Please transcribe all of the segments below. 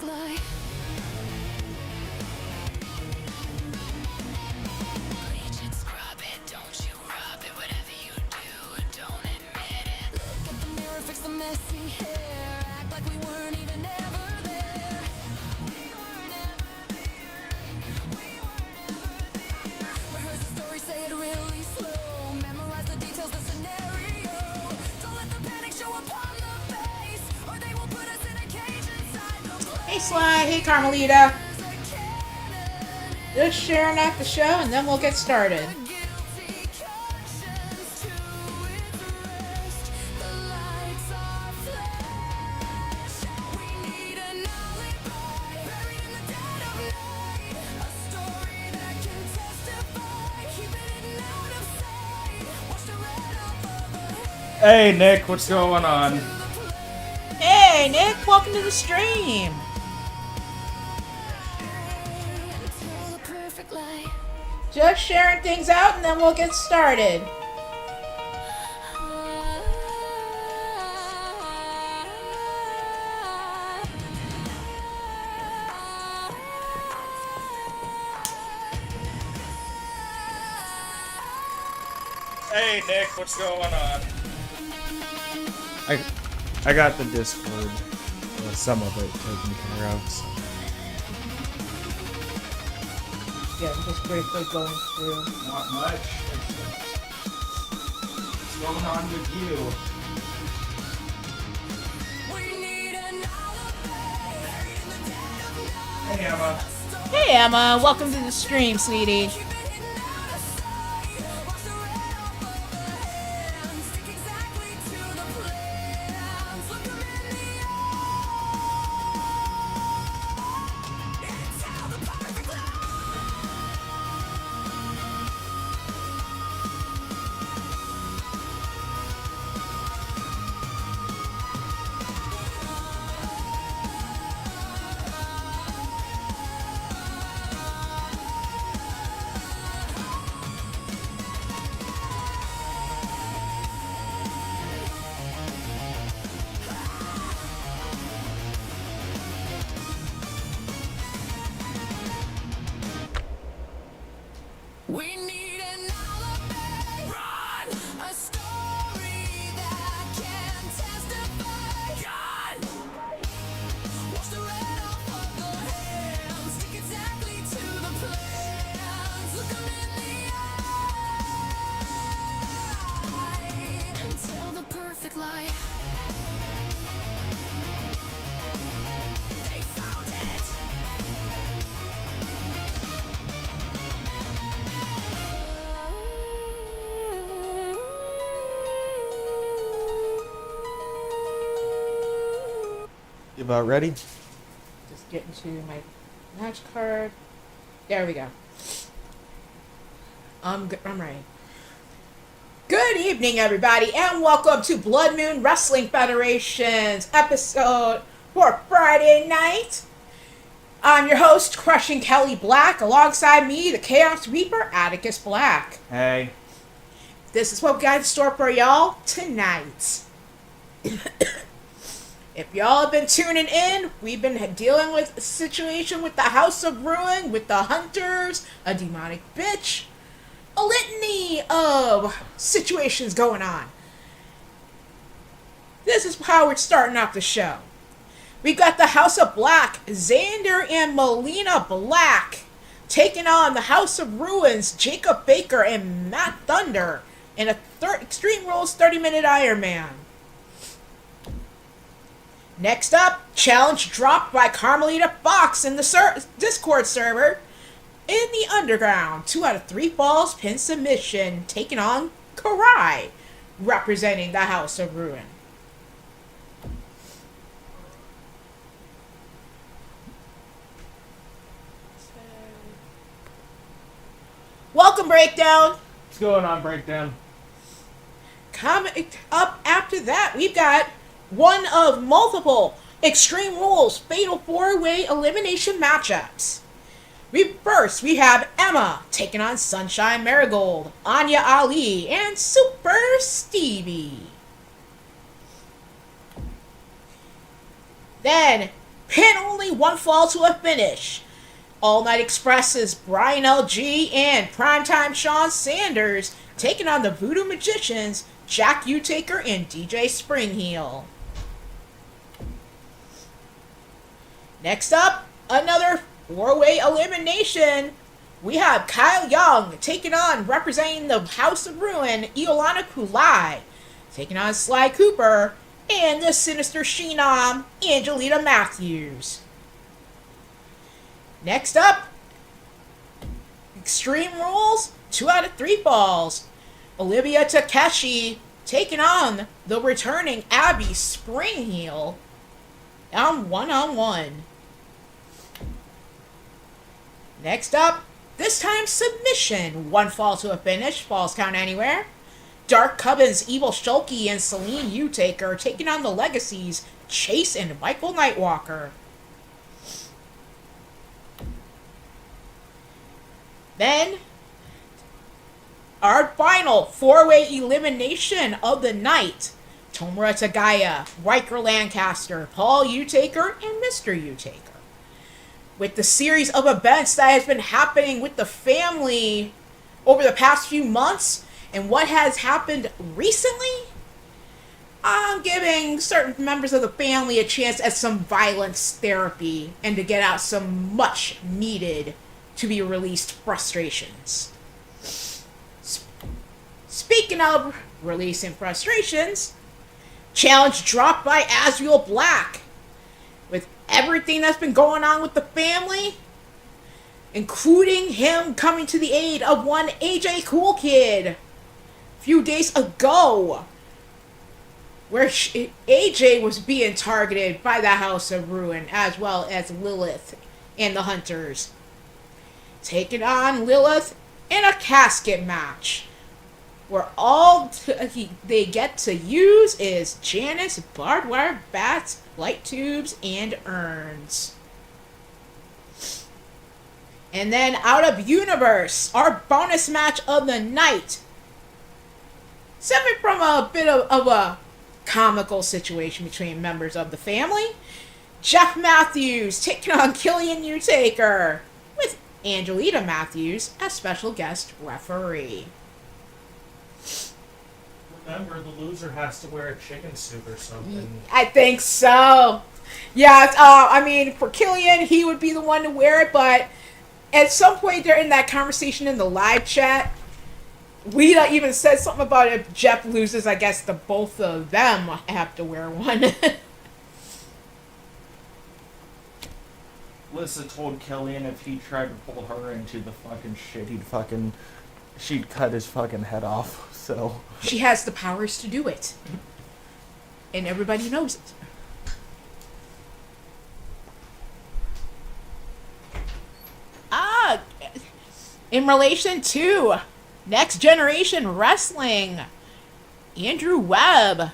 lie. Bleach and scrub it, don't you rub it. Whatever you do, don't admit it. Look at the mirror, fix the messy hair. Act like we weren't even ever there. We were never there. We were never there. Rehearse the story, say it really slow. Memorize the details, the scenario. Don't let the panic show up on the face, or they will put us in a cage inside the place. Hey Sly, hey Carmelita. Just sharing out the show and then we'll get started. Guilty conscience to its rest. The lights are flashing. We need an alibi, buried in the dead of night. A story that can testify. Keep it hidden out of sight. Watch the red off of the head. Hey Nick, what's going on? Hey Nick, welcome to the stream. Tell the perfect lie. Just sharing things out and then we'll get started. Hey Nick, what's going on? I got the Discord, some of it taken care of. So. Yeah, I'm just briefly going through. Not much. What's going on with you? We need an alibi, buried in the dead of night. Hey Emma. Hey Emma, welcome to the stream, sweetie. Keep it hidden out of sight. Watch the red off of the hands. Stick exactly to the plans. Look 'em in the eye. And tell the perfect lie. We need an alibi. Run! A story that can testify. God! Watch the red off of the hands. Stick exactly to the plans. Look 'em in the eye. And tell the perfect lie. They found it. You about ready? Just getting to my match card. There we go. I'm ready. Good evening, everybody, and welcome to Blood Moon Wrestling Federation's episode for Friday night. I'm your host, Crushing Kelly Black, alongside me, the Chaos Reaper, Atticus Black. Hey. This is what we got in store for y'all tonight. If y'all have been tuning in, we've been dealing with a situation with the House of Ruin, with the Hunters, a demonic bitch, a litany of situations going on. This is how we're starting off the show. We've got the House of Black, Xander and Melina Black, taking on the House of Ruins, Jacob Baker and Matt Thunder, in a Extreme Rules 30-minute Iron Man. Next up, challenge dropped by Carmelita Fox in the Discord server. In the Underground, 2 out of 3 falls, pin submission, taking on Karai, representing the House of Ruin. Welcome, Breakdown. What's going on, Breakdown? Coming up after that, we've got one of multiple Extreme Rules Fatal 4-Way Elimination matchups. First, we have Emma taking on Sunshine Marigold, Anya Ali, and Super Stevie. Then, Pin only, one fall to a finish. All Night Express's Brian LG and Primetime Sean Sanders taking on the Voodoo Magicians, Jack Utaker and DJ Springheel. Next up, another four-way elimination. We have Kyle Young taking on, representing the House of Ruin, Iolana Kulai, taking on Sly Cooper, and the Sinister Sheenom, Angelita Matthews. Next up, Extreme Rules, 2 out of 3 falls. Olivia Takeshi taking on the returning Abby Springheel on 1-on-1. Next up, this time submission, 1 fall to a finish, falls count anywhere. Dark Coven's Evil Shulky and Celine Utaker taking on the Legacies, Chase and Michael Nightwalker. Then, our final four-way elimination of the night. Tomura Tagaya, Riker Lancaster, Paul Utaker, and Mr. Utaker. With the series of events that has been happening with the family over the past few months, and what has happened recently, I'm giving certain members of the family a chance at some violence therapy and to get out some much needed to be released frustrations. Speaking of releasing frustrations, challenge dropped by Azriel Black. With everything that's been going on with the family, including him coming to the aid of one AJ Cool Kid a few days ago, where AJ was being targeted by the House of Ruin, as well as Lilith and the Hunters. Taking on Lilith in a casket match, where all they get to use is Janice, barbed wire bats, light tubes, and urns. And then out of universe, our bonus match of the night. Stemming from a bit of a comical situation between members of the family. Jeff Matthews taking on Killian Utaker, with Angelita Matthews as special guest referee. Remember, the loser has to wear a chicken suit or something. I think so. Yeah, I mean, for Killian, he would be the one to wear it, but at some point during that conversation in the live chat, Lita even said something about if Jeff loses, I guess the both of them have to wear one. Lissa told Killian if he tried to pull her into the fucking shit, she'd cut his fucking head off, so. She has the powers to do it. And everybody knows it. In relation to Next Generation Wrestling, Andrew Webb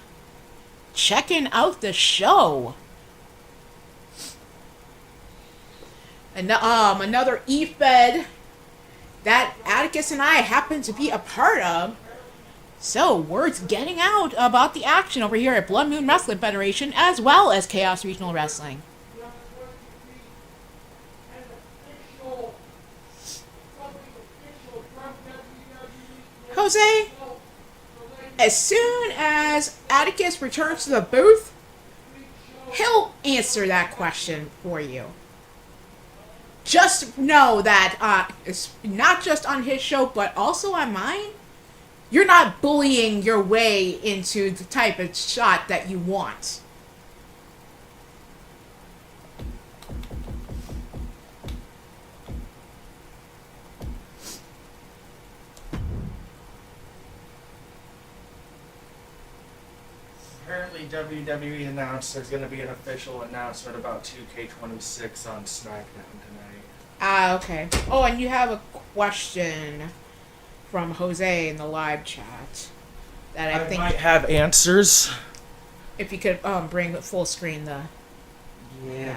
checking out the show. And another E-Fed that Atticus and I happen to be a part of. So, word's getting out about the action over here at Blood Moon Wrestling Federation, as well as Chaos Regional Wrestling. Jose, as soon as Atticus returns to the booth, he'll answer that question for you. Just know that it's not just on his show, but also on mine. You're not bullying your way into the type of shot that you want. Apparently WWE announced there's going to be an official announcement about 2K26 on SmackDown tonight. Okay. Oh, and you have a question from Jose in the live chat that I think might have answers. if you could bring full screen the Yeah.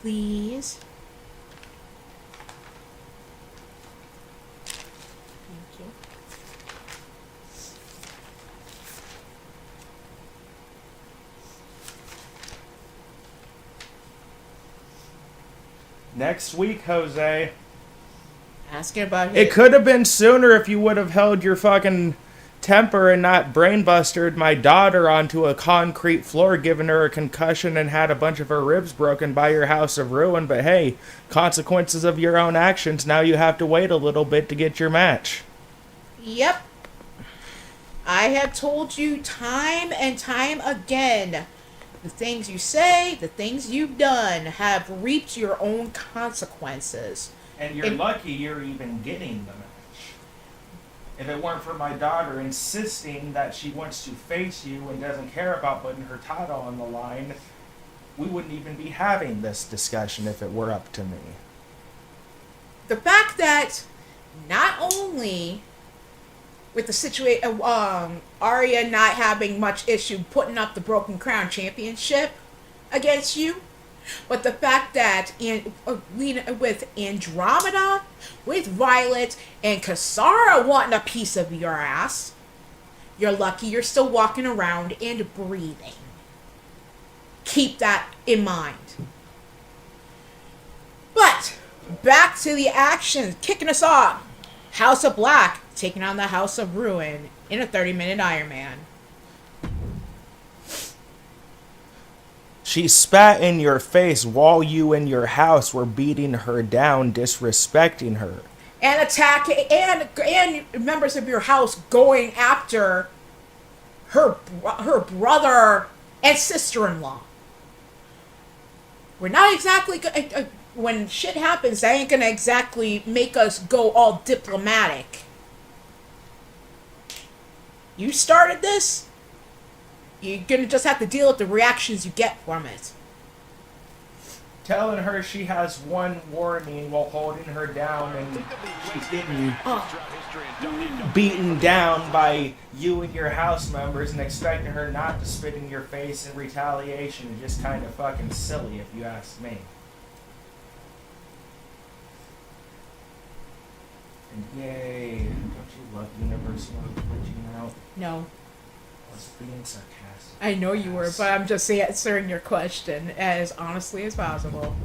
please. Thank you. Next week, Jose. Asking about It could have been sooner if you would have held your fucking temper and not brainbustered my daughter onto a concrete floor, giving her a concussion and had a bunch of her ribs broken by your house of ruin. But hey, consequences of your own actions. Now you have to wait a little bit to get your match. Yep. I have told you time and time again. The things you say, the things you've done have reaped your own consequences. And you're lucky you're even getting the match. If it weren't for my daughter insisting that she wants to face you and doesn't care about putting her title on the line, we wouldn't even be having this discussion if it were up to me. The fact that not only with the situation, Arya not having much issue putting up the Broken Crown Championship against you, but the fact that with Andromeda, with Violet, and Kasara wanting a piece of your ass, you're lucky you're still walking around and breathing. Keep that in mind. But, back to the action, kicking us off. House of Black taking on the House of Ruin in a 30-minute Iron Man. She spat in your face while you and your house were beating her down, disrespecting her. And attacking, and members of your house going after her brother and sister-in-law. We're not exactly... when shit happens, that ain't gonna exactly make us go all diplomatic. You started this, you're gonna just have to deal with the reactions you get from it. Telling her she has one warning while holding her down and she's getting beaten down by you and your house members and expecting her not to spit in your face in retaliation is just kind of fucking silly if you ask me. And yay, don't you love Universal glitching out? No. I was being sarcastic. I know you were, but I'm just answering your question as honestly as possible.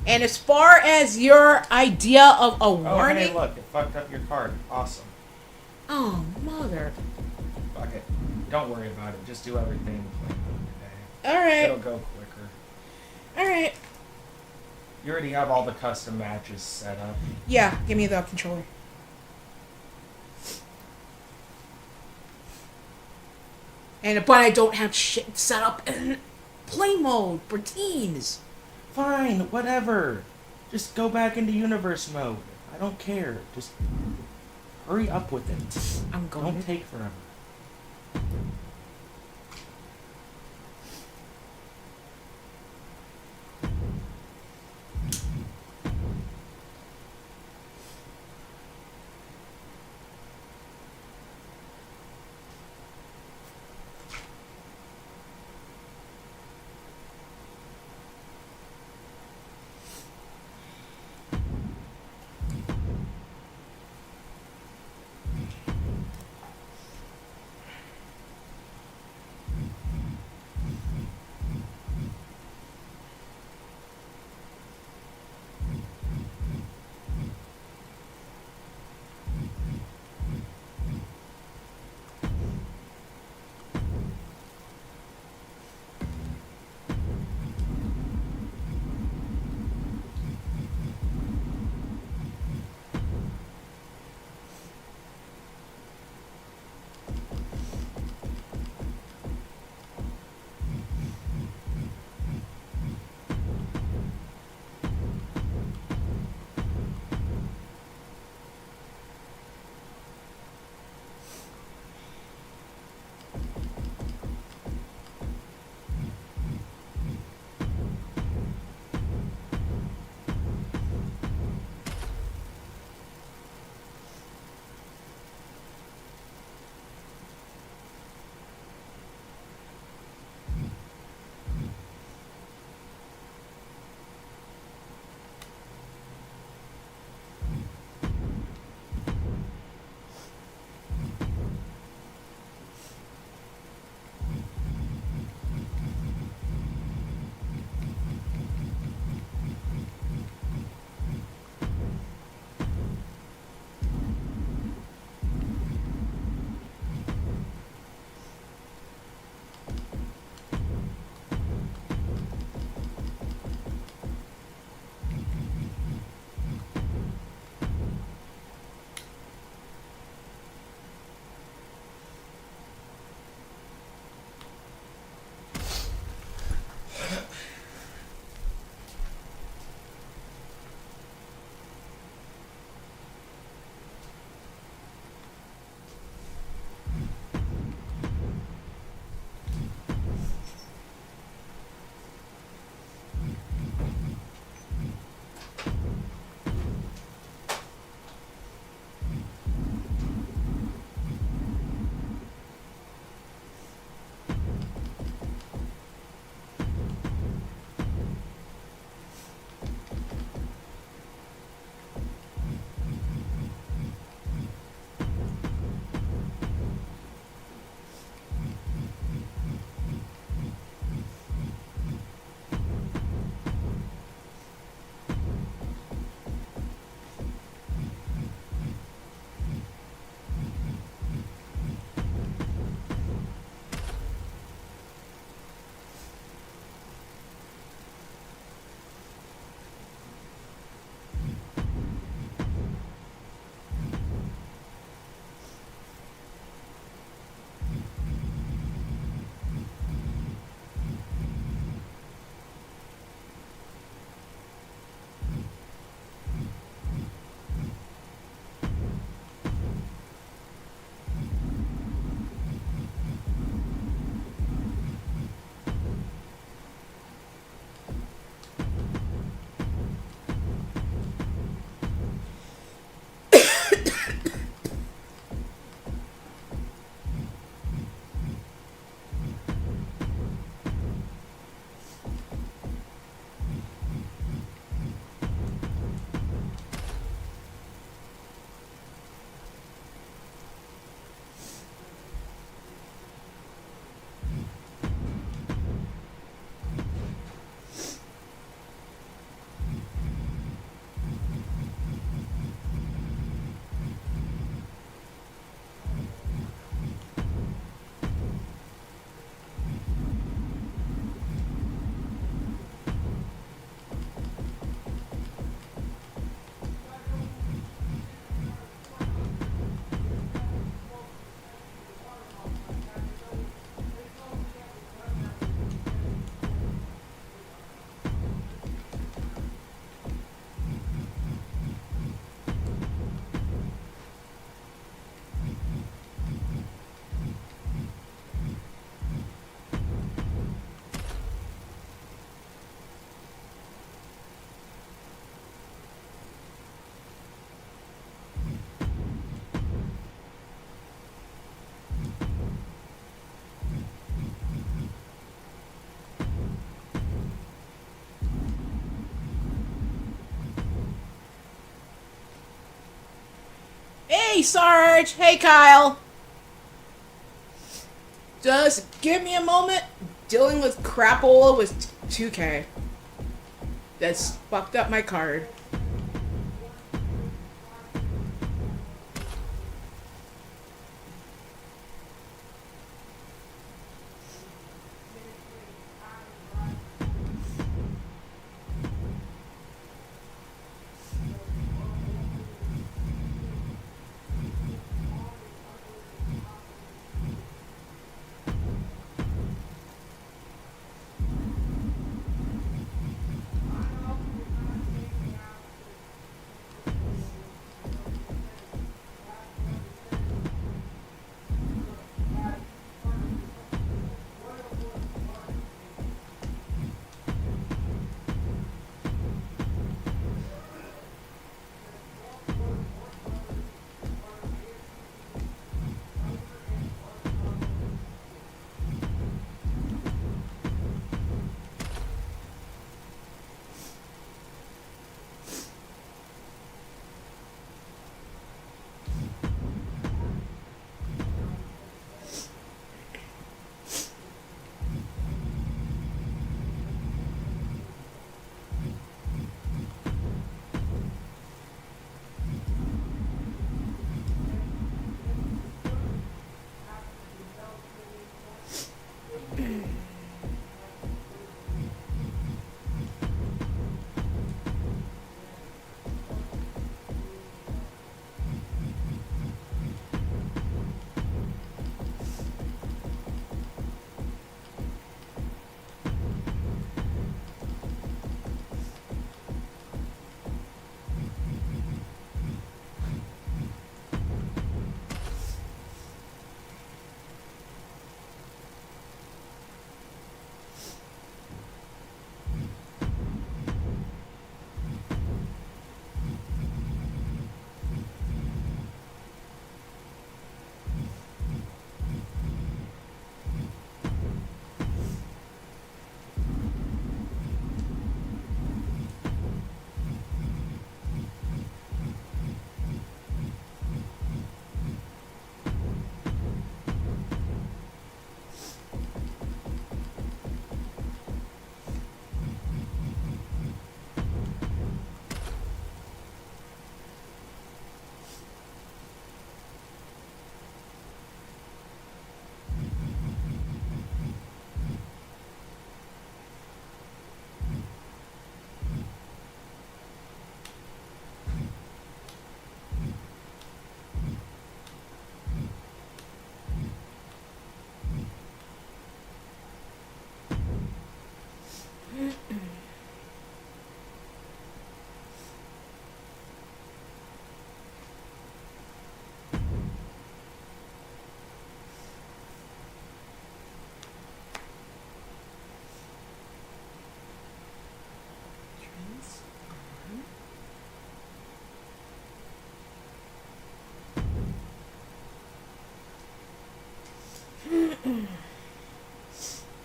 And as far as your idea of a warning... Oh, hey, look, it fucked up your card. Awesome. Oh, mother. Fuck it. Don't worry about it. Just do everything plain today. Alright. It'll go quicker. Alright. You already have all the custom matches set up. Yeah, give me the controller. But I don't have shit set up in play mode for teens. Fine, whatever. Just go back into universe mode. I don't care. Just hurry up with it. I'm going. Don't take forever. Hey, Sarge. Hey, Kyle. Just give me a moment. Dealing with crapola with 2K. That's fucked up my card.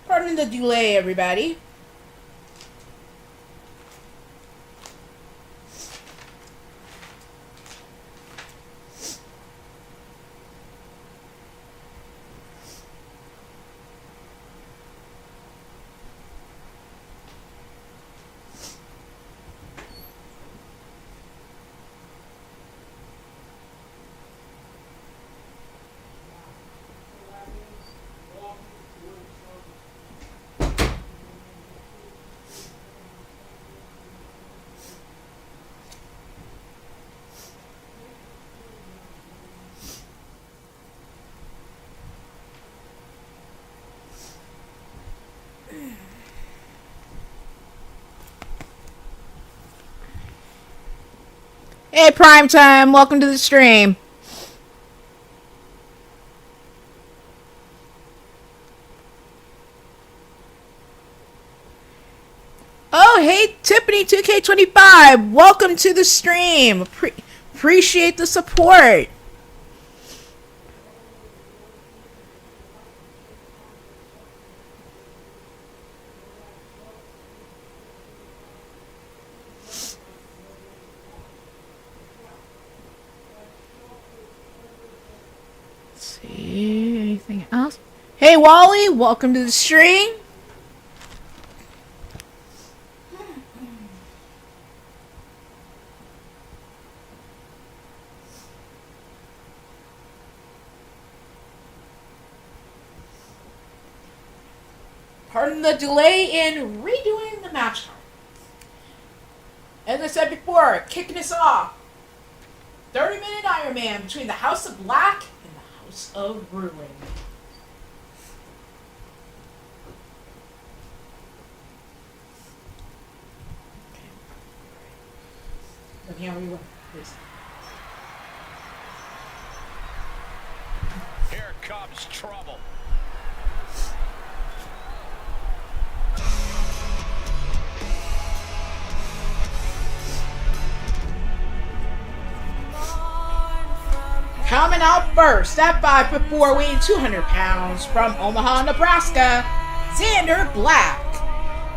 Pardon the delay, everybody. Hey, Primetime, welcome to the stream. Oh, hey, Tiffany 2K25, welcome to the stream. Appreciate the support. Hey Wally, welcome to the stream. Pardon the delay in redoing the match card. As I said before, kicking us off. 30-minute Iron Man between the House of Black and the House of Ruin. Okay, how are you? Please. Here comes trouble. Coming out first at 5'4", weighing 200 pounds from Omaha, Nebraska, Xander Black.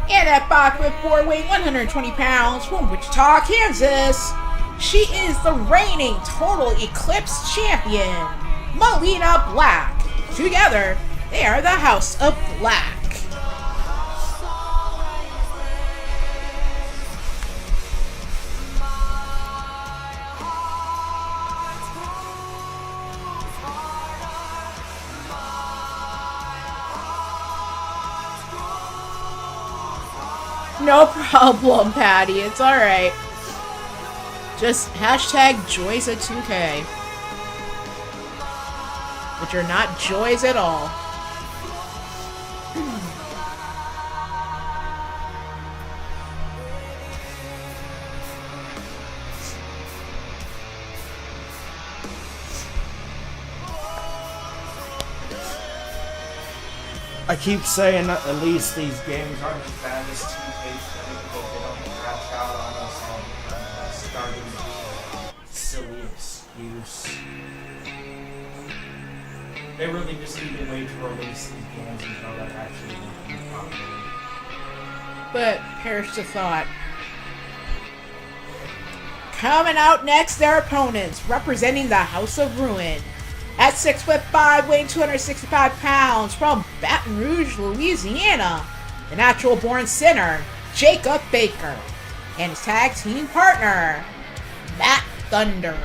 And at 5'4", weighing 120 pounds from Wichita, Kansas, she is the reigning Total Eclipse champion, Melina Black. Together, they are the House of Black. No problem, Patty. It's alright. Just hashtag Joyza2K. Which are not joys at all. I keep saying that at least these games aren't as bad as 2K because they don't crash out on us on starting silly excuse. They really just need to wait to release these games until they're actually working properly. But perish the thought. Coming out next, their opponents, representing the House of Ruin. At 6'5", weighing 265 pounds, from Baton Rouge, Louisiana, the natural-born sinner, Jacob Baker, and his tag team partner, Matt Thunder.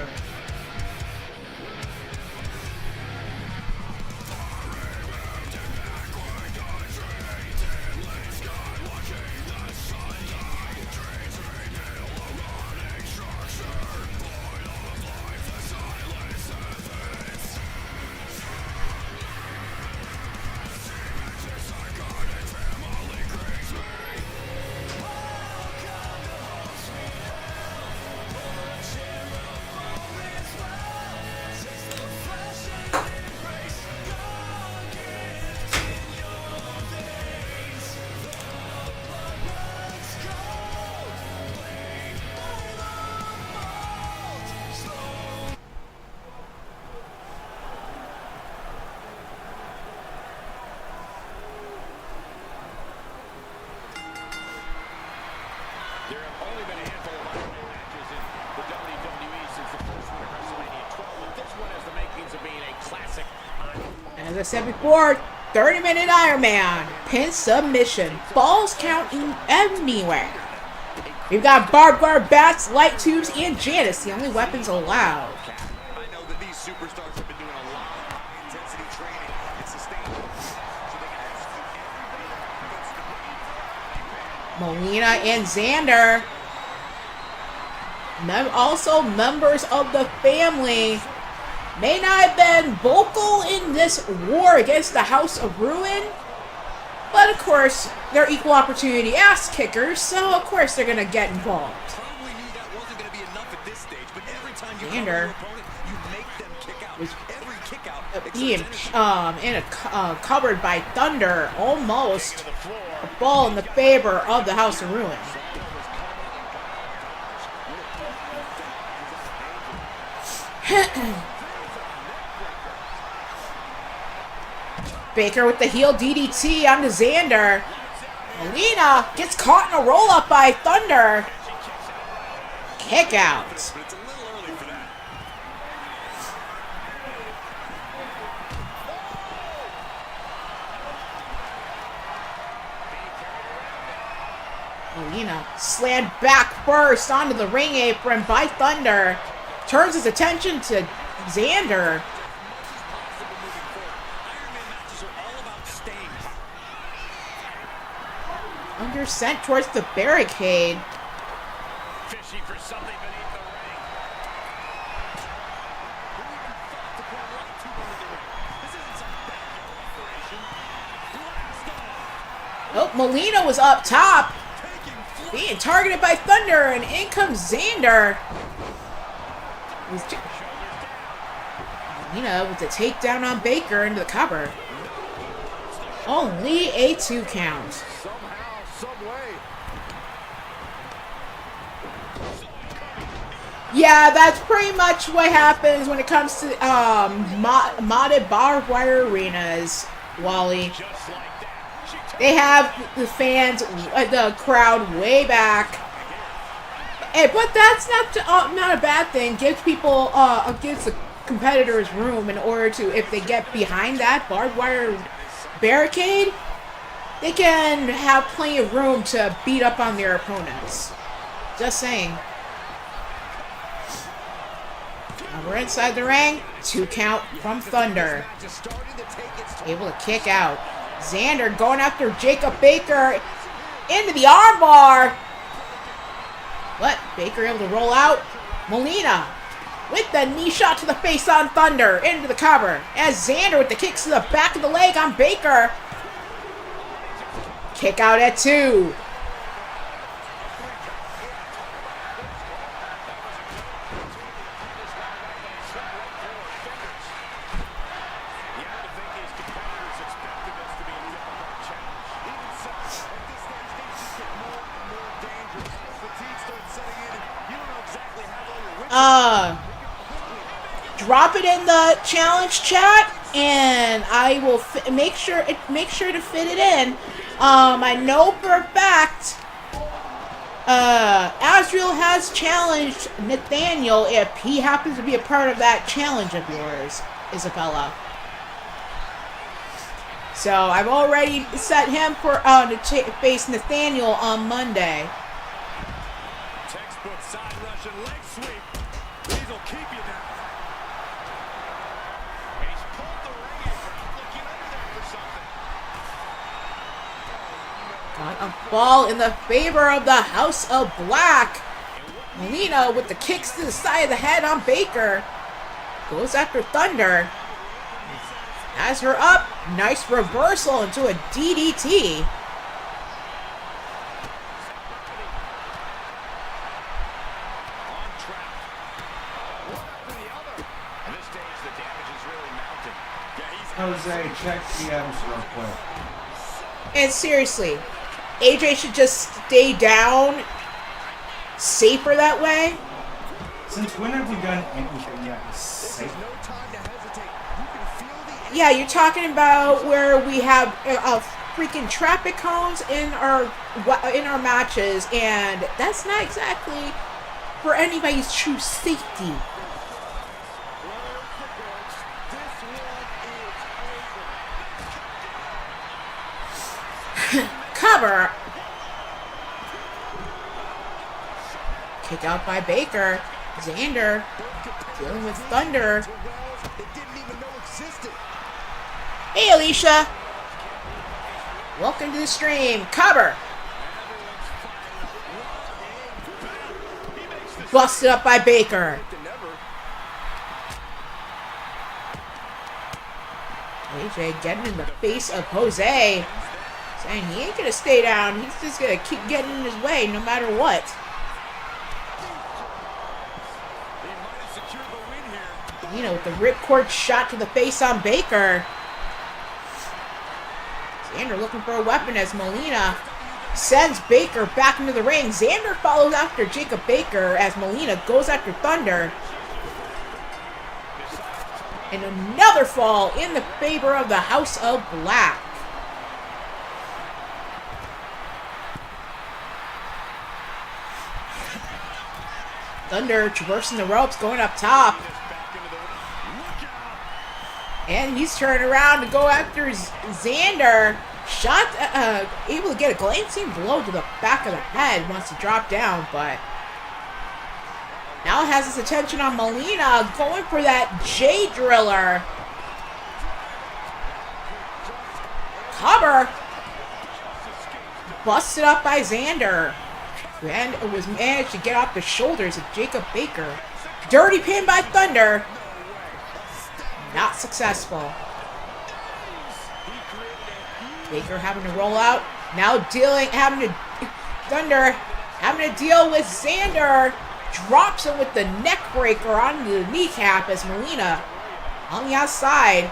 There have only been a handful of Iron Man matches in the WWE since the first one at WrestleMania 12, but this one has the makings of being a classic. As I said before, 30-minute Iron Man, pin submission, falls counting anywhere. We've got barbed wire bats, light tubes, and Janice, the only weapons allowed. I know that these superstars have been doing a lot of high-intensity training and sustaining so they can execute Melina and Xander, also members of the family, may not have been vocal in this war against the House of Ruin, but of course, they're equal opportunity ass kickers, so of course they're gonna get involved. Probably knew that wasn't going to be enough at this stage, but every time you Xander cover your opponent, you make them kick out. was Every kick out being covered by Thunder, almost a ball in the favor of the House of Ruin. Baker with the heel DDT onto Xander. Melina gets caught in a roll-up by Thunder. Kick out. But it's a little early for that. Molina slammed back first onto the ring apron by Thunder. Turns his attention to Xander. Thunder sent towards the barricade. Fishing for something beneath the ring. Who even thought to put one two under the ring? This isn't some backyard operation. Blast off. Oh, Molina was up top, being targeted by Thunder, and in comes Xander. Molina with the takedown on Baker into the cover. Only a 2 count. Somehow, some way. Yeah, that's pretty much what happens when it comes to modded barbed wire arenas, Wally. Just like that. They have the fans, the crowd way back. But that's not a bad thing. Gives people, gives the competitors room in order to, if they get behind that barbed wire barricade, they can have plenty of room to beat up on their opponents. Just saying. Now we're inside the ring. 2 count from Thunder. Able to kick out. Xander going after Jacob Baker into the armbar. But Baker able to roll out. Molina with the knee shot to the face on Thunder into the cover. As Xander with the kicks to the back of the leg on Baker. Kick out at 2. Drop it in the challenge chat, and I will make sure to fit it in. I know for a fact, Azrael has challenged Nathaniel if he happens to be a part of that challenge of yours, Isabella. So I've already set him for to face Nathaniel on Monday. Textbook side Russian leg sweep. These will keep you down. He's pulled the ring apron. Looking under there for something. Got a ball in the favor of the House of Black. Molina with the kicks to the side of the head on Baker. Goes after Thunder. Has her up. Nice reversal into a DDT. Jose, check DMs real quick. And seriously, AJ should just stay down. Safer that way. Since when have we done anything that was safe? Yeah, you're talking about where we have freaking traffic cones in our matches, and that's not exactly for anybody's true safety. Cover. Kick out by Baker. Xander dealing with Thunder. Hey, Alicia. Welcome to the stream. Cover. Busted up by Baker. AJ getting in the face of Jose. Saying he ain't gonna stay down. He's just gonna keep getting in his way no matter what. You know, with the ripcord shot to the face on Baker. Xander looking for a weapon as Molina sends Baker back into the ring. Xander follows after Jacob Baker as Molina goes after Thunder. And another fall in the favor of the House of Black. Thunder traversing the ropes, going up top. And he's turning around to go after Xander. Shot, able to get a glancing blow to the back of the head once he dropped down, but now has his attention on Molina, going for that J Driller. Cover. Busted up by Xander. And it was managed to get off the shoulders of Jacob Baker. Dirty pin by Thunder. Not successful. Baker having to roll out. Now Thunder having to deal with Xander. Drops him with the neck breaker onto the kneecap as Molina on the outside.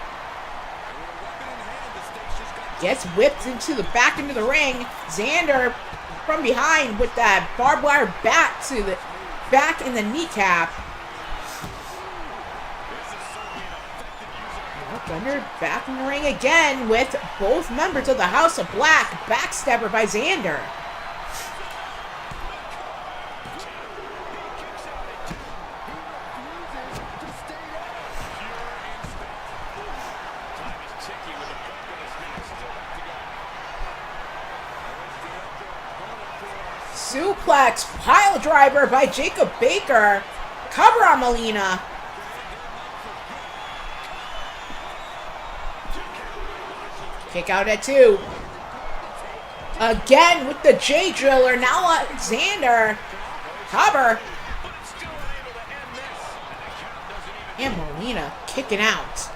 Gets whipped into the ring. Xander from behind with that barbed wire bat to the back in the kneecap. Thunder back in the ring again with both members of the House of Black. Backstabber by Xander. Suplex pile driver by Jacob Baker. Cover on Molina. Kick out at 2. Again with the J Driller. Now Xander. Cover. And Molina kicking out.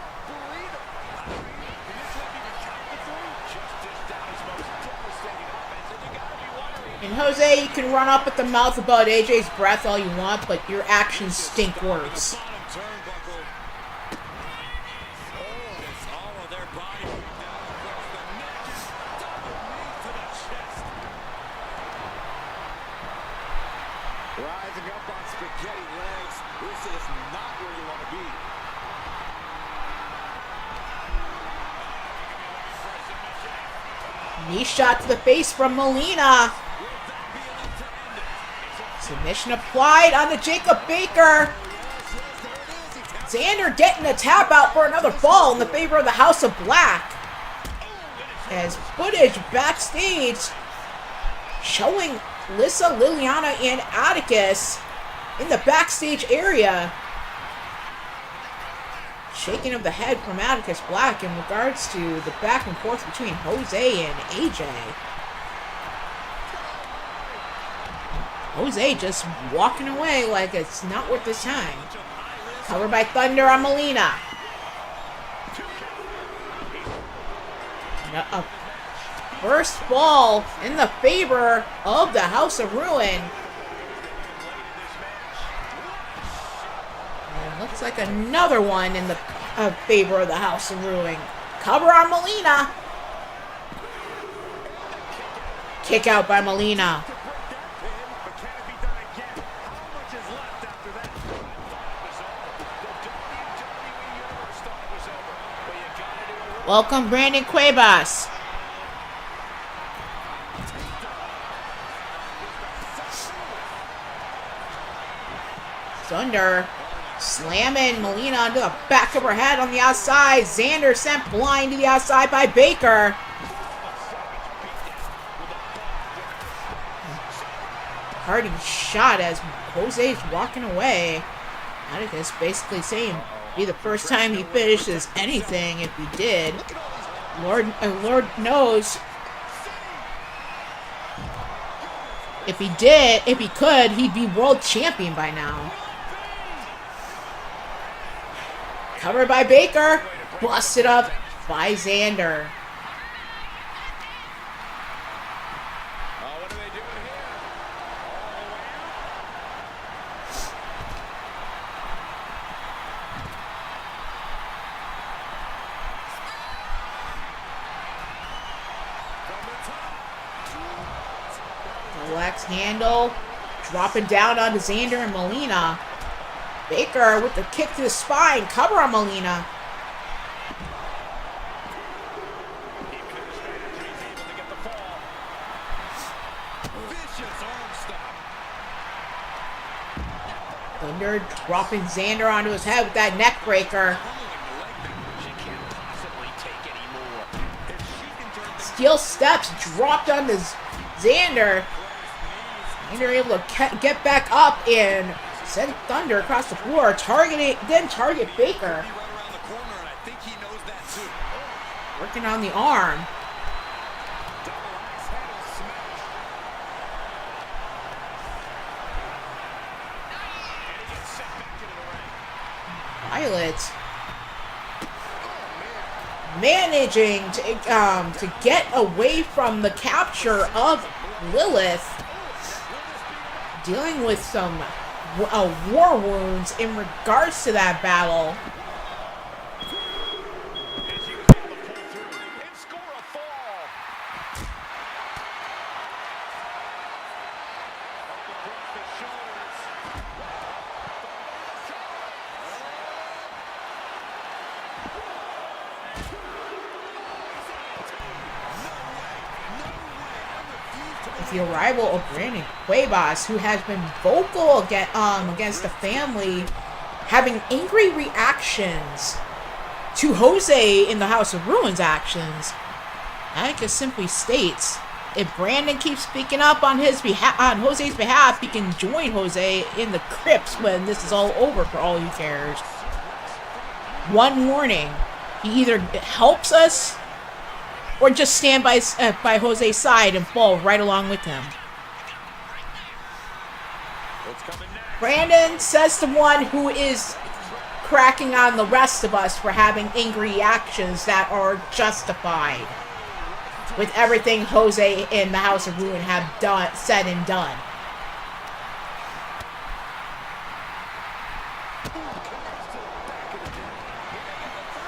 And Jose, you can run up at the mouth about AJ's breath all you want, but your actions stink worse. Rising up on spaghetti legs. This is not where you want to be. Knee shot to the face from Molina. Submission applied on the Jacob Baker. Xander getting a tap out for another fall in the favor of the House of Black. As footage backstage showing Lissa, Liliana, and Atticus in the backstage area. Shaking of the head from Atticus Black in regards to the back and forth between Jose and AJ. Jose just walking away like it's not worth his time. Covered by Thunder on Molina. A first fall in the favor of the House of Ruin. And looks like another one in the favor of the House of Ruin. Cover on Molina. Kick out by Molina. Welcome, Brandon Cuevas. Thunder slamming Molina onto the back of her head on the outside. Xander sent blind to the outside by Baker. Hardy shot as Jose's walking away. Atticus basically saying be the first time he finishes anything if he did. Lord knows if he could, he'd be world champion by now. Covered by Baker, busted up by Xander. What are they doing here? Relax handle, dropping down onto Xander and Molina. Baker with the kick to the spine, cover on Molina. Thunder dropping Xander onto his head with that neck breaker. steel steps dropped onto Xander. Xander able to get back up and send Thunder across the floor, target Baker. Working on the arm. Violet managing to get away from the capture of Lilith, dealing with some war wounds in regards to that battle. The arrival of Brandon Cuevas, who has been vocal against the family, having angry reactions to Jose in the House of Ruins actions. That just simply states, if Brandon keeps speaking up on Jose's behalf, he can join Jose in the crypts when this is all over for all who cares. One warning, he either helps us or just stand by Jose's side and fall right along with him. Brandon says to one who is cracking on the rest of us for having angry reactions that are justified with everything Jose and the House of Ruin have said and done.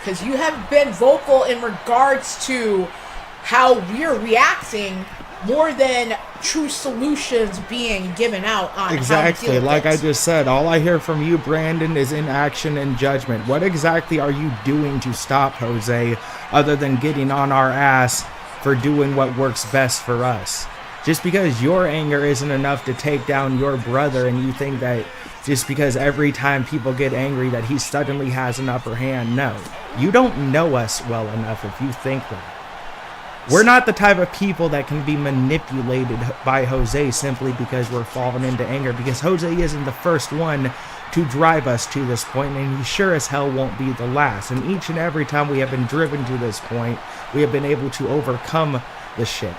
Because you have been vocal in regards to how we're reacting more than true solutions being given out on exactly how to deal like with it. I just said. All I hear from you, Brandon, is inaction and judgment. What exactly are you doing to stop Jose, other than getting on our ass for doing what works best for us? Just because your anger isn't enough to take down your brother, and you think that just because every time people get angry that he suddenly has an upper hand, no. You don't know us well enough if you think that. We're not the type of people that can be manipulated by Jose simply because we're falling into anger, because Jose isn't the first one to drive us to this point, and he sure as hell won't be the last. And each and every time we have been driven to this point, we have been able to overcome the shit.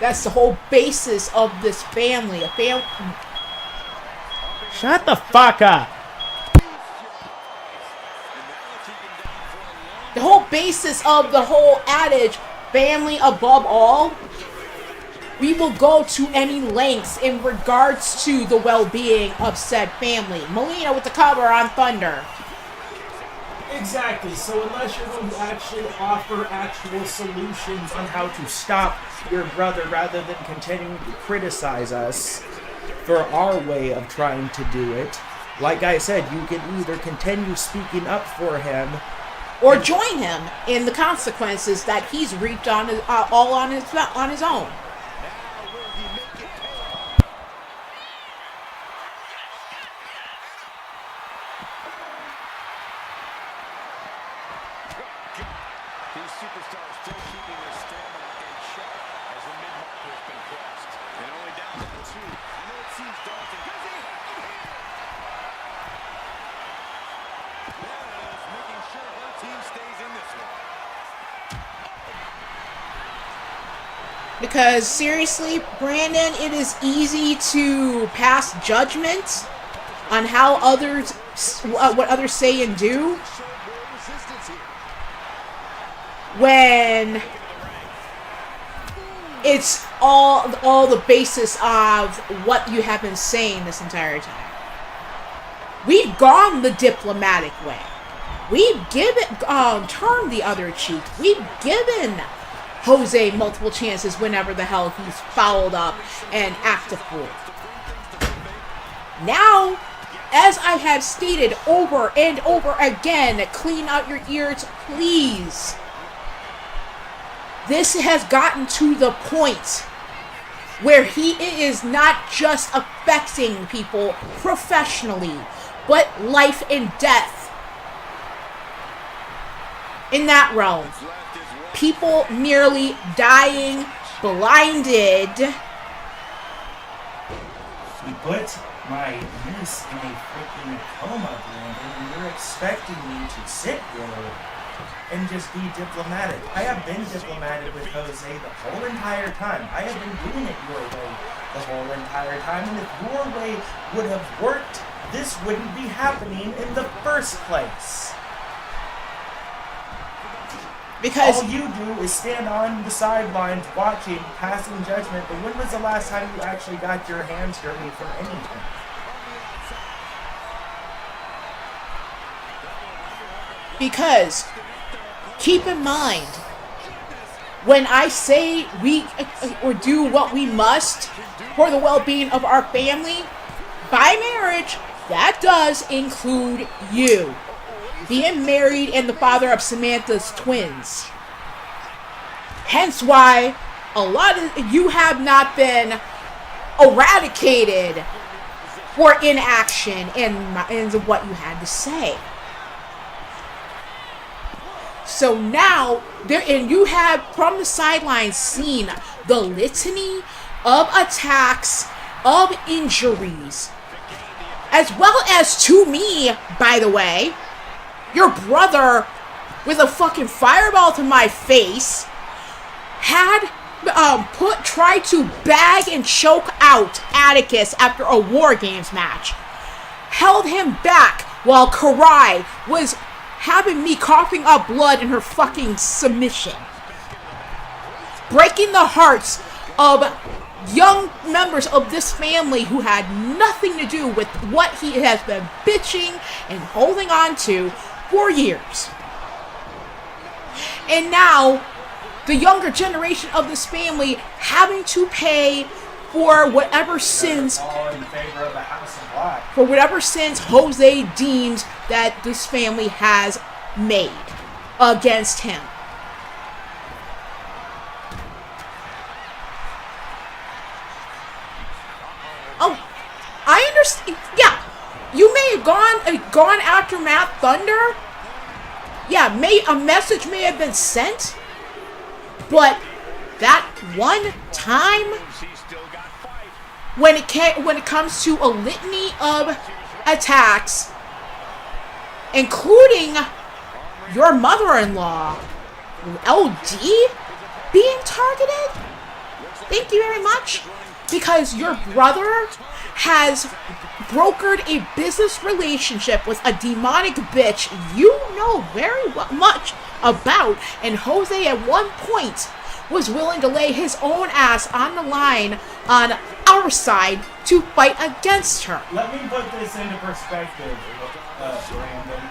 That's the whole basis of this family. Shut the fuck up. The whole basis of the whole adage, family above all, we will go to any lengths in regards to the well-being of said family. Molina with the cover on Thunder. Exactly. So unless you're going to actually offer actual solutions on how to stop your brother rather than continuing to criticize us for our way of trying to do it, like I said, you can either continue speaking up for him Or join him in the consequences that he's reaped on all on his own. These superstars still keeping their stamina in check as the mid-marker has been crossed. And only down to 2. I know it seems daunting. There it is, making sure her team stays in this one. Because seriously, Brandon, it is easy to pass judgment on how others, what others say and do, when it's all the basis of what you have been saying this entire time. We've gone the diplomatic way. We've turned the other cheek. We've given Jose multiple chances whenever the hell he's fouled up and acted a fool. Now, as I have stated over and over again, clean out your ears, please. This has gotten to the point where he is not just affecting people professionally, but life and death in that realm. people nearly dying, blinded. You put my niece in a freaking coma, Brandon, and you're expecting me to sit here and just be diplomatic. I have been diplomatic with Jose the whole entire time. I have been doing it your way the whole entire time, and if your way would have worked, this wouldn't be happening in the first place. Because all you do is stand on the sidelines watching, passing judgment, but when was the last time you actually got your hands dirty for anything? Because keep in mind, when I say we or do what we must for the well-being of our family, by marriage, that does include you being married and the father of Samantha's twins. Hence why a lot of you have not been eradicated for inaction and what you had to say. So now, and you have from the sidelines seen the litany of attacks, of injuries, as well as to me, by the way, your brother with a fucking fireball to my face had tried to bag and choke out Atticus after a War Games match. Held him back while Karai was having me coughing up blood in her fucking submission. Breaking the hearts of young members of this family who had nothing to do with what he has been bitching and holding on to for years. And now, the younger generation of this family having to pay for whatever sins, all in favor of the House of Black. for whatever sins Jose deems that this family has made against him. Oh, I understand. Yeah, you may have gone after Matt Thunder. Yeah, a message may have been sent, but that one time when it comes to a litany of attacks, including your mother-in-law, LD, being targeted? Thank you very much. Because your brother has brokered a business relationship with a demonic bitch you know very much about, and Jose at one point was willing to lay his own ass on the line on our side to fight against her. Let me put this into perspective, Brandon.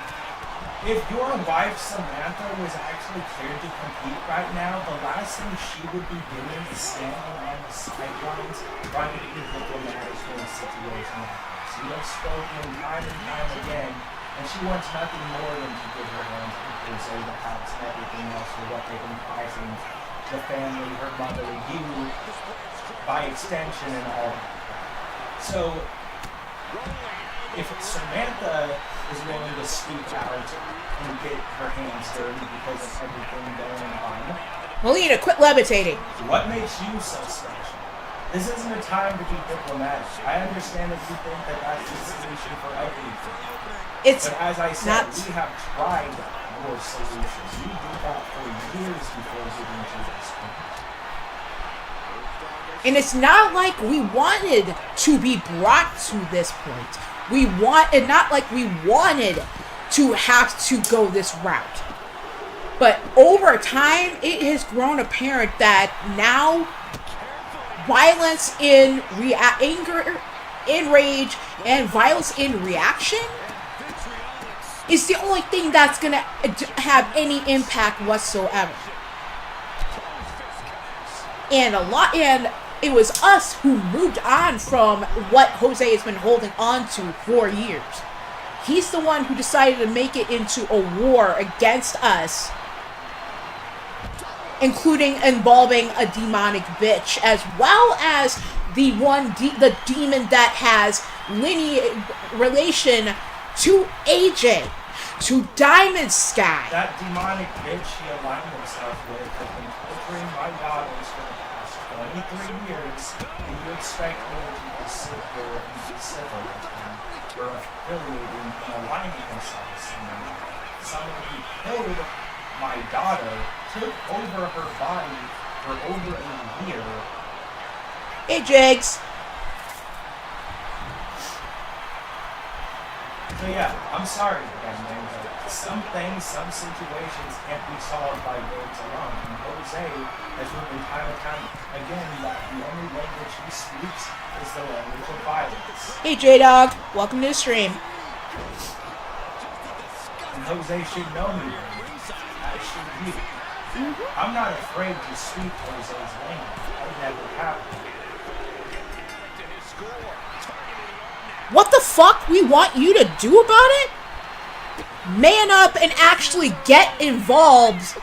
If your wife Samantha was actually cleared to compete right now, the last thing she would be doing is standing on the sidelines trying to be diplomatic in a situation like this. You have spoken time and time again, and she wants nothing more than to give her hands to Jose, the house, and everything else for what they've been causing the family, her mother, you, by extension, and all. So, if Samantha is willing to speak out and get her hands dirty because of everything going on, Melina, quit levitating. what makes you so special? This isn't a time to be diplomatic. I understand that you think that that's the solution for everything. It's But as I said, not. we have tried your solutions. You did that for years before getting to this point. And it's not like we wanted to be brought to this point. Not like we wanted to have to go this route. But over time, it has grown apparent that now violence in anger, in rage, and violence in reaction is the only thing that's going to have any impact whatsoever. And it was us who moved on from what Jose has been holding on to for years. He's the one who decided to make it into a war against us, including involving a demonic bitch, as well as the demon that has relation to AJ. to Diamond Sky. That demonic bitch he aligned himself with has been torturing my daughters for the past 23 years, and you expect me to just sit there and be civil with him, or affiliating and aligning himself with someone. Someone who killed my daughter, took over her body for over a year. Hey, Jigs. So yeah, I'm sorry again, man, but some things, some situations can't be solved by words alone. And Jose has proven time and time again that the only language he speaks is the language of violence. Hey, J-Dog. Welcome to the stream. And Jose should know me, as should you. I'm not afraid to speak Jose's language. I never have. What the fuck we want you to do about it? Man up and actually get involved,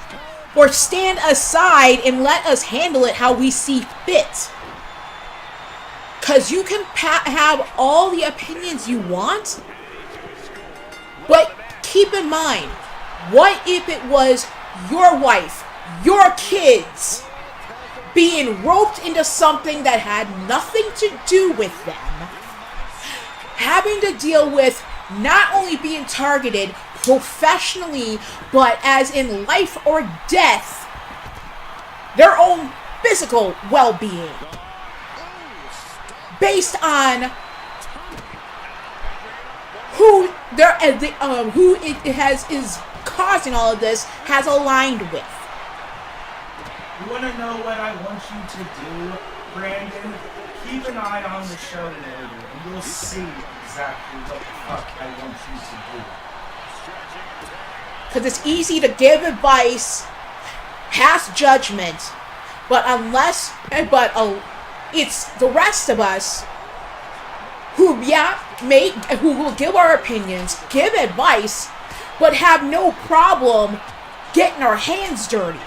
or stand aside and let us handle it how we see fit. Cause you can have all the opinions you want, but keep in mind, what if it was your wife, your kids, being roped into something that had nothing to do with them, having to deal with not only being targeted professionally, but as in life or death, their own physical well-being, based on who is causing all of this has aligned with. You want to know what I want you to do, Brandon? Keep an eye on the show later, and you'll see exactly what the fuck I want you to do. Because it's easy to give advice, pass judgment, but it's the rest of us who will give our opinions, give advice, but have no problem getting our hands dirty.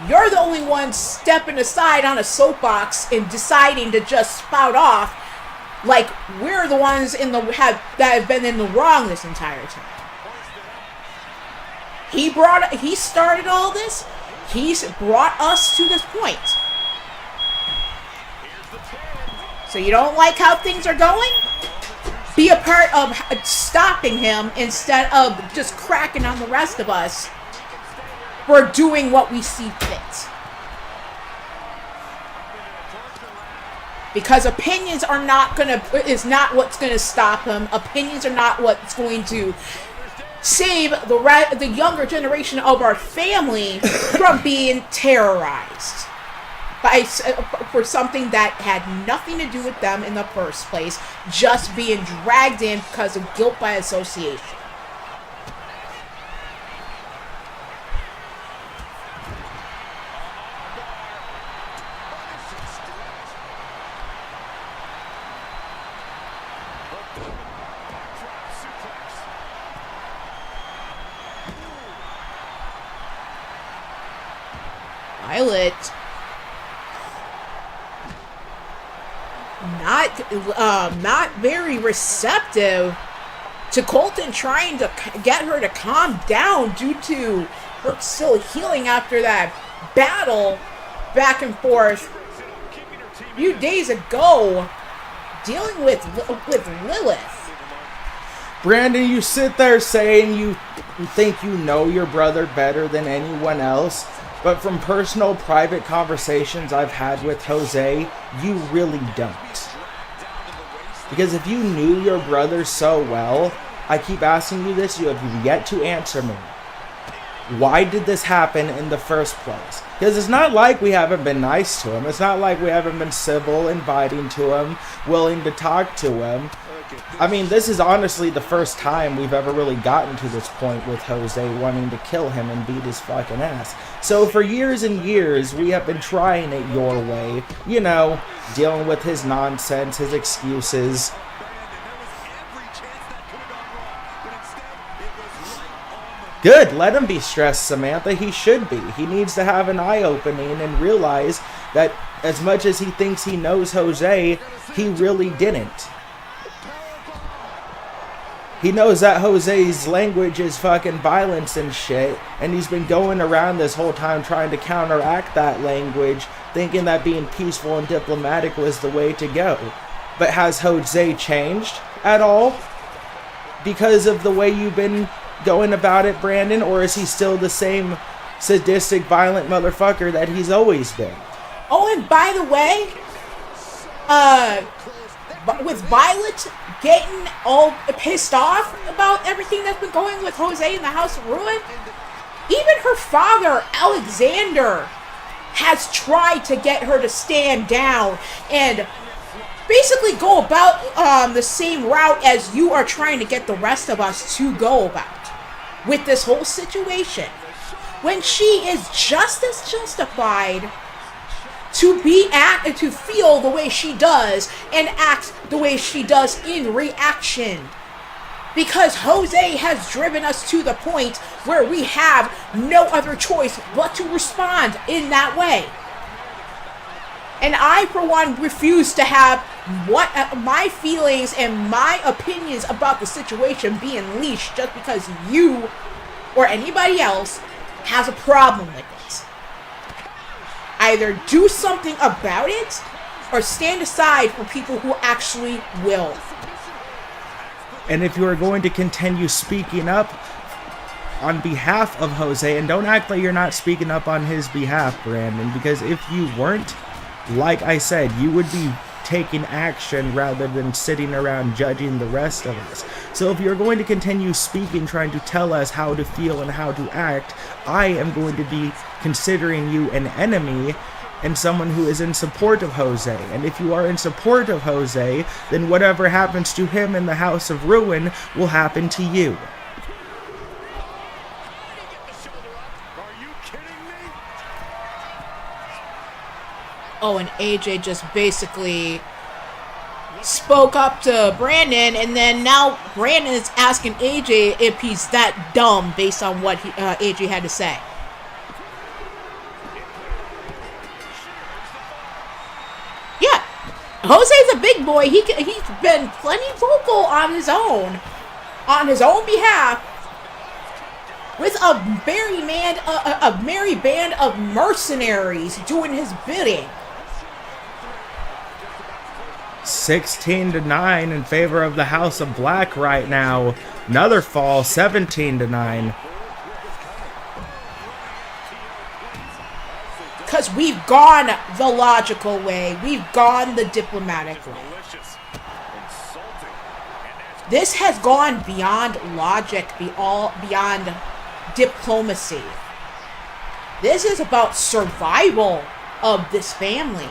You're the only one stepping aside on a soapbox and deciding to just spout off like we're the ones that have been in the wrong this entire time. He started all this. He's brought us to this point. So you don't like how things are going? Be a part of stopping him instead of just cracking on the rest of us. We're doing what we see fit. Because opinions is not what's gonna stop him. Opinions are not what's going to save the younger generation of our family from being terrorized for something that had nothing to do with them in the first place, just being dragged in because of guilt by association. Violet, not very receptive to Colton trying to get her to calm down due to her still healing after that battle back and forth a few days ago, dealing with Lilith. Brandon, you sit there saying you think you know your brother better than anyone else, but from personal, private conversations I've had with Jose, you really don't. Because if you knew your brother so well, I keep asking you this, you have yet to answer me. Why did this happen in the first place? Because it's not like we haven't been nice to him. It's not like we haven't been civil, inviting to him, willing to talk to him. I mean, this is honestly the first time we've ever really gotten to this point with Jose wanting to kill him and beat his fucking ass. So for years and years, we have been trying it your way. You know, dealing with his nonsense, his excuses. Good, let him be stressed, Samantha. He should be. He needs to have an eye-opening and realize that as much as he thinks he knows Jose, he really didn't. He knows that Jose's language is fucking violence and shit, and he's been going around this whole time trying to counteract that language, thinking that being peaceful and diplomatic was the way to go. But has Jose changed at all because of the way you've been going about it, Brandon? Or is he still the same sadistic, violent motherfucker that he's always been? Oh, and by the way, with Violet getting all pissed off about everything that's been going with Jose in the House of Ruin, even her father, Alexander, has tried to get her to stand down and basically go about the same route as you are trying to get the rest of us to go about with this whole situation, when she is just as justified to to feel the way she does and act the way she does in reaction. Because Jose has driven us to the point where we have no other choice but to respond in that way. And I, for one, refuse to have my feelings and my opinions about the situation be unleashed just because you or anybody else has a problem with it. Either do something about it or stand aside for people who actually will. And if you are going to continue speaking up on behalf of Jose, and don't act like you're not speaking up on his behalf, Brandon, because if you weren't, like I said, you would be taking action rather than sitting around judging the rest of us. So if you're going to continue speaking, trying to tell us how to feel and how to act, I am going to be considering you an enemy and someone who is in support of Jose. And if you are in support of Jose, then whatever happens to him in the House of Ruin will happen to you. Oh, and AJ just basically spoke up to Brandon, and then now Brandon is asking AJ if he's that dumb based on what AJ had to say. Yeah, Jose's a big boy. He's been plenty vocal on his own behalf, with a merry band of mercenaries doing his bidding. 16-9 in favor of the House of Black right now. Another fall, 17-9. Because we've gone the logical way. We've gone the diplomatic way. This has gone beyond logic, beyond diplomacy. This is about survival of this family,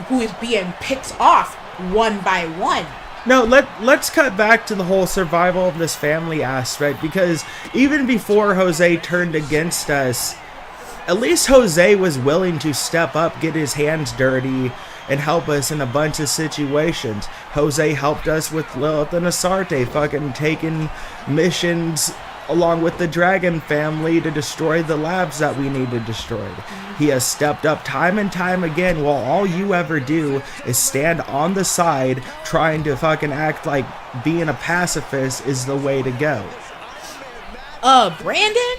who is being picked off one by one. No, let's cut back to the whole survival of this family aspect, because even before Jose turned against us, at least Jose was willing to step up, get his hands dirty, and help us in a bunch of situations. Jose helped us with Lilith and Asarte fucking taking missions along with the Dragon family to destroy the labs that we needed destroyed. He has stepped up time and time again, while all you ever do is stand on the side trying to fucking act like being a pacifist is the way to go. Brandon?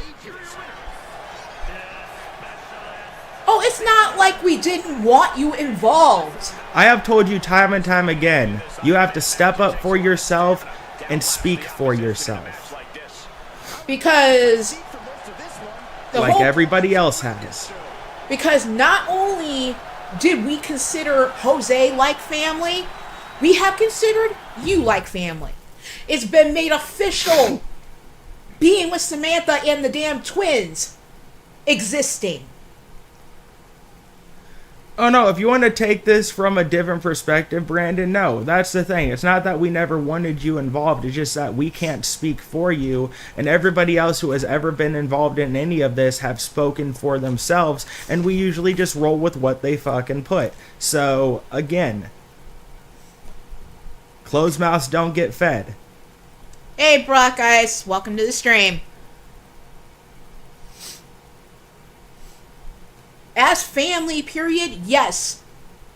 Oh, it's not like we didn't want you involved. I have told you time and time again, you have to step up for yourself and speak for yourself. Because like everybody else has. Because not only did we consider Jose like family, we have considered you like family. It's been made official being with Samantha and the damn twins existing. Oh no, if you want to take this from a different perspective, Brandon, no, that's the thing. It's not that we never wanted you involved, it's just that we can't speak for you, and everybody else who has ever been involved in any of this have spoken for themselves, and we usually just roll with what they fucking put. So, again, closed mouths don't get fed. Hey, Brock guys, welcome to the stream. As family, period, yes,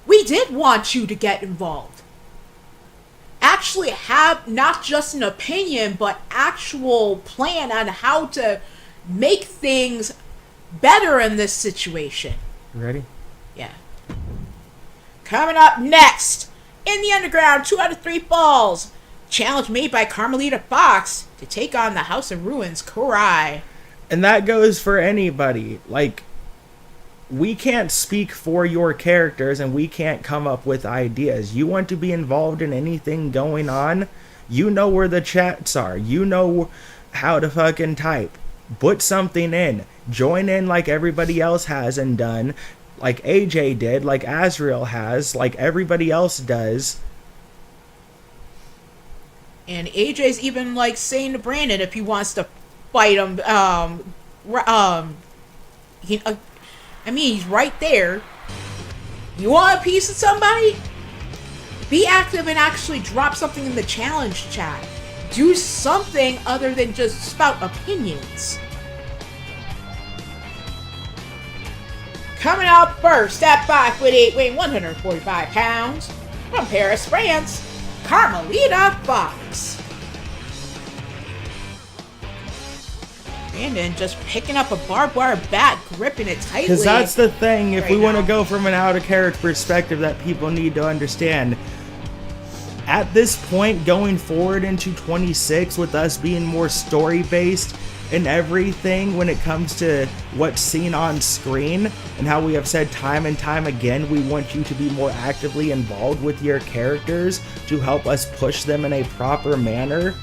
we did want you to get involved. actually have not just an opinion, but actual plan on how to make things better in this situation. You ready? Yeah. Coming up next, in the underground, 2 out of 3 falls. Challenge made by Carmelita Fox to take on the House of Ruins, Kurai. And that goes for anybody. Like, we can't speak for your characters and we can't come up with ideas. You want to be involved in anything going on? You know where the chats are. You know how to fucking type. Put something in. Join in like everybody else has and done. Like AJ did, like Azrael has, like everybody else does. And AJ's even like saying to Brandon if he wants to fight him. He's right there. You want a piece of somebody? Be active and actually drop something in the challenge chat. Do something other than just spout opinions. Coming out first at 5'8", weighing 145 pounds, from Paris, France, Carmelita Fox. Brandon just picking up a barbed wire bat, gripping it tightly. Because that's the thing, if right we want to now. go from an out-of-character perspective that people need to understand. At this point, going forward into 26, with us being more story-based and everything when it comes to what's seen on screen, and how we have said time and time again, we want you to be more actively involved with your characters to help us push them in a proper manner.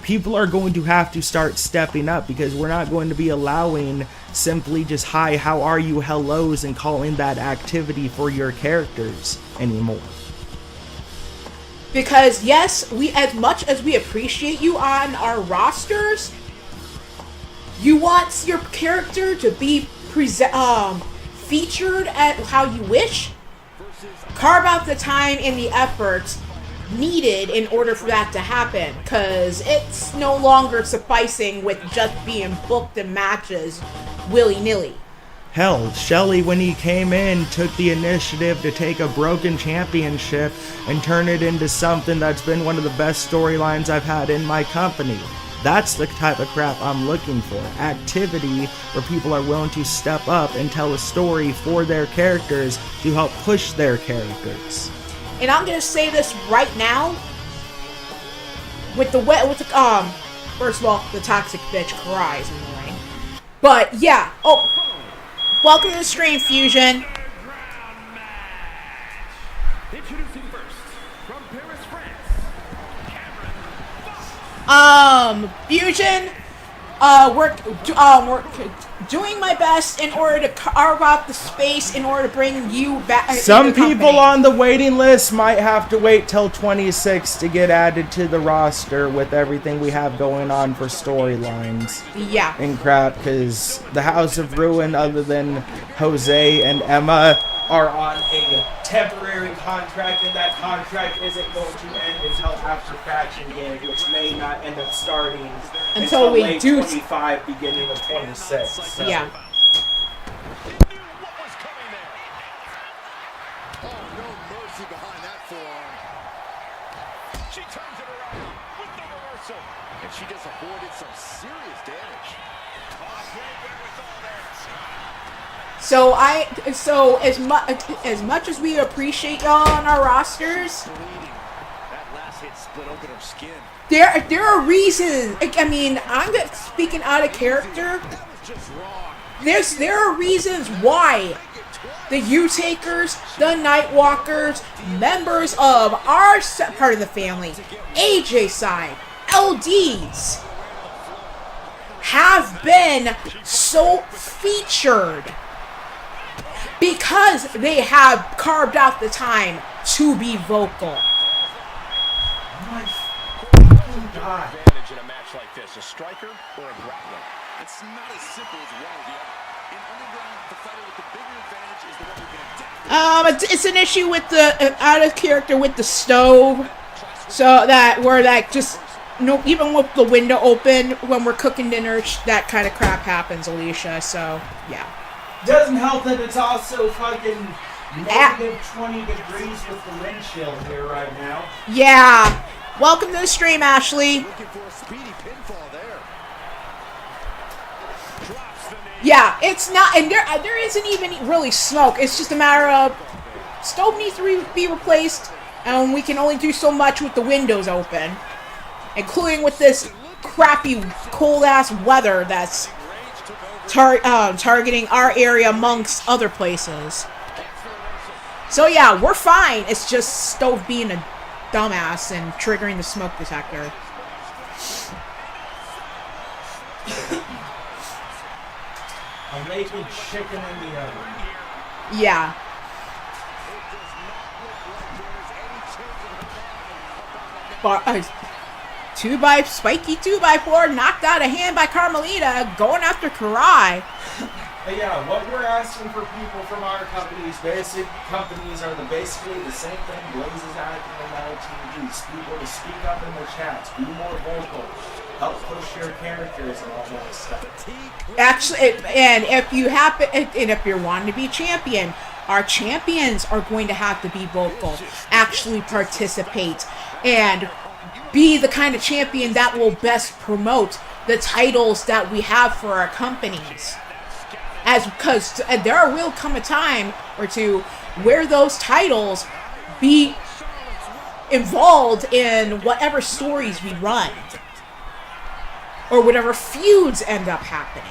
People are going to have to start stepping up, because we're not going to be allowing simply just hi, how are you, hellos, and calling that activity for your characters anymore. Because yes, we, as much as we appreciate you on our rosters, you want your character to be featured at how you wish. Carve out the time and the effort needed in order for that to happen, because it's no longer sufficing with just being booked in matches willy-nilly. Hell, Shelly, when he came in, took the initiative to take a broken championship and turn it into something that's been one of the best storylines I've had in my company. That's the type of crap I'm looking for. Activity where people are willing to step up and tell a story for their characters to help push their characters. And I'm gonna say this right now. First of all, the toxic bitch cries in the ring. But yeah, welcome to the stream, Fusion. Introducing first, from Paris, France, Fusion, we're doing my best in order to carve out the space in order to bring you back. Some people on the waiting list might have to wait till 26 to get added to the roster with everything we have going on for storylines. Yeah. And crap, because the House of Ruin, other than Jose and Emma, are on a temporary contract, and that contract isn't going to end until after Faction Game, which may not end up starting Until we late do 25, beginning of 26. So. Yeah. what was coming there. Oh, no mercy behind that forearm. She turns it around with the reversal. And she just avoided some serious damage. Oh, great wherewithal there. So as much as we appreciate y'all on our rosters, That last hit split open her skin. there are reasons. I mean, I'm speaking out of character. That was just wrong. There are reasons why the U-Takers, the Nightwalkers, members of our part of the family, AJ side, LDs, have been so featured because they have carved out the time to be vocal. Advantage in a match like this, a striker or a grappler. It's not as simple as one or the other. In underground, the fighter with the bigger advantage is the one who can adapt. It's an issue with the out of character with the stove, so that just even with the window open when we're cooking dinner, that kind of crap happens, Alicia. So yeah. Doesn't help that it's also fucking Negative 20 degrees with the wind chill here right now. Yeah. Welcome to the stream, Ashley. Looking for a speedy pinfall there. Drops the knee. Yeah, it's not, and there isn't even really smoke. It's just a matter of stove needs to be replaced, and we can only do so much with the windows open, including with this crappy cold-ass weather that's targeting our area amongst other places. So yeah, we're fine. It's just stove being a dumbass and triggering the smoke detector. A naked chicken in the oven. Yeah. But, spiky 2x4 knocked out of hand by Carmelita, going after Karai. But yeah, what we're asking for people from our companies, basic companies, are basically the same thing Blazes acting on live TVs. People to speak up in the chats, be more vocal, help push your characters and all that stuff. Actually, and if you happen, and if you're wanting to be champion, our champions are going to have to be vocal, actually participate, and be the kind of champion that will best promote the titles that we have for our companies. Because there will come a time or two where those titles be involved in whatever stories we run, or whatever feuds end up happening.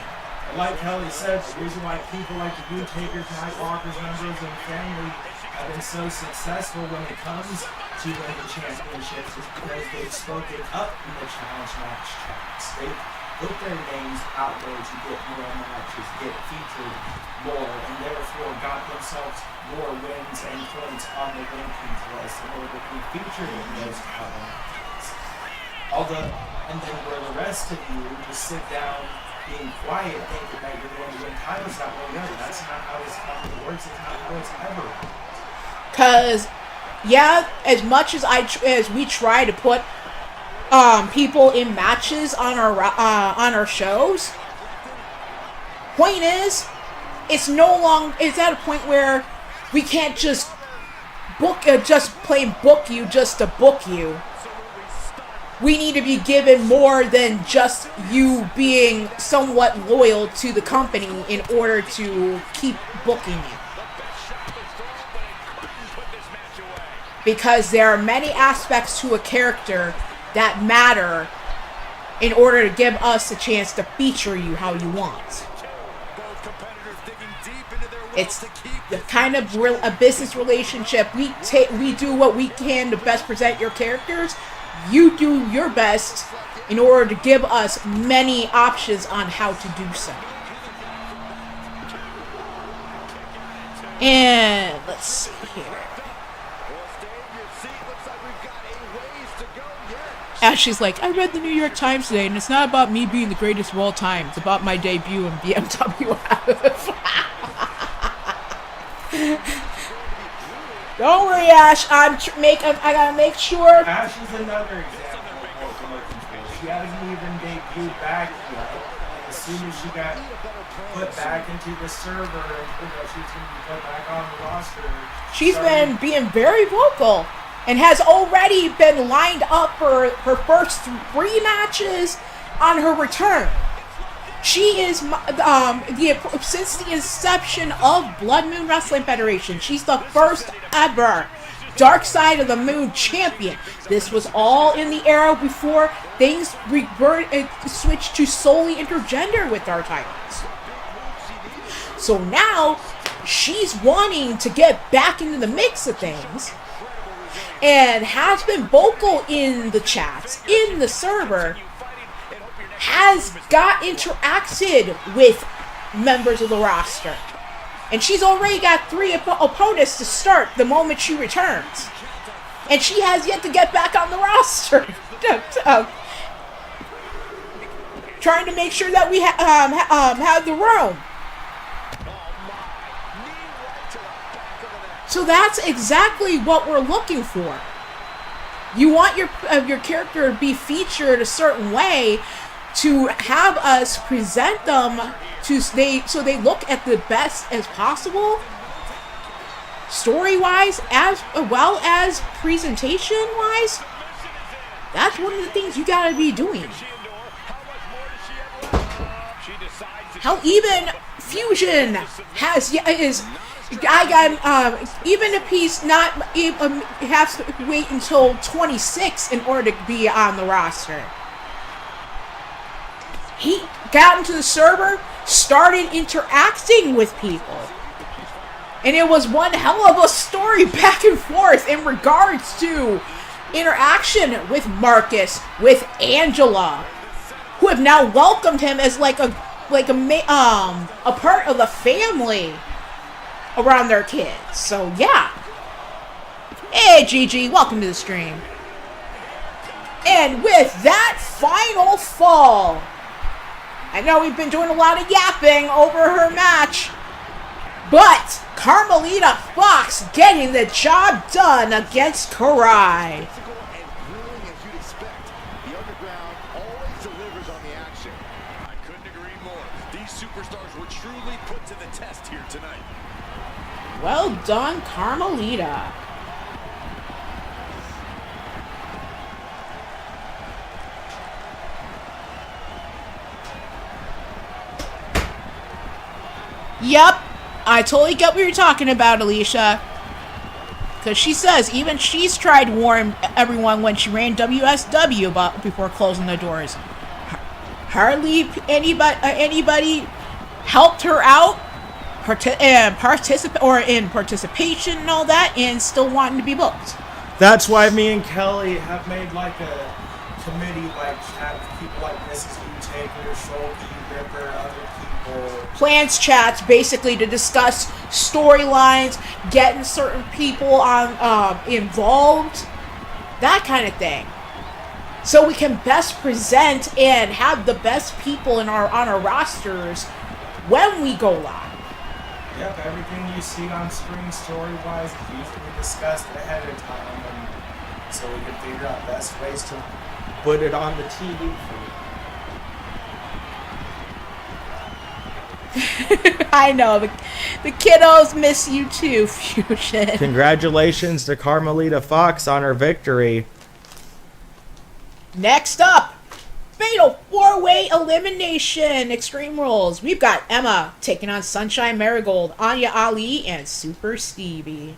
Like Kelly said, the reason why people like the Blue Takers, Nightwalkers, members, and family have been so successful when it comes to winning championships is because they've spoken up in the challenge match chats. They've put their names out there to get more matches, get featured more, and therefore got themselves more wins and points on the rankings list in order to be featured in those matches. And then where the rest of you just sit down being quiet thinking that you're going to win titles that way, no, that's not how this company works. It's not how it's ever worked. Cause, yeah, as much as we try to put people in matches on our shows, point is, it's at a point where we can't just plain book you just to book you. We need to be given more than just you being somewhat loyal to the company in order to keep booking you. Because there are many aspects to a character that matter in order to give us a chance to feature you how you want. It's the kind of a business relationship. We do what we can to best present your characters. You do your best in order to give us many options on how to do so. And let's see here. Ashley's like, I read the New York Times today, and it's not about me being the greatest of all time. It's about my debut in BMWF. Don't worry, Ash. I gotta make sure. Ash is another example of vocal control. She hasn't even debuted back yet. As soon as she got put back into the server and she's going to be put back on the roster. She's been being very vocal and has already been lined up for her first 3 matches on her return. She is, since the inception of Blood Moon Wrestling Federation, she's the first ever Dark Side of the Moon champion. This was all in the era before things switched to solely intergender with our titles. So now, she's wanting to get back into the mix of things, and has been vocal in the chats, in the server, has interacted with members of the roster. And she's already got 3 opponents to start the moment she returns. And she has yet to get back on the roster. Trying to make sure that we have the room. So that's exactly what we're looking for. You want your character to be featured a certain way, to have us present them so they look at the best as possible, story-wise, as well as presentation-wise, that's one of the things you gotta be doing. How even Fusion even if he's not has to wait until 26 in order to be on the roster. He got into the server, started interacting with people. And it was one hell of a story back and forth in regards to interaction with Marcus, with Angela, who have now welcomed him as a part of the family around their kids. So yeah. Hey Gigi, welcome to the stream. And with that final fall, I know we've been doing a lot of yapping over her match, but Carmelita Fox getting the job done against Karai. Well done, Carmelita. Yep, I totally get what you're talking about, Alicia. Because she says even she's tried to warn everyone when she ran WSW before closing the doors. Hardly anybody helped her out in participation and all that, and still wanting to be booked. That's why me and Kelly have made like a committee, like have people like Mrs. U-Taker, Shulky, Ripper, other people. Plans chats basically to discuss storylines, getting certain people involved, that kind of thing. So we can best present and have the best people on our rosters when we go live. Yep, everything you see on screen story-wise is usually discussed ahead of time, and so we can figure out best ways to put it on the TV for I know, the kiddos miss you too, Fusion. Congratulations to Carmelita Fox on her victory. Next up, Fatal 4-Way Elimination Extreme Rules. We've got Emma taking on Sunshine Marigold, Anya Ali, and Super Stevie.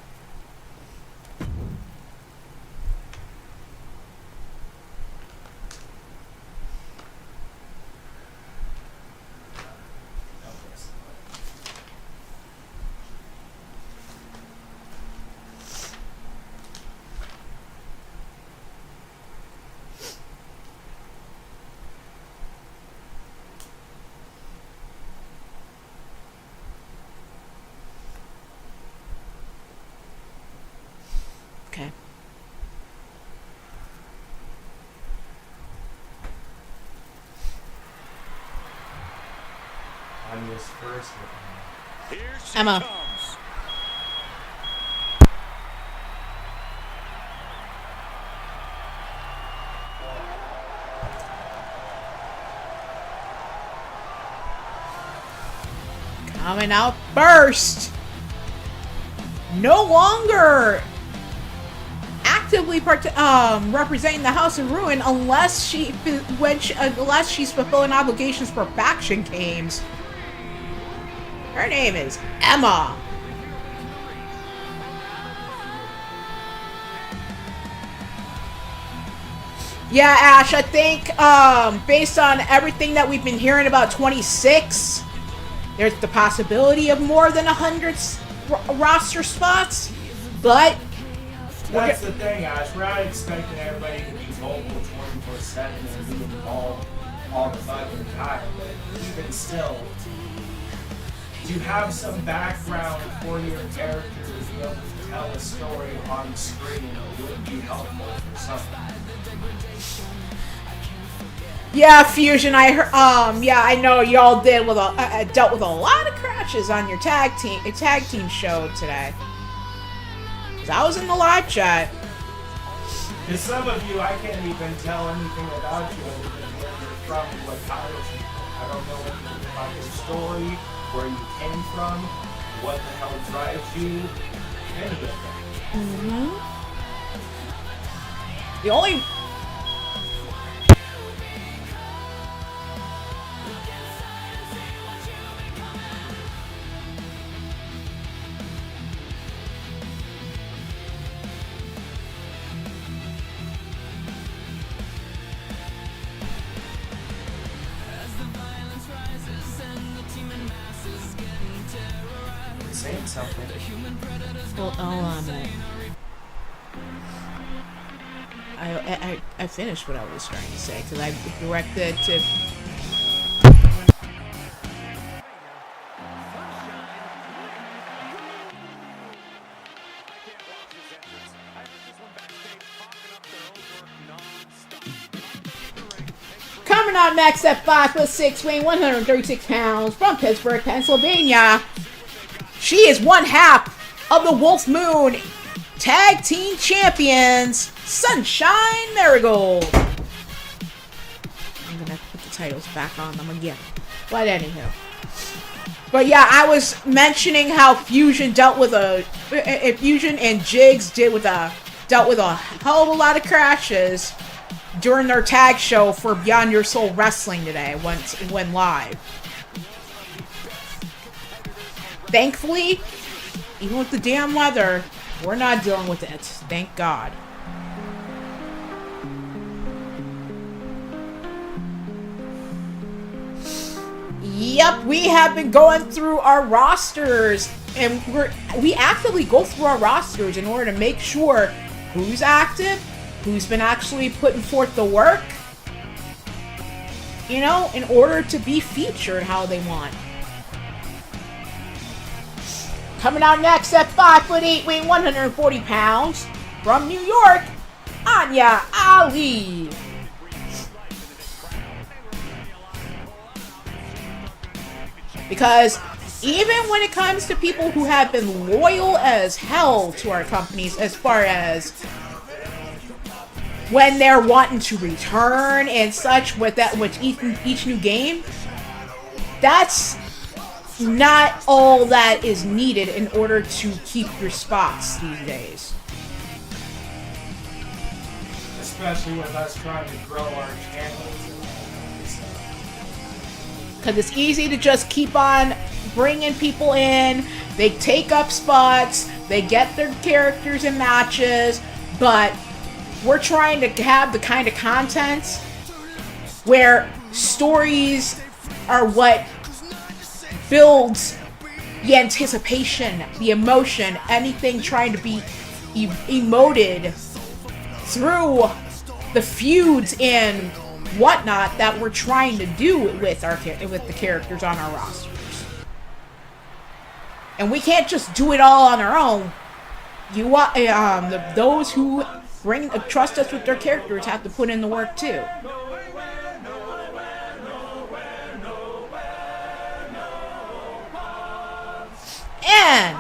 Okay. Anya's first. Emma. Coming out first. No longer actively representing the House of Ruin unless she's fulfilling obligations for faction games. Her name is Emma. Yeah, Ash, I think based on everything that we've been hearing about 26, there's the possibility of more than 100 roster spots, but that's the thing, Ash. We're not expecting everybody to be vocal 24/7 and be involved all the fucking time, but even still, to have some background for your characters to be able to tell a story on screen would be helpful for some. Yeah, Fusion. I know y'all dealt with a lot of crashes on your tag team show today. 'Cause I was in the live chat. Because some of you, I can't even tell anything about you other than where you're from, what titles you hold. I don't know anything about your story, where you came from, what the hell drives you. The only Saying something. well, hold on a minute. I finished what I was trying to say because I directed to. Coming out next at 5'6", weighing 136 pounds from Pittsburgh, Pennsylvania. She is one half of the Wolf Moon Tag Team Champions, Sunshine Marigold. I'm gonna put the titles back on them again. But anyhow. But yeah, I was mentioning how Fusion dealt with Fusion and Jigs dealt with a hell of a lot of crashes during their tag show for Beyond Your Soul Wrestling today, once it went live. Thankfully, even with the damn weather, we're not dealing with it. Thank God. Yep, we have been going through our rosters, and we actively go through our rosters in order to make sure who's active, who's been actually putting forth the work, you know, in order to be featured how they want. Coming out next at 5'8", weighing 140 pounds, from New York, Anya Ali. Because even when it comes to people who have been loyal as hell to our companies, as far as when they're wanting to return and such with each new game, that's not all that is needed in order to keep your spots these days. Especially with us trying to grow our channels. Because it's easy to just keep on bringing people in. They take up spots. They get their characters in matches. But we're trying to have the kind of content where stories are what builds the anticipation, the emotion, anything trying to be emoted through the feuds and whatnot that we're trying to do with the characters on our rosters. And we can't just do it all on our own. Those who trust us with their characters have to put in the work too. And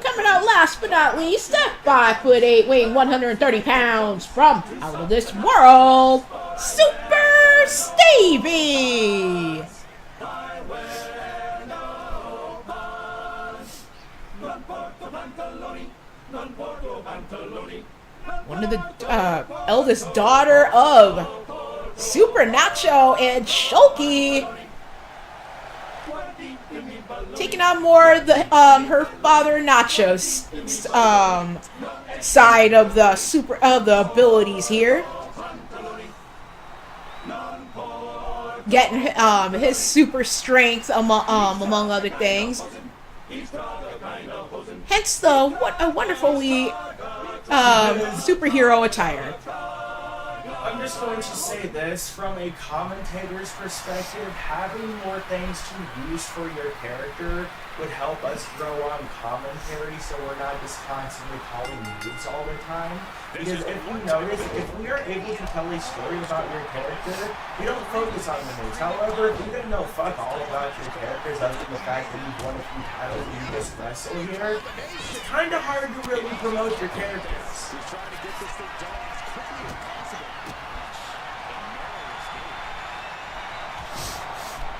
coming out last but not least, at 5'8", weighing 130 pounds, from out of this world, Super Stevie! One of the eldest daughter of Super Nacho and Shulky, taking on more of the her father Nacho's side of the abilities here, getting his super strength among other things. Hence the wonderfully superhero attire. I'm just going to say this, from a commentator's perspective, having more things to use for your character would help us grow on commentary so we're not just constantly calling moves all the time. Because if you notice, if we are able to tell a story about your character, we don't focus on the moves. However, if we didn't know fuck all about your characters other than the fact that you've won a few titles and you just wrestle here, it's kind of hard to really promote your characters. He's trying to get this thing done as quickly as possible.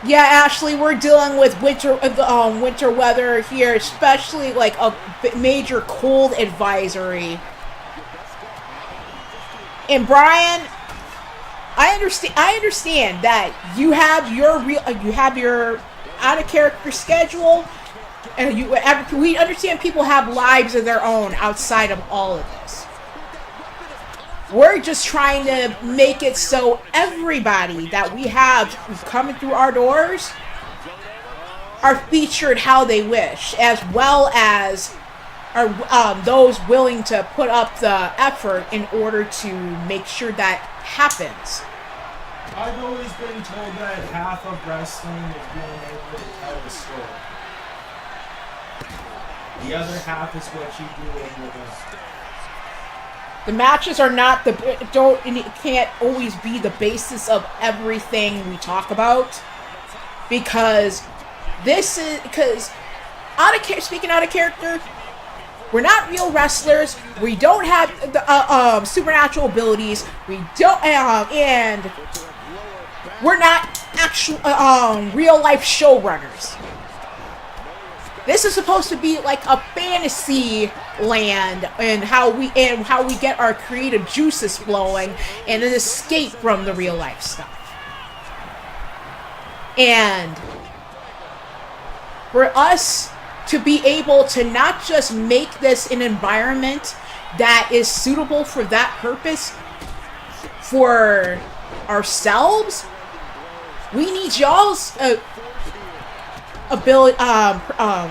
Yeah, Ashley, we're dealing with winter weather here, especially like a major cold advisory. And Brian, I understand that you have your out of character schedule, and we understand people have lives of their own outside of all of this. We're just trying to make it so everybody that we have who's coming through our doors are featured how they wish, as well as are those willing to put up the effort in order to make sure that happens. I've always been told that half of wrestling is being able to tell a story. The other half is what you do in the ring. The matches are not can't always be the basis of everything we talk about, because speaking out of character, we're not real wrestlers. We don't have the supernatural abilities. We don't, and we're not actual real life showrunners. This is supposed to be like a fantasy land, and how we get our creative juices flowing and an escape from the real life stuff. And for us to be able to not just make this an environment that is suitable for that purpose for ourselves, we need y'all's ability,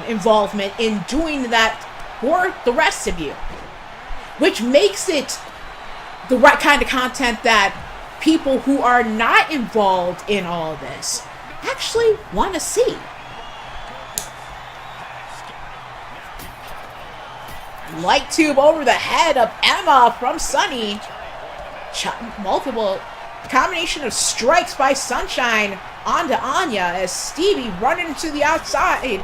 involvement in doing that for the rest of you, which makes it the right kind of content that people who are not involved in all of this actually want to see. Light tube over the head of Emma from Sunny. Multiple combination of strikes by Sunshine onto Anya as Stevie running to the outside,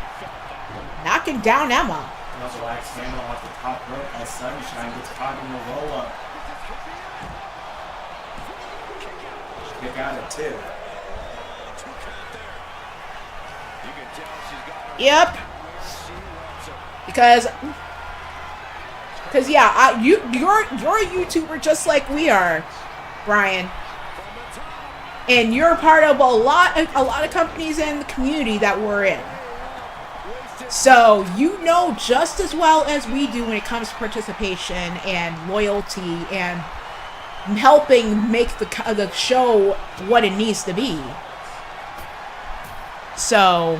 knocking down Emma. Another wax handle off the top rope as Sunshine gets caught in the roll up. Kick out at 2. Yep. Because yeah, you're a YouTuber just like we are, Brian. And you're part of a lot of companies in the community that we're in. So you know just as well as we do when it comes to participation and loyalty and helping make the show what it needs to be. So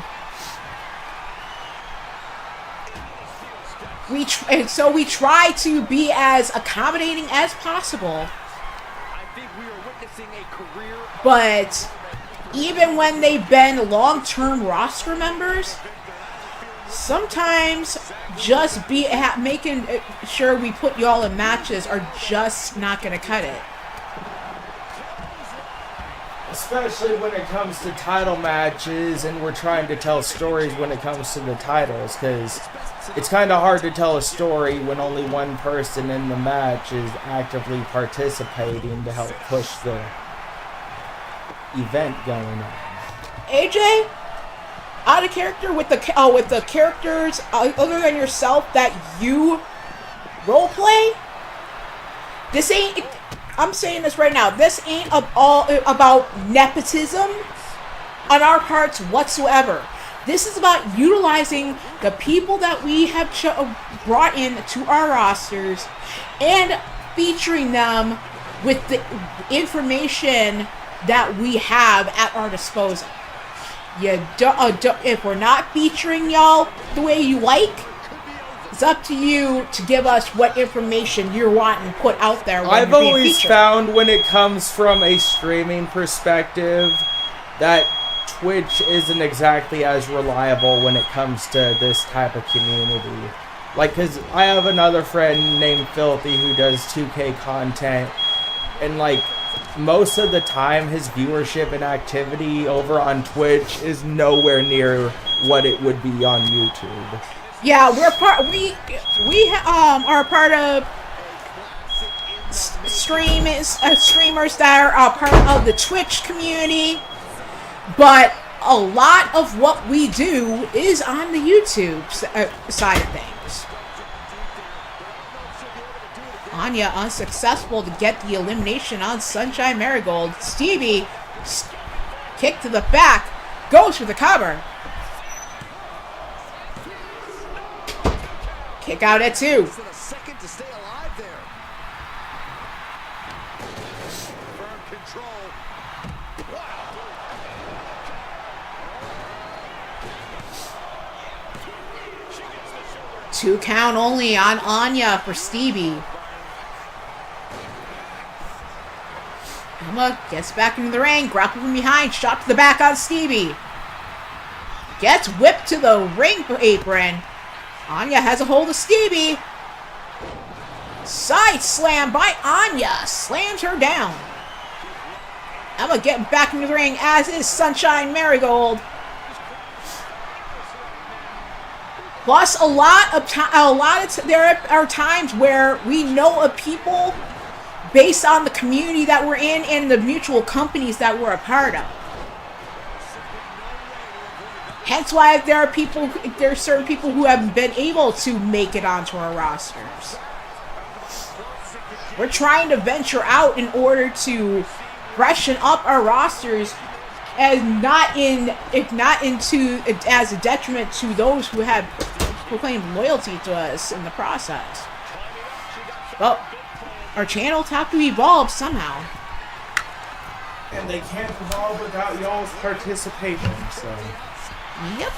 we try to be as accommodating as possible. But even when they've been long-term roster members, sometimes just making sure we put y'all in matches are just not going to cut it. Especially when it comes to title matches and we're trying to tell stories when it comes to the titles, because it's kind of hard to tell a story when only one person in the match is actively participating to help push the event going on. AJ, out of character with the characters other than yourself that you roleplay. This ain't. I'm saying this right now. This ain't all about nepotism on our parts whatsoever. This is about utilizing the people that we have brought in to our rosters and featuring them with the information that we have at our disposal. If we're not featuring y'all the way you like, it's up to you to give us what information you're wanting put out there. I've always found when it comes from a streaming perspective that Twitch isn't exactly as reliable when it comes to this type of community. Like, because I have another friend named Filthy who does 2K content, and like, most of the time his viewership and activity over on Twitch is nowhere near what it would be on YouTube. Yeah, we are part of streamers that are part of the Twitch community, but a lot of what we do is on the YouTube side of things. Anya unsuccessful to get the elimination on Sunshine Marigold. Stevie, kick to the back, goes for the cover. Kick out at 2. A second to stay alive there. Firm control. Wow. 2 count only on Anya for Stevie. Emma gets back into the ring, grappled from behind, shot to the back on Stevie. Gets whipped to the ring apron. Anya has a hold of Stevie. Side slam by Anya. Slams her down. Emma getting back into the ring, as is Sunshine Marigold. Plus, there are times where we know of people based on the community that we're in and the mutual companies that we're a part of. Hence why there are certain people who haven't been able to make it onto our rosters. We're trying to venture out in order to freshen up our rosters, as as a detriment to those who have proclaimed loyalty to us in the process. Well, our channels have to evolve somehow. And they can't evolve without y'all's participation, so... Yep.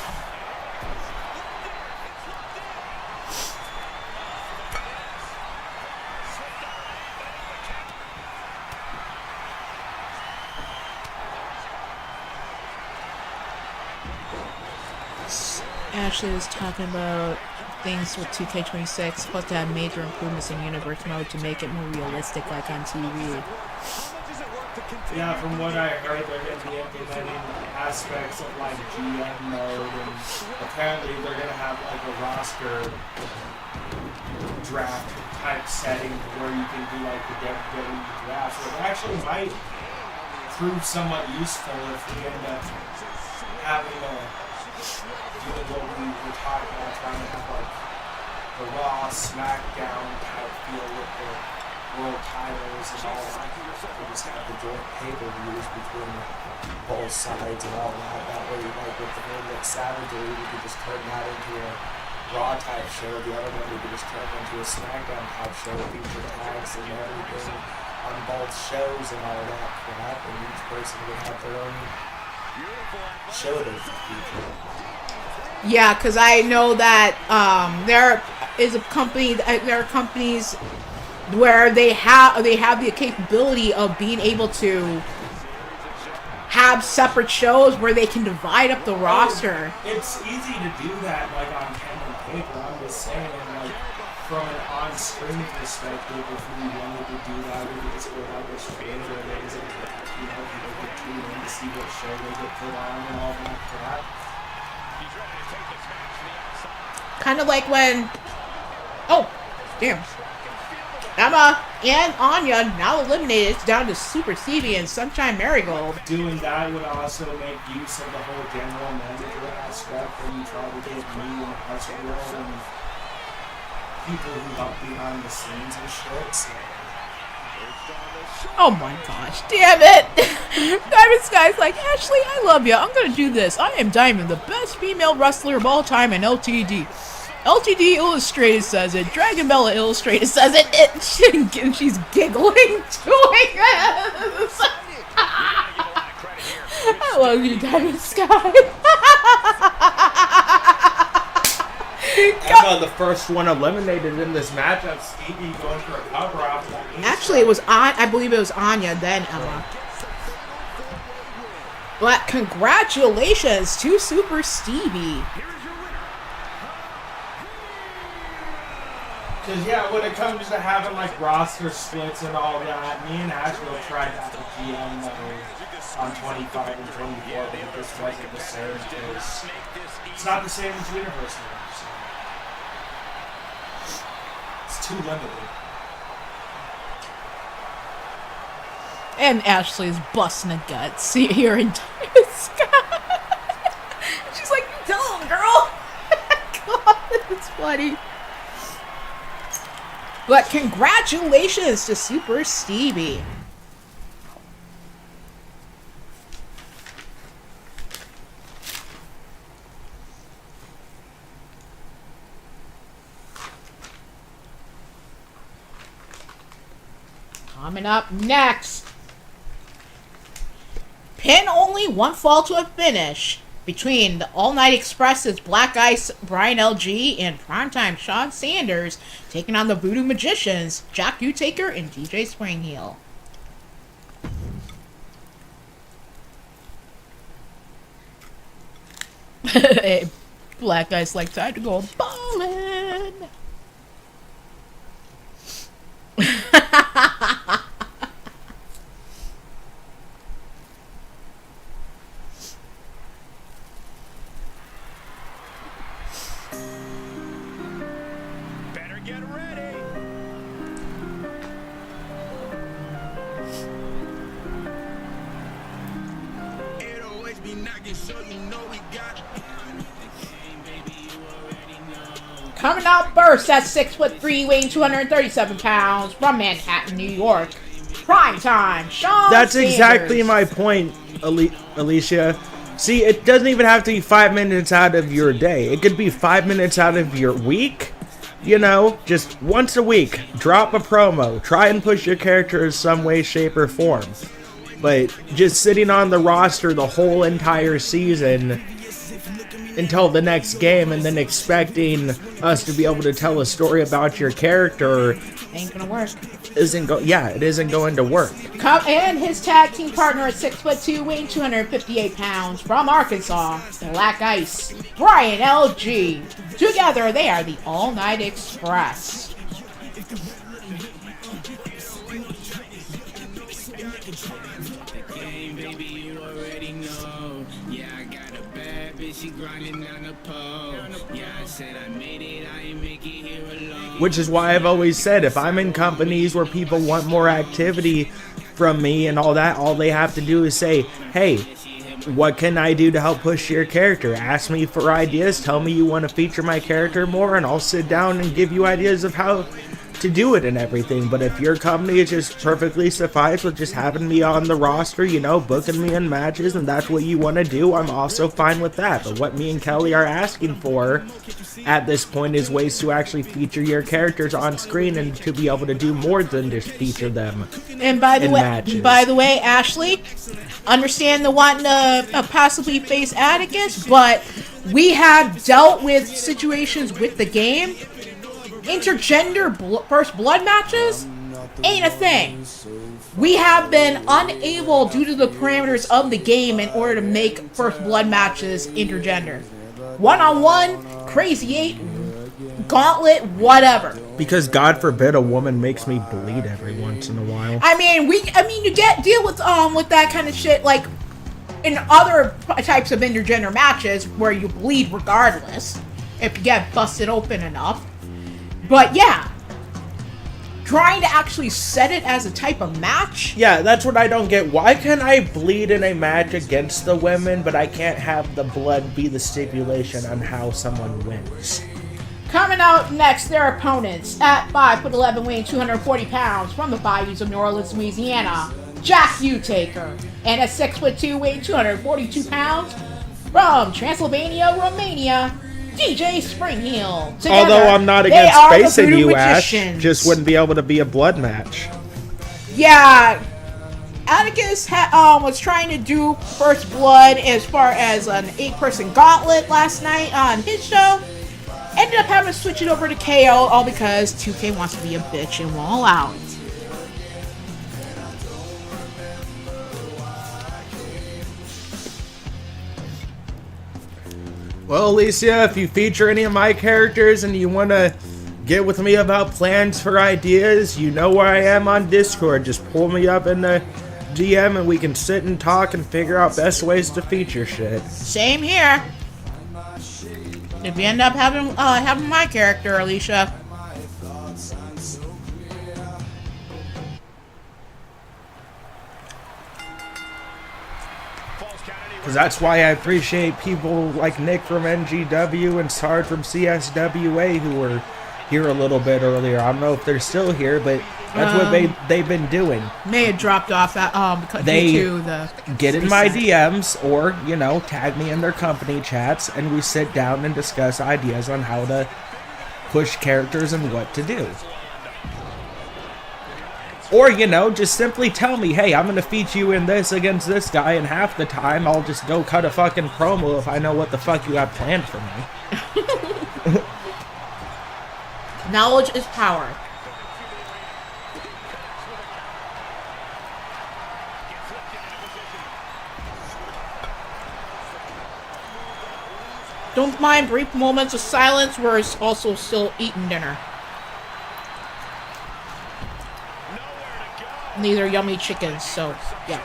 Ashley was talking about things with 2K26 supposed to have major improvements in universe mode to make it more realistic like on TV. Yeah, from what I heard, they're going to be implementing aspects of like GM mode, and apparently they're going to have like a roster draft type setting where you can do like the WWE draft. So it actually might prove somewhat useful if we end up having doing what we were talking about, trying to have like the Raw, SmackDown type feel with the world titles and all that. We just have the joint pay-per-views between both sides and all that. That way, like with the name like Savagery, we could just turn that into a Raw type show. The other one we could just turn into a SmackDown type show, feature tags and everything on both shows and all that crap. And each person would have their own show they could feature. Yeah, because I know that there are companies where they have the capability of being able to have separate shows where they can divide up the roster. It's easy to do that, like on pen and paper. I'm just saying, like from an on-screen perspective, if we wanted to do that, we could just go out with favorite days and people could tune in to see what show they get put on and all that crap. Kind of like when, Emma and Anya now eliminated. It's down to Super Stevie and Sunshine Marigold. Doing that would also make use of the whole general manager aspect where you try to get me and Hustle and people who help behind the scenes and shit. So. Oh my gosh, damn it! Diamond Sky's like, Ashley, I love you. I'm gonna do this. I am Diamond, the best female wrestler of all time in LTD. LTD Illustrated says it. Dragon Bella Illustrated says it. And she's giggling, doing this. I love you, Diamond Sky. Emma, the first one eliminated in this matchup, Stevie going for a cover off. Actually, it was I believe it was Anya, then Emma. But congratulations to Super Stevie. Because, yeah, when it comes to having, like, roster splits and all that, me and Asheville tried that with GM on 25 and 24, but it just wasn't the same because it's not the same as Universe now, so it's too limited. And Ashley's busting a guts here in Diamond Sky. girl. God, that's funny. But congratulations to Super Stevie. Coming up next. Pin only, one fall to a finish between the All Night Express's Black Ice Brian LG and Primetime Sean Sanders taking on the Voodoo Magicians Jack Utaker and DJ Springheel. Hey, Black Ice like time to go bowling. Better get ready. It always be knocking, so you know we got. Coming out first at 6'3", weighing 237 pounds from Manhattan, New York. Prime time, Sean That's Sanders. exactly my point, Alicia. See, it doesn't even have to be 5 minutes out of your day. It could be 5 minutes out of your week. You know, just once a week, drop a promo. Try and push your character in some way, shape, or form. But just sitting on the roster the whole entire season until the next game and then expecting us to be able to tell a story about your character Ain't gonna work. it isn't going to work. And his tag team partner at 6'2", weighing 258 pounds from Arkansas, Black Ice, Brian LG. Together, they are the All Night Express. Game, baby, you already know. Yeah, I got a bad bitch, she grinding down the pole. Yeah, I said I made it, I ain't make it here alone. Which is why I've always said, if I'm in companies where people want more activity from me and all that, all they have to do is say, hey, what can I do to help push your character? Ask me for ideas, tell me you want to feature my character more, and I'll sit down and give you ideas of how to do it and everything. But if your company is just perfectly suffice with just having me on the roster, you know, booking me in matches, and that's what you want to do, I'm also fine with that. But what me and Kelly are asking for at this point is ways to actually feature your characters on screen and to be able to do more than just feature them. And by matches. the way, Ashley, understand the wanting to possibly face Atticus, but we have dealt with situations with the game. Intergender first blood matches ain't a thing. We have been unable, due to the parameters of the game, in order to make first blood matches intergender. One-on-one, Crazy 8, Gauntlet, whatever. Because God forbid a woman makes me bleed every once in a while. I mean, you deal with that kind of shit like in other types of intergender matches where you bleed regardless if you get busted open enough. But yeah, trying to actually set it as a type of match. Yeah, that's what I don't get. Why can I bleed in a match against the women, but I can't have the blood be the stipulation on how someone wins? Coming out next, their opponents at 5'11", weighing 240 pounds from the bayous of New Orleans, Louisiana, Jack Utaker, and at 6'2", weighing 242 pounds from Transylvania, Romania, DJ Springheel. Together, Although I'm not they against are the facing Voodoo you, Ash, Magicians. just wouldn't be able to be a blood match. Yeah, Atticus was trying to do First Blood as far as an 8-person gauntlet last night on his show. Ended up having to switch it over to KO, all because 2K wants to be a bitch and won't allow it. Well, Alicia, if you feature any of my characters and you want to get with me about plans for ideas, you know where I am on Discord. Just pull me up in the DM and we can sit and talk and figure out best ways to feature shit. Same here. If you end up having my character, Alicia. Falls count Because that's why I appreciate people like Nick from NGW and Sarge from CSWA who were here a little bit earlier. I don't know if they're still here, but that's what they've been doing. May have dropped off that because They due to the get in my reset. DMs or, you know, tag me in their company chats, and we sit down and discuss ideas on how to push characters and what to do. Or, you know, just simply tell me, hey, I'm going to feature you in this against this guy, and half the time I'll just go cut a fucking promo if I know what the fuck you have planned for me. Knowledge is power. Don't mind brief moments of silence where it's also still eating dinner. And these are yummy chickens, so yeah.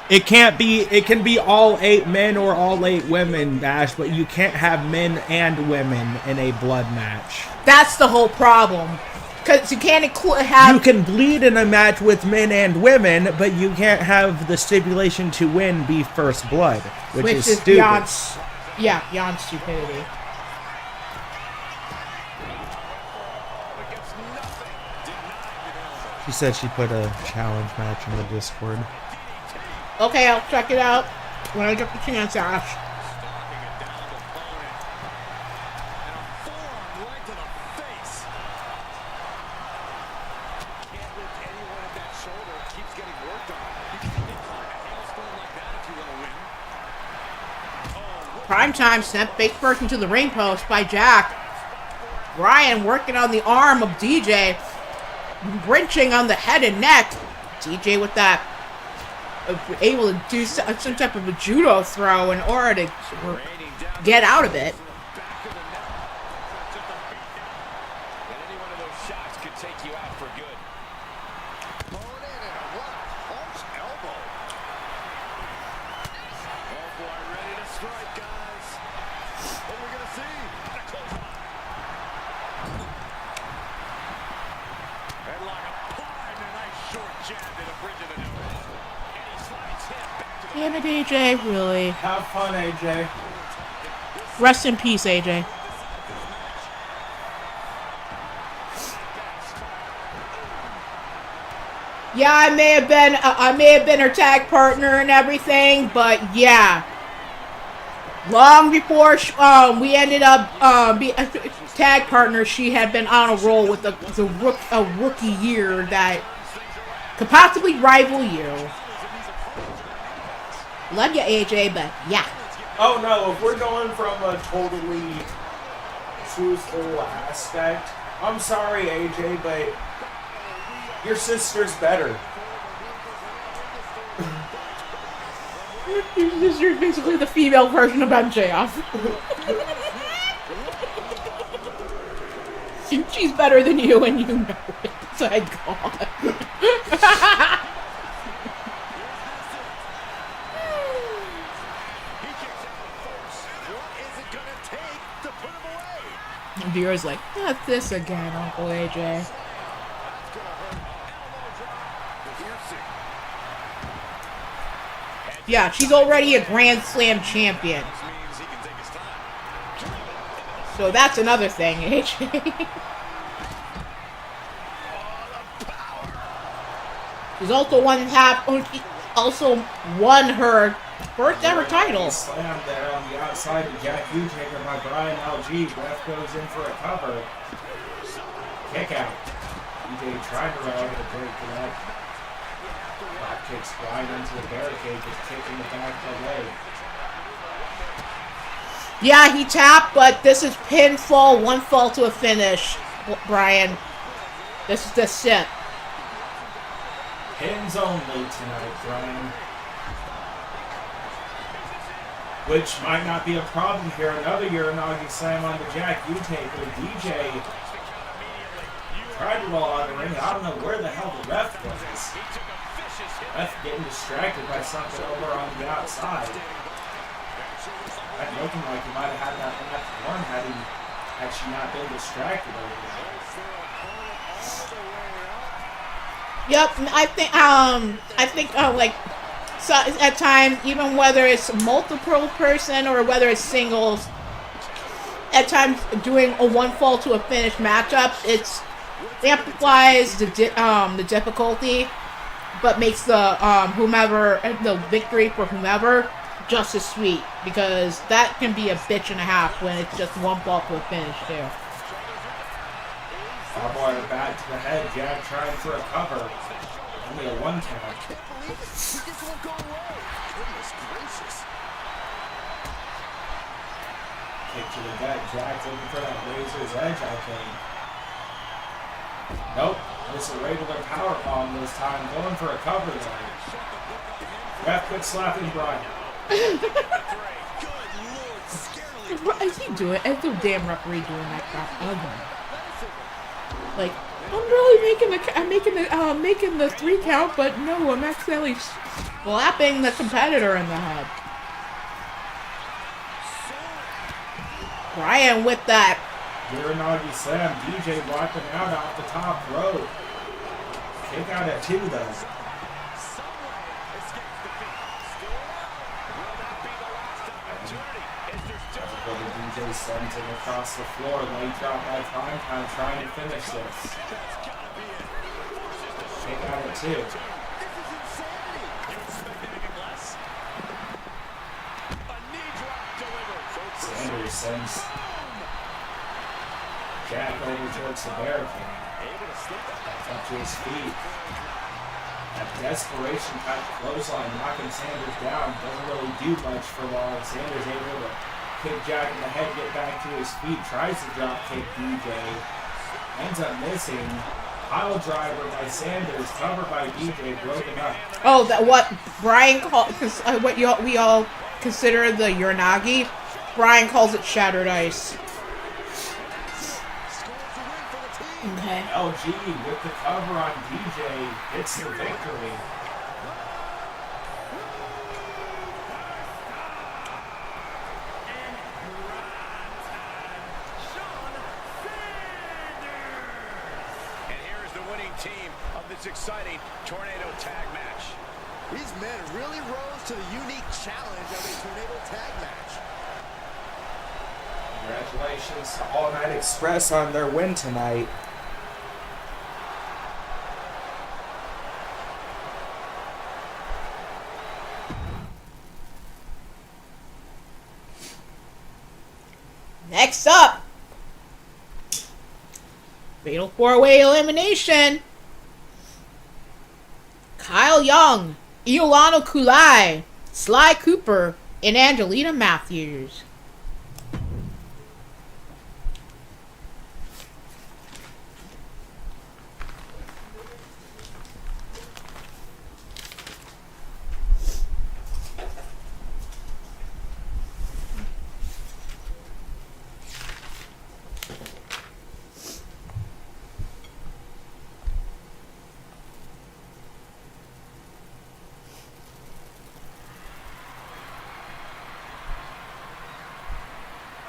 It can be all 8 men or all 8 women, Bash, but you can't have men and women in a blood match. That's the whole problem. Because you can't have... You can bleed in a match with men and women, but you can't have the stipulation to win be first blood, which is stupid. Beyond stupidity. She said she put a challenge match in the Discord. Okay, I'll check it out when I get the chance, Ash. Primetime sent fake first into the ring post by Jack. Brian working on the arm of DJ, wrenching on the head and neck. DJ with that, able to do some type of a judo throw in order to get out of it. Damn it, AJ, really. Have fun, AJ. Rest in peace, AJ. Yeah, I may have been her tag partner and everything, but yeah. Long before we ended up being tag partners, she had been on a roll with a rookie year that could possibly rival you. Love you, AJ, but yeah. Oh no, if we're going from a totally truthful aspect, I'm sorry, AJ, but your sister's better. Your sister's basically the female version of MJF. She's better than you, and you know it. Thank God. Vera's like, not this again, Uncle AJ. Yeah, she's already a Grand Slam champion. So that's another thing, AJ. She's also won her first ever title. Slam there on the outside of Jack Utaker by Brian LG. Ref goes in for a cover. Kick out. EJ trying to run out of the break for that. Drop kicks Brian into the barricade, just kicking the back of the leg. Yeah, he tapped, but this is pinfall, 1 fall to a finish, Brian. This is the sip. Pins only tonight, Brian. Which might not be a problem here. Another Uranagi slam on the Jack Utaker. DJ tried to roll out of the ring. I don't know where the hell the ref was. Ref getting distracted by something over on the outside. That looking like he might have had that match won had she not been distracted over there. Yep, I think like, so at times, even whether it's multiple person or whether it's singles, at times doing a one fall to a finish matchup, it amplifies the difficulty, but makes the the victory for whomever just as sweet, because that can be a bitch and a half when it's just one fall to a finish too. Cowboy back to the head, jab trying for a cover. Only a 1 count. Kick to the gut, Jack's looking for that razor's edge, I think. Nope, it's a regular power bomb this time, going for a cover there. Ref quit slapping Brian. What is he doing? It's the damn referee doing that crap again. Like, I'm really making the 3 count, but no, I'm accidentally slapping the competitor in the head. Brian with that. Uranagi slam, DJ wiping out off the top rope. Kick out at 2 though. DJ sends him across the floor, leg drop by Primetime, trying to finish this. Kick out at 2. Sanders sends Jack over towards the barricade. Up to his feet. That desperation type clothesline knocking Sanders down doesn't really do much for long. Sanders able to kick Jack in the head, get back to his feet, tries to drop kick DJ, ends up missing. Pile driver by Sanders, covered by DJ, broken up. Oh, that what Brian called, what we all consider the Uranagi. Brian calls it shattered ice. Okay. LG with the cover on DJ gets the victory. Team of this exciting tornado tag match. These men really rose to the unique challenge of a tornado tag match. Congratulations to All Night Express on their win tonight. Next up, Fatal 4-Way Elimination. Kyle Young, Iolano Kulai, Sly Cooper, and Angelina Matthews.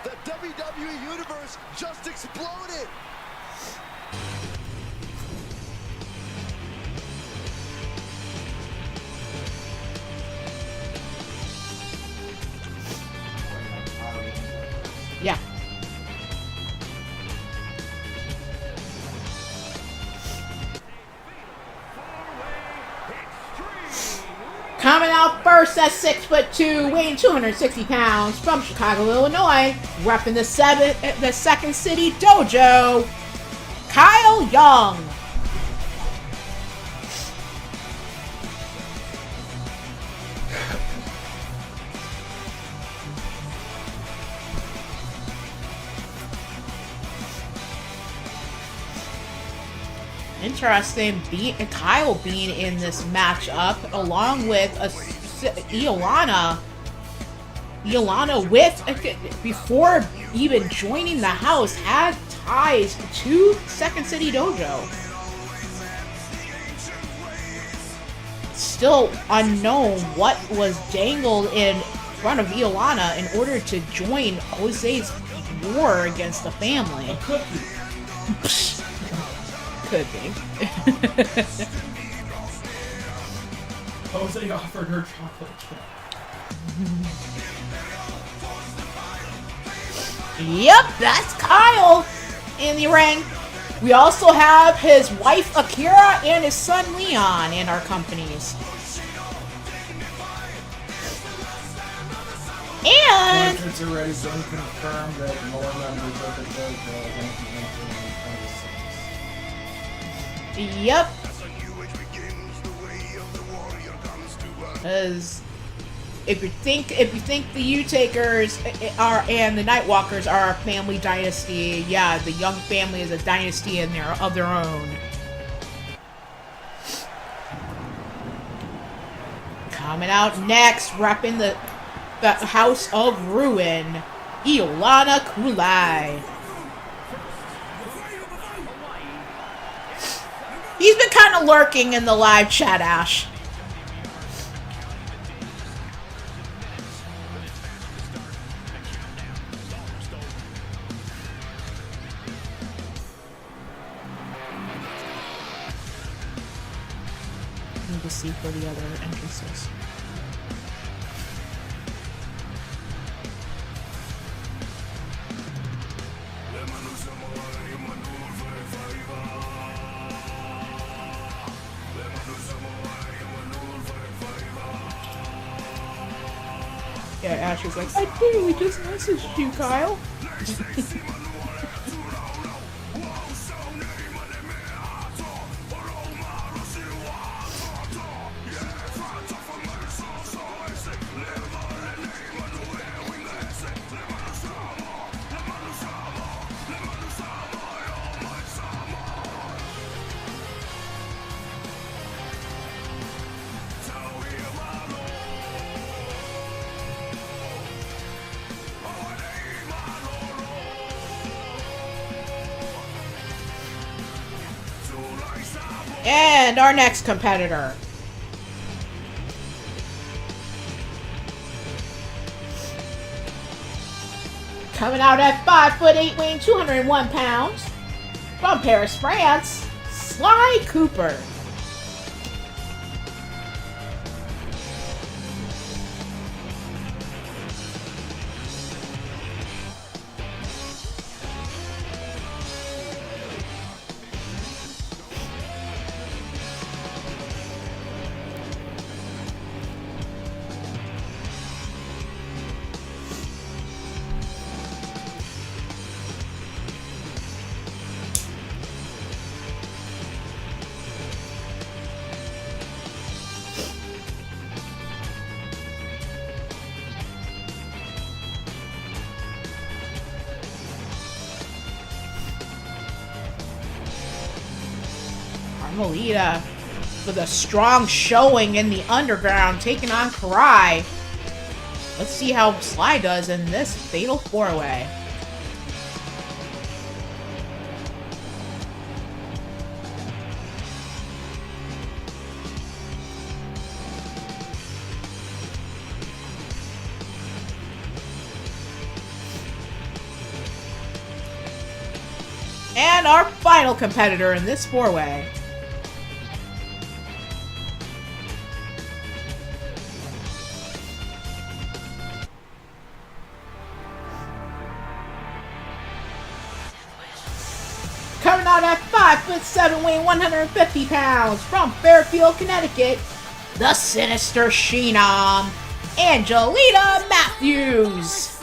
The WWE Universe just exploded! Yeah. Coming out first at 6'2", weighing 260 pounds, from Chicago, Illinois, repping the Second City Dojo, Kyle Young. Interesting, Kyle being in this matchup, along with Iolana. Iolana, before even joining the house, had ties to Second City Dojo. Still unknown what was dangled in front of Iolana in order to join Jose's war against the family. could be. Jose offered her chocolate chip. Yep, that's Kyle in the ring. We also have his wife Akira and his son Leon in our companies. And Once it's already been confirmed that more members of the JoJo are going to be entering in 26. yep. As if you think the U-Takers are and the Nightwalkers are a family dynasty, yeah, the Young family is a dynasty of their own. Coming out next, repping the House of Ruin, Ilana Kulai. He's been kind of lurking in the live chat, Ash. Need to see for the other entrances. Yeah, Ash was like, I literally just messaged you, Kyle. And our next competitor. Coming out at 5'8", weighing 201 pounds. From Paris, France, Sly Cooper. Carmelita with a strong showing in the underground, taking on Karai. Let's see how Sly does in this fatal four-way. And our final competitor in this four-way. Coming out at 5'7", weighing 150 pounds, from Fairfield, Connecticut, the Sinister Sheenom, Angelina Matthews.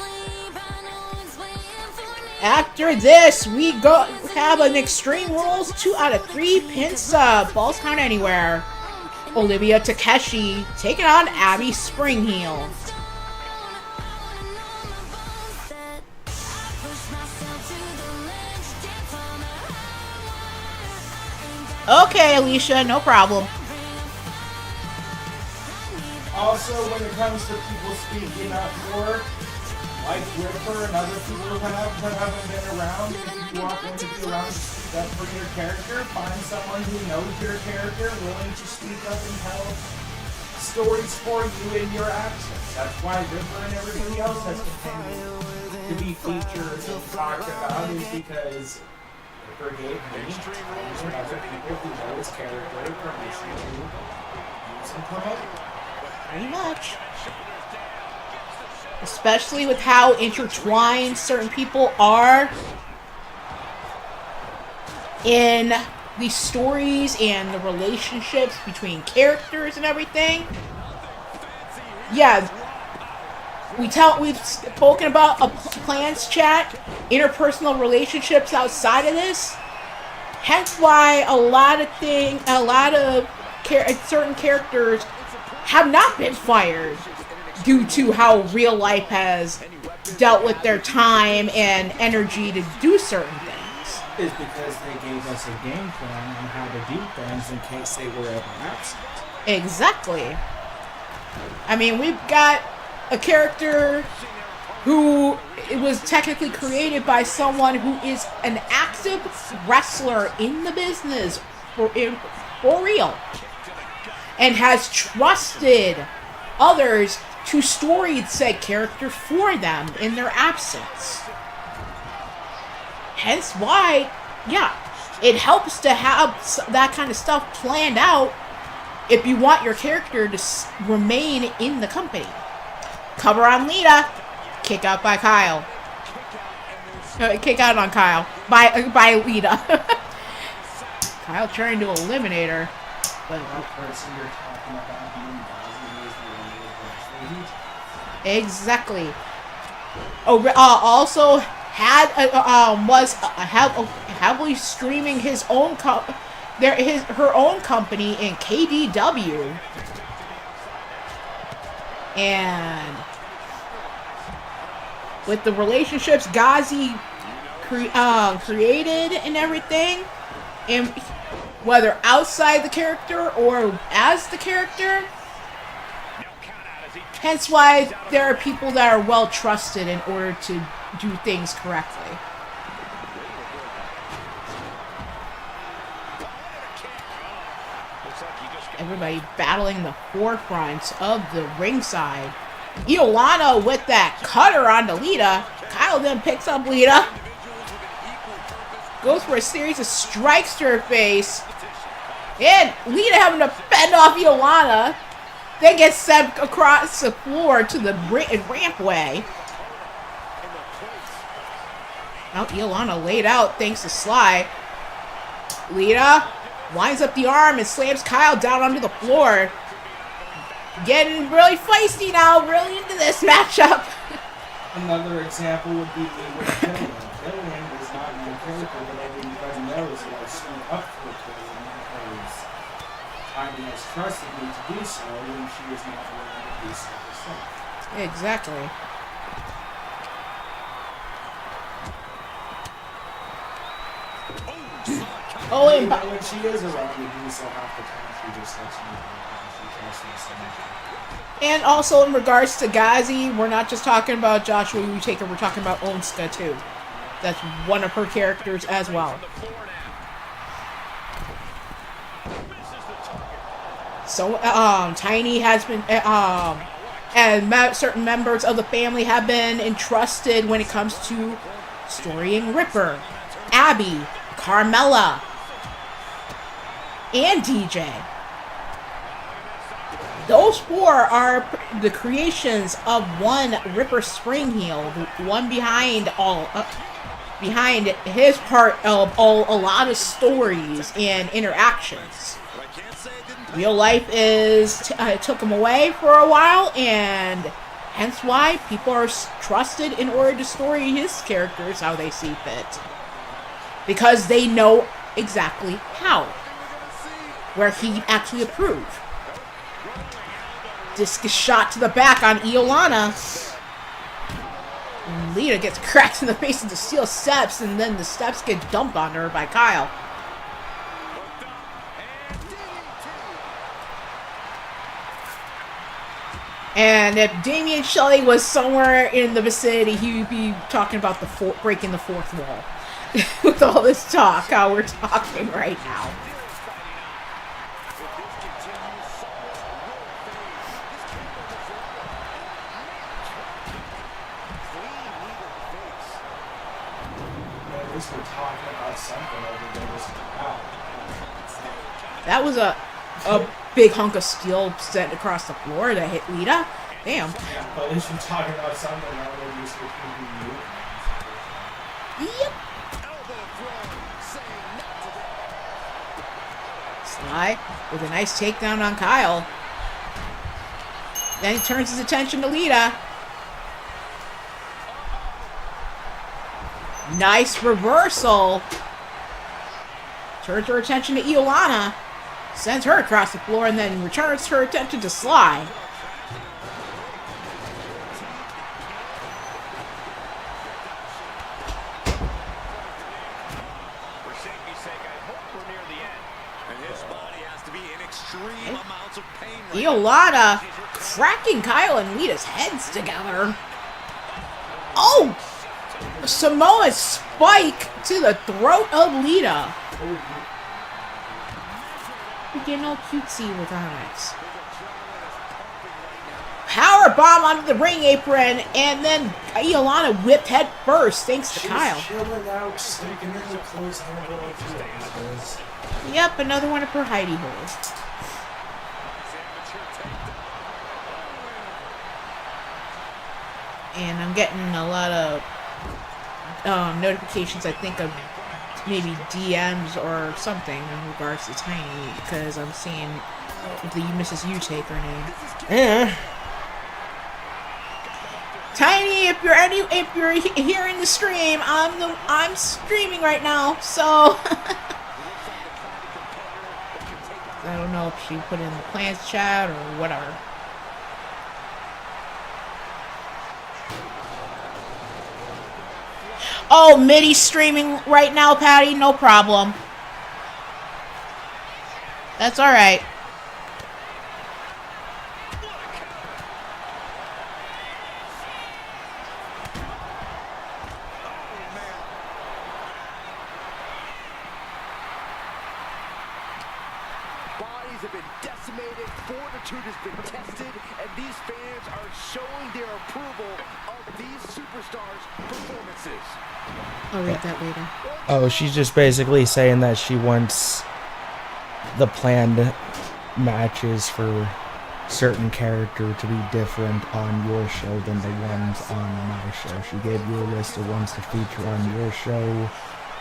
After this, we have an Extreme Rules 2 out of 3 pin sub. Falls count anywhere. Olivia Takeshi taking on Abby Springheel. Okay, Alicia, no problem. Also, when it comes to people speaking up for, like Ripper and other people that haven't been around, if you aren't going to be around to speak up for your character, find someone who knows your character, willing to speak up and tell stories for you in your absence. That's why Ripper and everybody else has continued to be featured and talked about, is because Ripper gave me and other people who know his character permission to use and promote it. Pretty much. Especially with how intertwined certain people are in the stories and the relationships between characters and everything. Yeah, we've spoken about a plans chat, interpersonal relationships outside of this. Hence why certain characters have not been fired due to how real life has dealt with their time and energy to do certain things. Is because they gave us a game plan on how to do things in case they were ever absent. Exactly. I mean, we've got a character who it was technically created by someone who is an active wrestler in the business for real, and has trusted others to story said character for them in their absence. Hence why, yeah, it helps to have that kind of stuff planned out if you want your character to remain in the company. Cover on Lita, kick out by Kyle. Kick out on Kyle by Lita. Kyle trying to eliminate her. But person you're talking about being exactly. Also had was heavily streaming his own her own company in KDW, and with the relationships Ghazi created and everything, and whether outside the character or as the character. Hence why there are people that are well trusted in order to do things correctly. Everybody battling the forefront of the ringside. Iolana with that cutter on Lita. Kyle then picks up Lita. Goes for a series of strikes to her face. And Lita having to fend off Iolana. Then gets sent across the floor to the rampway. Now Iolana laid out thanks to Sly. Lita winds up the arm and slams Kyle down onto the floor. Getting really feisty now, really into this matchup. Another example would be Killian. Killian is not my character, but everybody knows that I stood up for Killian because Ivy has trusted me to do so when she is not willing to do so herself. Exactly. Oh, and when she is around to do so half the time, she just lets me do it. She trusts me so much. And also in regards to Ghazi, we're not just talking about Joshua Whittaker, we're talking about Onska too. That's one of her characters as well. So, Tiny has been, and certain members of the family have been entrusted when it comes to storying Ripper, Abby, Carmella, and DJ. Those four are the creations of one Ripper Springheel, the one behind behind his part of a lot of stories and interactions. Real life took him away for a while, and hence why people are trusted in order to story his characters how they see fit. Because they know exactly how. Where he actually approved. Disc is shot to the back on Iolana. Lita gets cracked in the face with the steel steps, and then the steps get dumped on her by Kyle. And if Damian Shelley was somewhere in the vicinity, he would be talking about breaking the fourth wall. With all this talk, how we're talking right now. least we're talking about something over there this crowd. That was a big hunk of steel sent across the floor that hit Lita. Damn. Yeah, but at least we're talking about something now that you're speaking to you. Yep. Sly with a nice takedown on Kyle. Then he turns his attention to Lita. Nice reversal. Turns her attention to Iolana. Sends her across the floor and then returns her attention to Sly. For safety's sake, I hope we're near the end. And his body has to be in extreme amounts of pain right now. Iolana cracking Kyle and Lita's heads together. Oh! Samoa spike to the throat of Lita. We're getting all cutesy with Onyx. Power bomb onto the ring apron, and then Iolana whipped head first, thanks to Kyle. She's chilling out, just taking her clothes handle like she always does. Yep, another one of her hidey holes. And I'm getting a lot of notifications, I think, of maybe DMs or something in regards to Tiny, because I'm seeing the Mrs. U take her name. Eh. Tiny, if you're hearing the stream, I'm streaming right now, so I don't know if she put in the plans chat or whatever. Oh, MIDI streaming right now, Patty. No problem. That's all right. Bodies have been decimated, fortitude has been tested, and these fans are showing their approval of these superstars' performances. I'll read that later. Oh, she's just basically saying that she wants the planned matches for certain character to be different on your show than the ones on my show. She gave you a list of ones to feature on your show.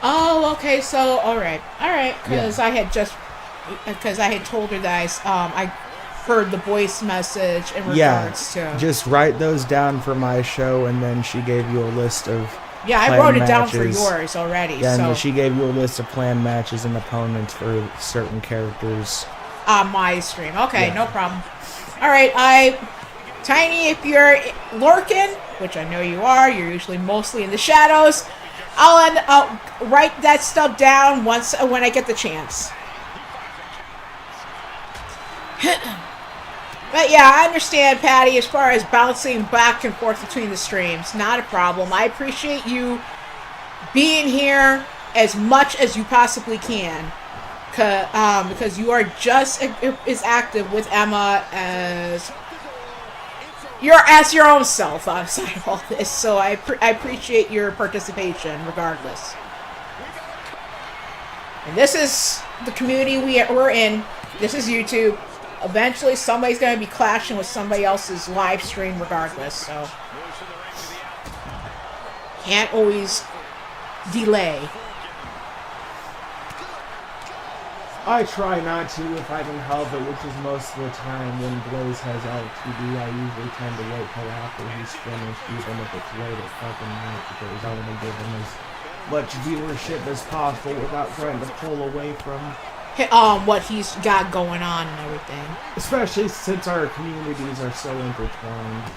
Oh, okay. So, all right, because Yeah. I had told her that I heard the voice message in regards to. Just write those down for my show, and then she gave you a list of Yeah, I planned wrote it down for matches. yours already. Yeah, so and she gave you a list of planned matches and opponents for certain characters. on my stream. Okay, Yeah. no problem. All right, Tiny, if you're lurking, which I know you are, you're usually mostly in the shadows. I'll write that stuff down when I get the chance. But yeah, I understand, Patty, as far as bouncing back and forth between the streams. Not a problem. I appreciate you being here as much as you possibly can. Because you are just as active with Emma as your own self outside of all this. So I appreciate your participation regardless. And this is the community we're in. This is YouTube. Eventually somebody's going to be clashing with somebody else's live stream regardless. So can't always delay. I try not to if I can help it, which is most of the time when Blaze has LTD. I usually tend to wait till after he's finished, even if it's late at fucking night, because I want to give him as much viewership as possible without trying to pull away from What he's got going on and everything. especially since our communities are so intertwined.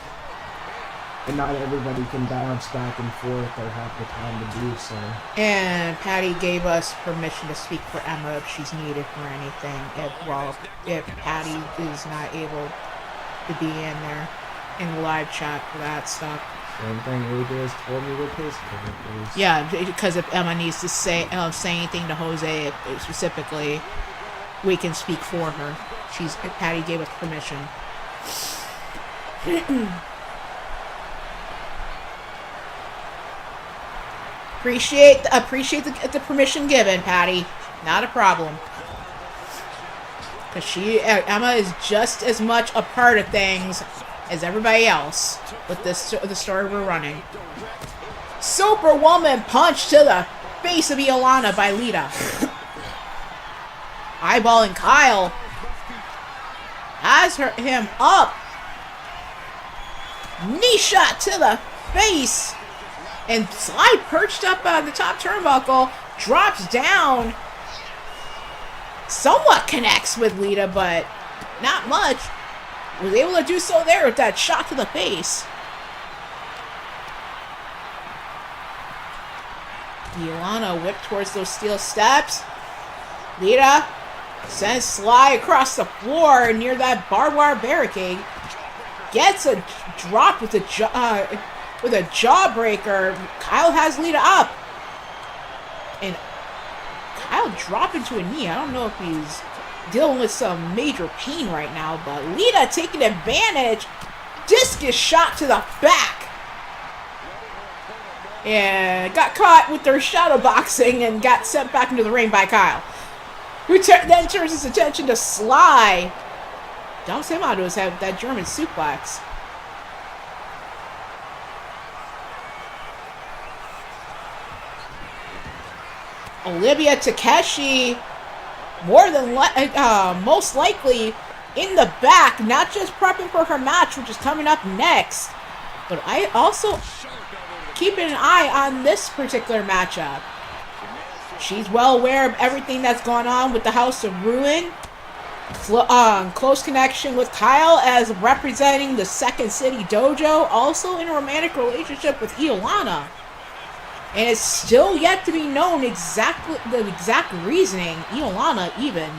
And not everybody can bounce back and forth or have the time to do so. And Patty gave us permission to speak for Emma if she's needed for anything. If Patty is not able to be in there in the live chat for that stuff. Same thing AJ has told me with his characters. Yeah, because if Emma needs to say anything to Jose specifically, we can speak for her. Patty gave us permission. Appreciate the permission given, Patty. Not a problem. Because Emma is just as much a part of things as everybody else with the story we're running. Superwoman punch to the face of Iolana by Lita. Eyeballing Kyle. Has him up. Knee shot to the face. And Slide perched up on the top turnbuckle. Drops down. Somewhat connects with Lita, but not much. Was able to do so there with that shot to the face. Iolana whipped towards those steel steps. Lita sends Sly across the floor near that barbed wire barricade. Gets a drop with a jawbreaker. Kyle has Lita up. And Kyle dropped into a knee. I don't know if he's dealing with some major pain right now, but Lita taking advantage. Discus shot to the back. And got caught with their shadow boxing and got sent back into the ring by Kyle. Who then turns his attention to Sly. Dumps him onto his head with that German suplex. Olivia Takeshi, most likely in the back, not just prepping for her match, which is coming up next, but I also keeping an eye on this particular matchup. She's well aware of everything that's going on with the House of Ruin. Close connection with Kyle as representing the Second City Dojo, also in a romantic relationship with Iolana. And it's still yet to be known exactly the exact reasoning Iolana even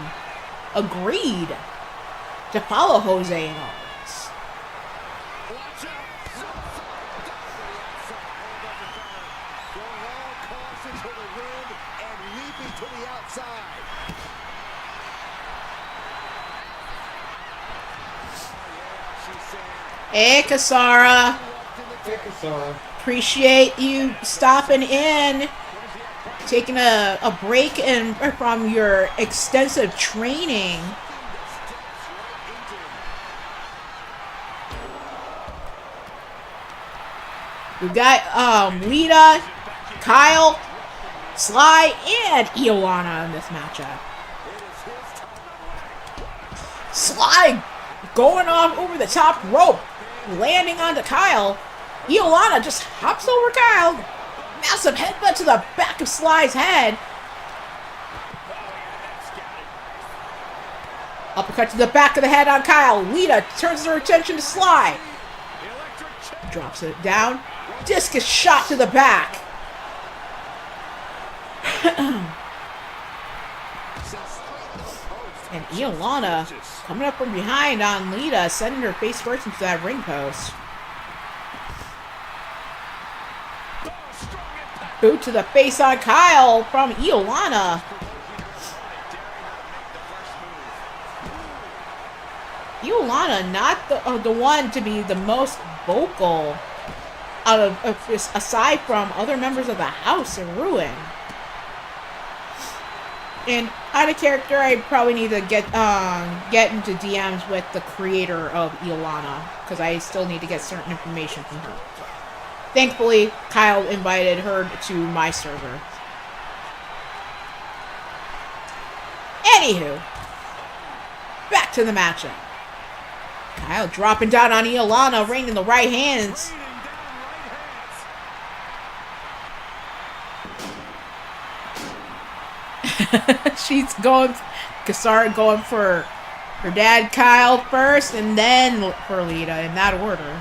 agreed to follow Jose in all this. Hey, Kasara. Hey, Kasara. Appreciate you stopping in, taking a break from your extensive training. We've got Lita, Kyle, Sly, and Iolana in this matchup. Sly going off over the top rope, landing onto Kyle. Iolana just hops over Kyle. Massive headbutt to the back of Sly's head. Uppercut to the back of the head on Kyle. Lita turns her attention to Sly. Drops it down. Discus shot to the back. And Iolana coming up from behind on Lita, sending her face first into that ring post. Boot to the face on Kyle from Iolana. Iolana, not the one to be the most vocal out of aside from other members of the House of Ruin. And out of character, I probably need to get into DMs with the creator of Iolana, because I still need to get certain information from her. Thankfully, Kyle invited her to my server. Anywho, back to the matchup. Kyle dropping down on Iolana, raining the right hands. She's going, Kasara going for her dad Kyle first, and then for Lita, in that order.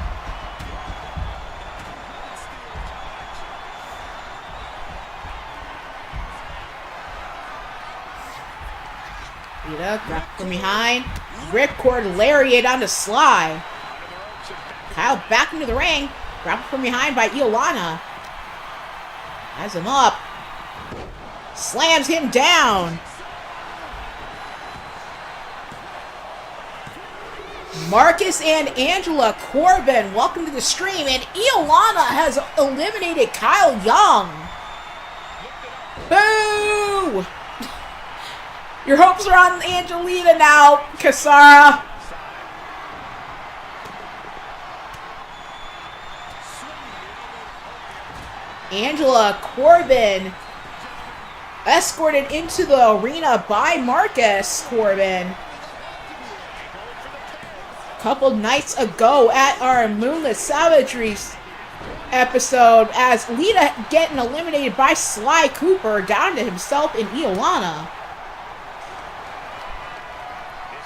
Lita grabbed from behind. Ripcord lariat onto Sly. Kyle back into the ring. Grabbed from behind by Iolana. Has him up. Slams him down. Marcus and Angela Corbin, welcome to the stream. And Iolana has eliminated Kyle Young. Boo! Your hopes are on Angelina now, Kasara. Angela Corbin escorted into the arena by Marcus Corbin. A couple nights ago at our Moonless Savageries episode, as Lita getting eliminated by Sly Cooper down to himself and Iolana.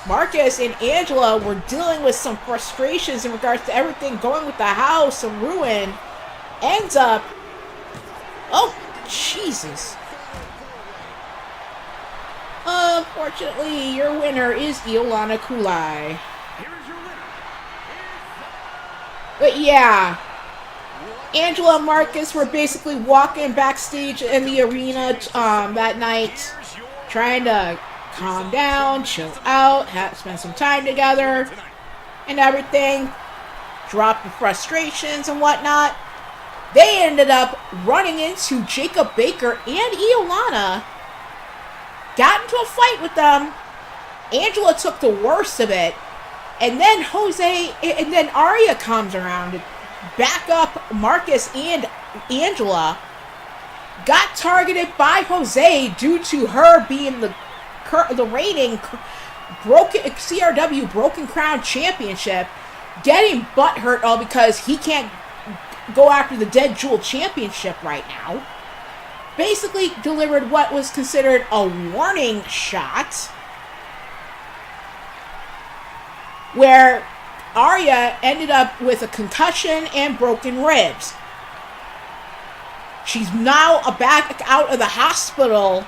Marcus and Angela were dealing with some frustrations in regards to everything going with the house and ruin. Ends up... Oh, Jesus. Unfortunately, your winner is Iolana Kulai. But yeah, Angela and Marcus were basically walking backstage in the arena that night, trying to calm down, chill out, spend some time together, and everything. Drop the frustrations and whatnot. They ended up running into Jacob Baker and Iolana. Got into a fight with them. Angela took the worst of it. And then Arya comes around to back up Marcus and Angela. Got targeted by Jose due to her being the reigning CRW Broken Crown Championship. Getting butthurt all because he can't go after the Dead Jewel Championship right now. Basically delivered what was considered a warning shot, where Arya ended up with a concussion and broken ribs. She's now back out of the hospital,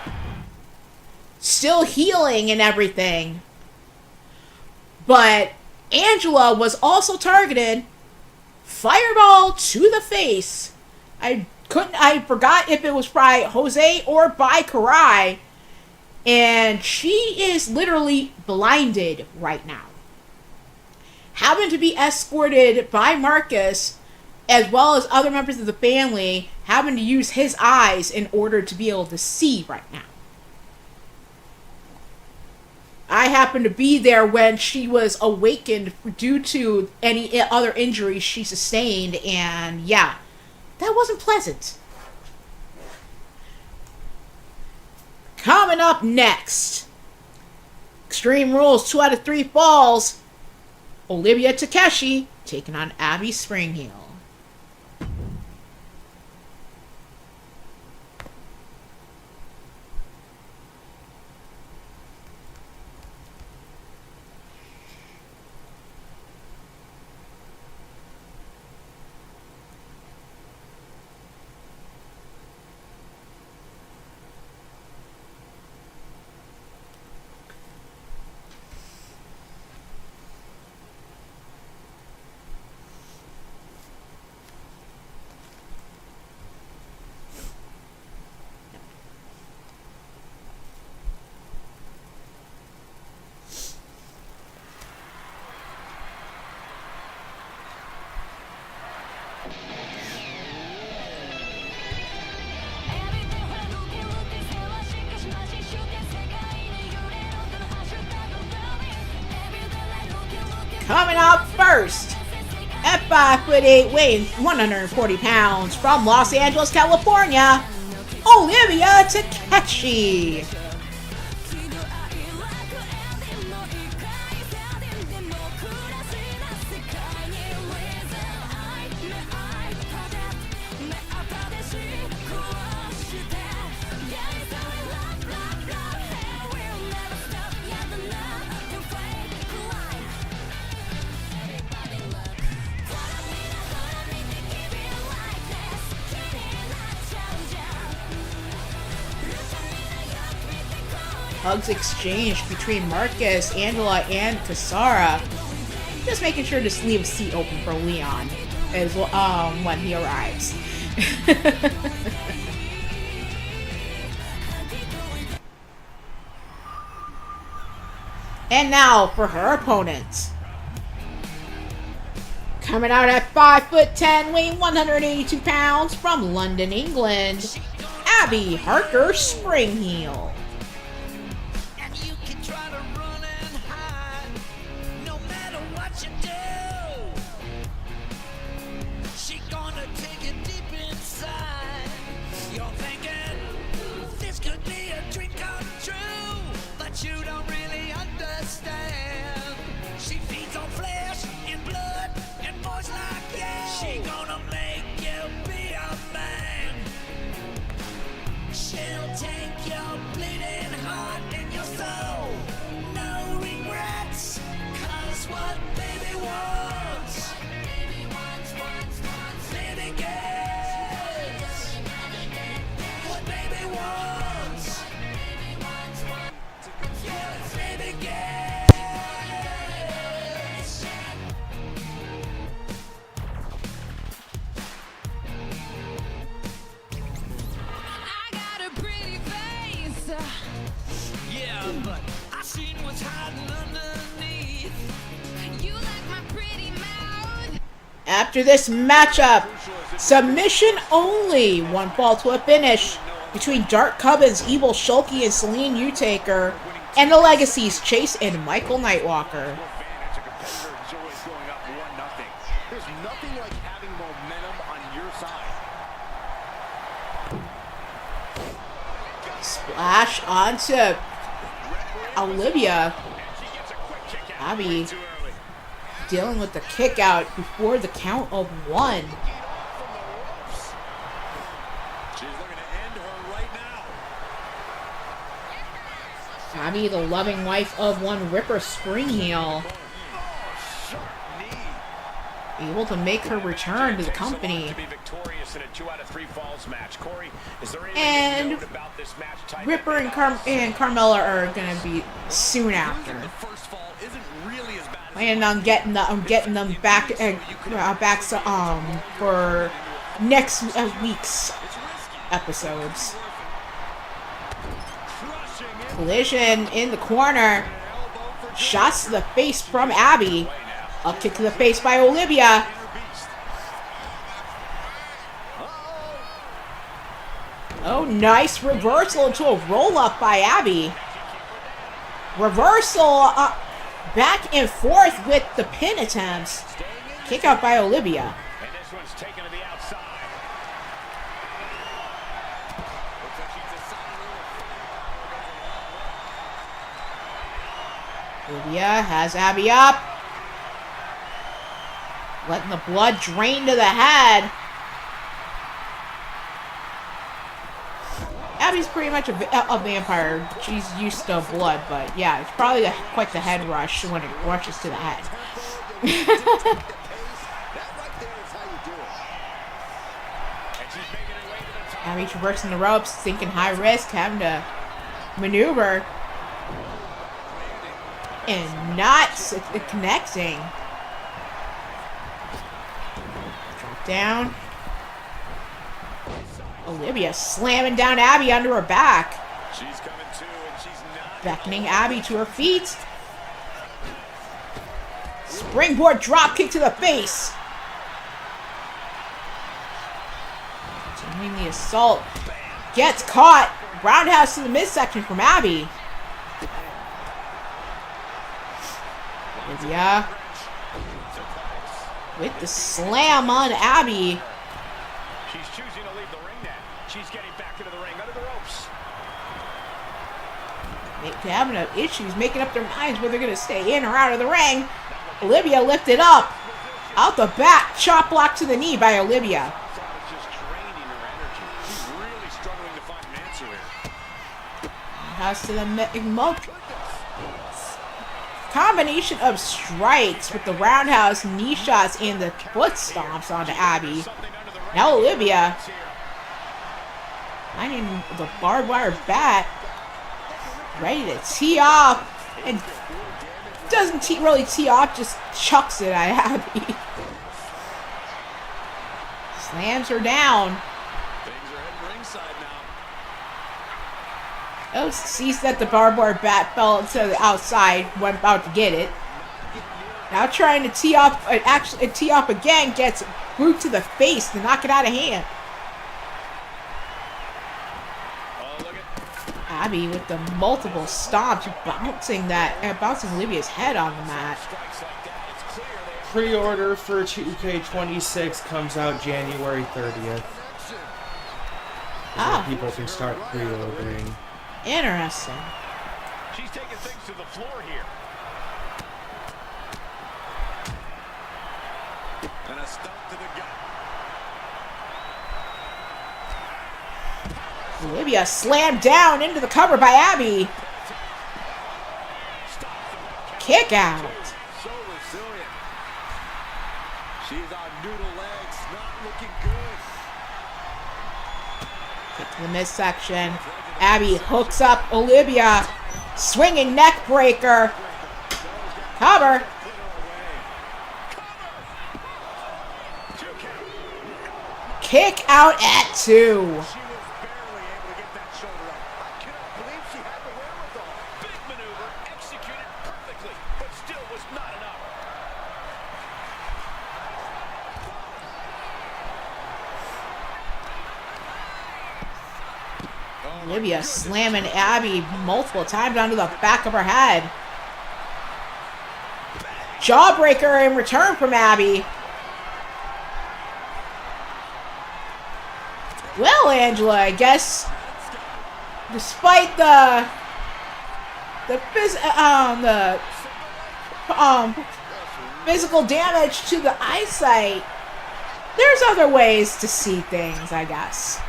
still healing and everything. But Angela was also targeted. Fireball to the face. I forgot if it was by Jose or by Karai. And she is literally blinded right now. Having to be escorted by Marcus, as well as other members of the family, having to use his eyes in order to be able to see right now. I happened to be there when she was awakened due to any other injuries she sustained, and yeah, that wasn't pleasant. Coming up next, Extreme Rules 2 out of 3 falls. Olivia Takeshi taking on Abby Springheel. Coming up first, at 5'8", weighing 140 pounds, from Los Angeles, California, Olivia Takeshi. Hugs exchanged between Marcus, Angela, and Kasara. Just making sure to leave a seat open for Leon as when he arrives. And now for her opponent. Coming out at 5'10", weighing 182 pounds, from London, England, Abby Harker Spring Heel. And you can try to run and hide, no matter what you do. She gonna take it deep inside. You're thinking this could be a dream come true, but you don't really understand. She feeds on flesh and blood and boys like you. She gonna make you be a man. She'll take your bleeding heart and your soul. No regrets, 'cause what baby wants, baby gets. What baby wants, yes, baby gets. I got a pretty face. Yeah, but I seen what's hiding underneath. You like my pretty mouth? After this matchup, submission only, one fall to a finish between Dark Cubbins, Evil Shulky, and Celine Utaker, and the Legacies, Chase and Michael Nightwalker. Advantage, a competitor is always going up 1-0. There's nothing like having momentum on your side. Splash onto Olivia. Abby dealing with the kick out before the count of 1. She's looking to end her right now. Abby, the loving wife of one Ripper Spring Heel, Sharp knee. able to make her return to the company. To be victorious in a 2 out of 3 falls match. Corey, is there anything And you note about this match type? Ripper and Carmella are gonna be soon after. The first fall isn't really as bad as Planning on getting them back for next week's episodes. Collision in the corner. Shots to the face from Abby. A kick to the face by Olivia. Oh, nice reversal into a roll-up by Abby. Reversal back and forth with the pin attempts. Kick out by Olivia. And this one's taken to the outside. Looks like she's a Olivia has Abby up. Letting the blood drain to the head. Abby's pretty much a vampire. She's used to blood, but yeah, it's probably quite the head rush when it rushes to the head. That right there is how you do it. And she's making her way to the top. Abby traversing the ropes, thinking high risk, having to maneuver. And not connecting. Drop down. Olivia slamming down Abby under her back. She's coming to, and she's not. Beckoning Abby to her feet. Springboard drop kick to the face. Continuing the assault. Gets caught. Roundhouse to the midsection from Abby. Olivia with the slam on Abby. She's choosing to leave the ring now. She's getting back into the ring, under the ropes. They're having issues making up their minds whether they're going to stay in or out of the ring. Olivia lifted up. Out the back. Chop block to the knee by Olivia. It's just draining her energy. She's really struggling to find an answer here. Has to the combination of strikes with the roundhouse, knee shots, and the foot stomps onto Abby. Now Olivia finding the barbed wire bat, ready to tee off, and doesn't really tee off, just chucks it at Abby. Slams her down. Things are heading ringside now. Oh, sees that the barbed wire bat fell to the outside, went about to get it. Now trying to tee off, actually tee off again, gets boot to the face to knock it out of hand. Abby with the multiple stomps, bouncing Olivia's head on the mat. Pre-order for 2K26 comes out January 30th. So people can start pre-ordering. Interesting. She's taking things to the floor here. And a stomp to the gut. Olivia slammed down into the cover by Abby. Kick out. So resilient. She's on noodle legs, not looking good. Get to the midsection. Abby hooks up Olivia. Swinging neck breaker. Cover. Kick out at 2. Olivia slamming Abby multiple times onto the back of her head. Jawbreaker in return from Abby. Well, Angela, I guess despite the physical damage to the eyesight, there's other ways to see things, I guess.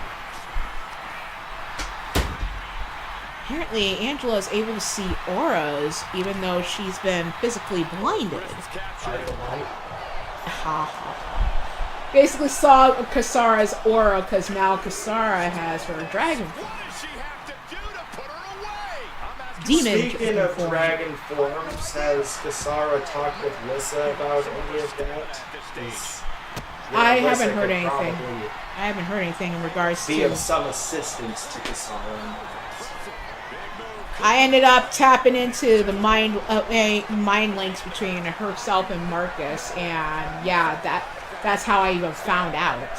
Apparently, Angela is able to see auras, even though she's been physically blinded. Basically saw Kasara's aura, because now Kasara has her dragon form. Demon Speaking of form. dragon forms, has Kasara talked with Lissa about any of that? I haven't heard anything. I haven't heard anything in regards Be to... of some assistance to Kasara. I ended up tapping into the mind links between herself and Marcus, and yeah, that's how I even found out.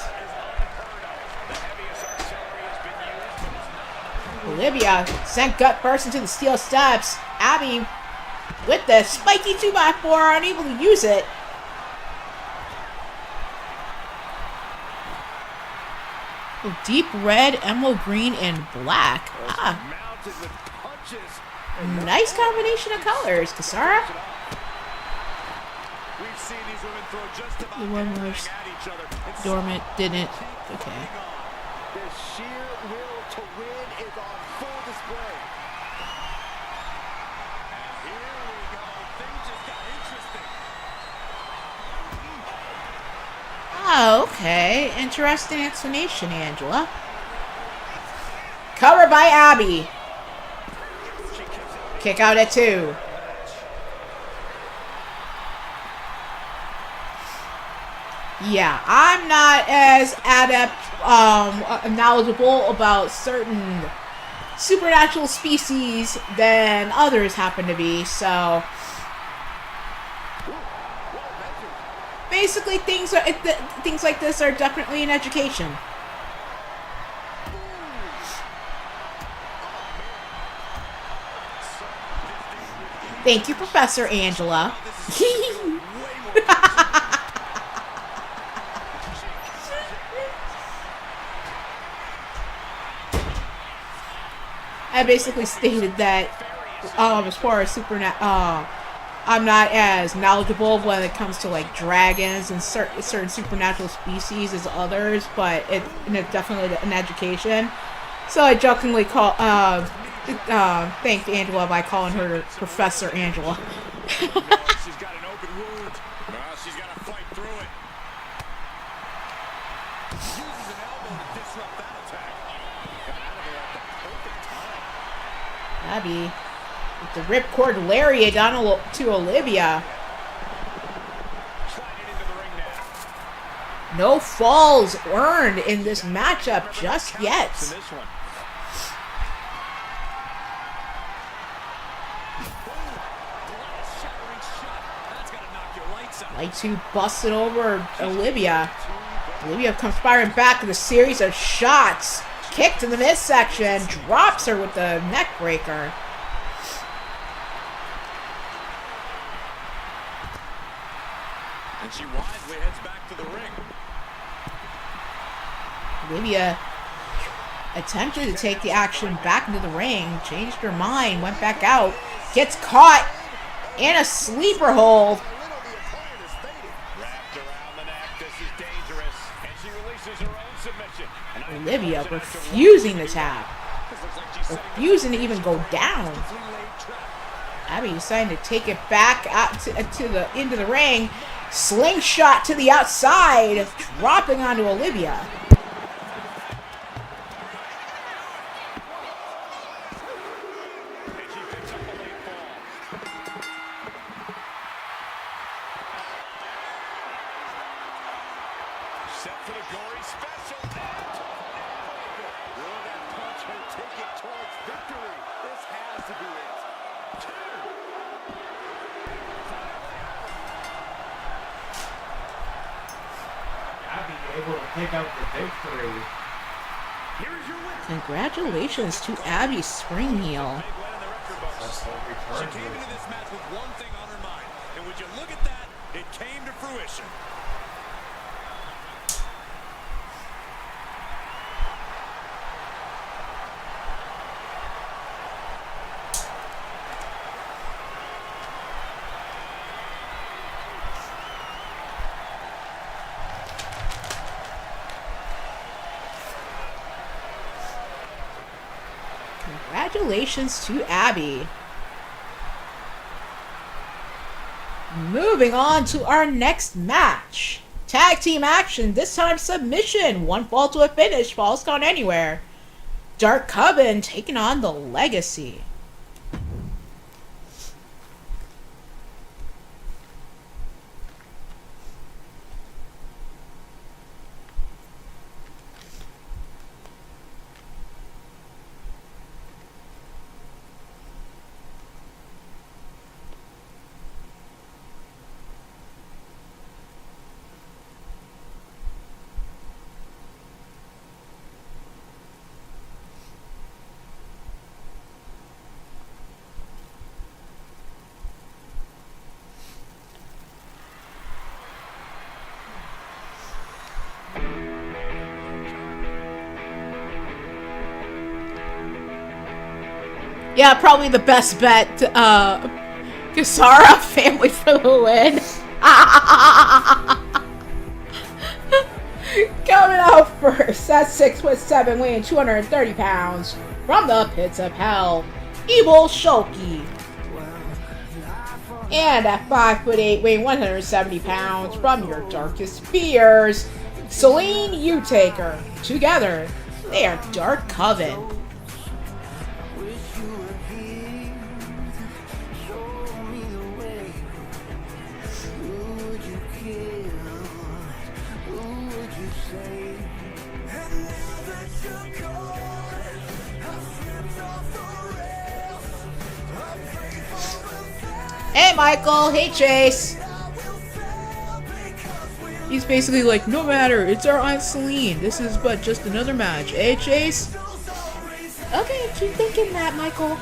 Olivia sent gut burst into the steel steps. Abby, with the spiky 2x4, unable to use it. Oh, deep red, emerald green, and black. Nice combination of colors, Kasara. The one was dormant, didn't. Okay. The sheer will to win is on full display. And here we go. Things just got interesting. Oh, okay. Interesting explanation, Angela. Covered by Abby. Kick out at 2. Yeah, I'm not as knowledgeable about certain supernatural species than others happen to be, so basically things like this are definitely an education. Thank you, Professor Angela. I basically stated that as far as I'm not as knowledgeable when it comes to like dragons and certain supernatural species as others, but it's definitely an education. So I jokingly thanked Angela by calling her Professor Angela. She's got an open wound. She's got to fight through it. Uses an elbow to disrupt that attack. Got out of there at the perfect time. Abby with the ripcord lariat down to Olivia. Sliding into the ring now. No falls earned in this matchup just yet. In this one. Light 2 busted over Olivia. Olivia comes firing back with a series of shots. kick to the midsection. Drops her with the neck breaker. And she wisely heads back to the ring. Olivia attempted to take the action back into the ring, changed her mind, went back out, gets caught in a sleeper hold. Wrapped around the neck. This is dangerous. And she releases her own submission. Olivia refusing to tap, refusing to even go down. Abby deciding to take it back out into the ring. Slingshot to the outside, dropping onto Olivia. Set for the gory special. Will that punch her take it towards victory? This has to be it. Abby able to pick up the victory. Here is your winner. Congratulations to Abby Springheel. That's the She return came to into this match with one thing on her mind, and would you look at that? It came to fruition. Congratulations to Abby. Moving on to our next match. Tag team action, this time submission. One fall to a finish, falls count anywhere. Dark Coven taking on the Legacy. Yeah, probably the best bet. Kasara family for the win. Coming out first at 6'7", weighing 230 pounds, from the pits of hell, Evil Shoki. And at 5'8", weighing 170 pounds, from your darkest fears, Celine Utaker. Together, they are Dark Coven. Hey Michael, hey Chase. He's basically like, no matter, it's our Aunt Celine. This is but just another match. Hey Chase? Okay, keep thinking that, Michael.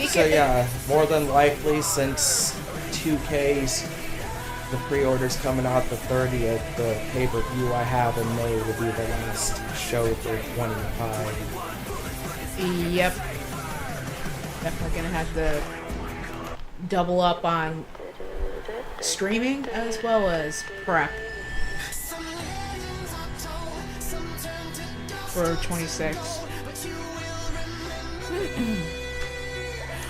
So yeah, more than likely, since 2K's, the pre-order's coming out the 30th, the pay-per-view I have in May will be the last show for 25. Yep. Definitely gonna have to double up on streaming as well as prep for 26.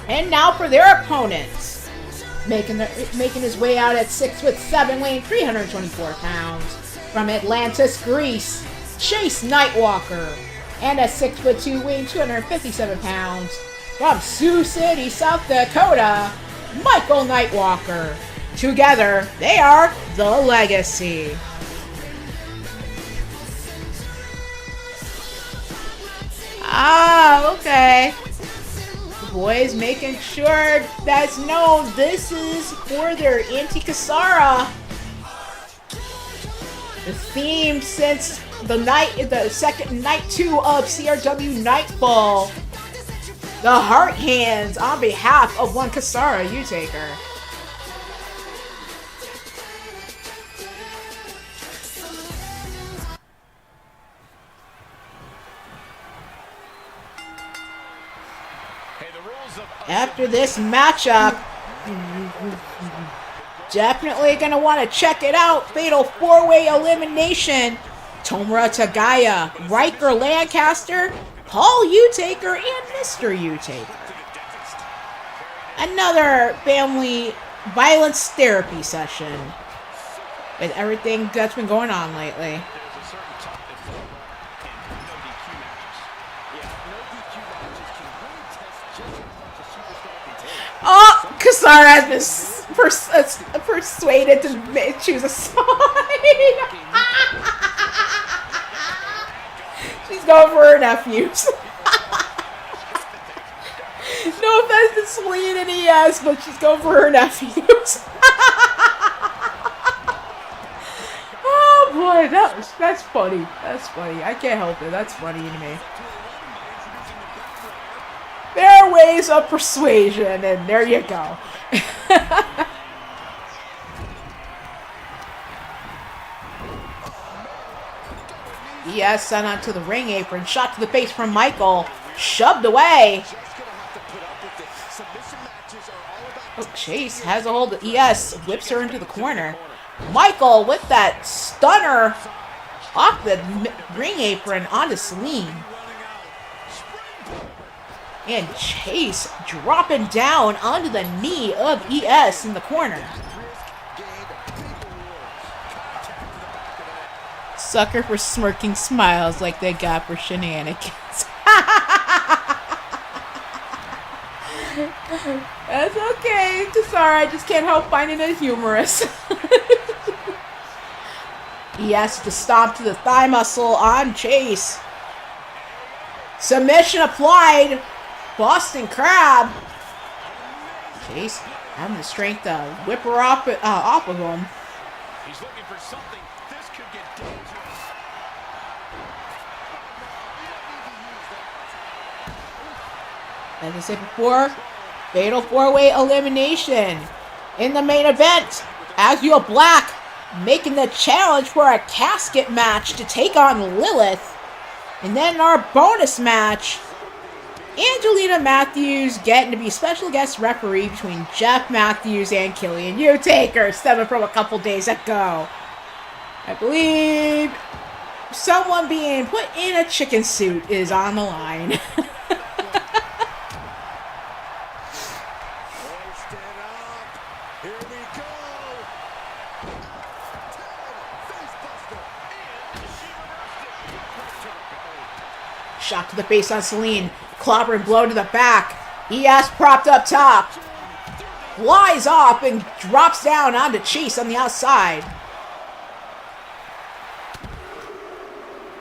And now for their opponents. Making his way out at 6'7", weighing 324 pounds. From Atlantis, Greece, Chase Nightwalker. And at 6'2", weighing 257 pounds. From Sioux City, South Dakota, Michael Nightwalker. Together, they are the Legacy. Ah, okay. The boys making sure that's known. This is for their Anti-Kasara The theme since the second night 2 of CRW Nightfall. The Heart Hands on behalf of one Kasara Utaker. After this matchup, definitely gonna want to check it out. Fatal 4-way elimination. Tomura Tagaya, Riker Lancaster, Paul Utaker, and Mr. Utaker. Another family violence therapy session with everything that's been going on lately. Oh, Kasara has been persuaded to choose a side. She's going for her nephews. No offense to Celine and ES, but she's going for her nephews. Oh boy, that's funny. That's funny. I can't help it. That's funny to me. There are ways of persuasion, and there you go. ES sent onto the ring apron. Shot to the face from Michael. Shoved away. Oh, Chase has a hold of ES. Whips her into the corner. Michael with that stunner off the ring apron onto Celine. And Chase dropping down onto the knee of ES in the corner. Sucker for smirking smiles like they got for shenanigans. That's okay, Kasara. I just can't help finding it humorous. ES to stomp to the thigh muscle on Chase. Submission applied. Boston Crab. Chase having the strength to whip her off of him. He's looking for something. This could get dangerous. As I said before, fatal 4-way elimination. In the main event, Azrael Black making the challenge for a casket match to take on Lilith. And then our bonus match, Angelina Matthews getting to be special guest referee between Jeff Matthews and Killian Utaker, stemming from a couple days ago. I believe someone being put in a chicken suit is on the line. Shot to the face on Celine. Clobber and blow to the back. ES propped up top. Flies off and drops down onto Chase on the outside.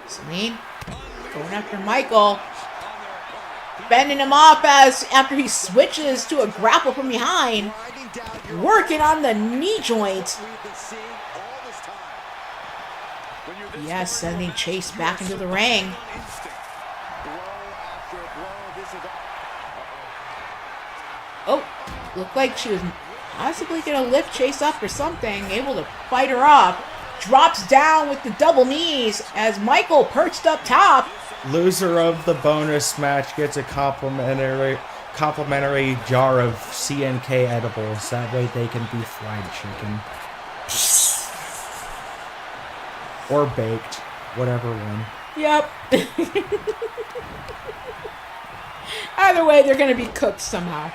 Celine going after Michael. Bending him off after he switches to a grapple from behind. Working on the knee joint. Yes, sending Chase back into the ring. Oh, looked like she was possibly going to lift Chase up or something. Able to fight her off. Drops down with the double knees as Michael perched up top. Loser of the bonus match gets a complimentary jar of CNK edibles. That way they can be fried chicken. Or baked. Whatever one. Yep. Either way, they're going to be cooked somehow.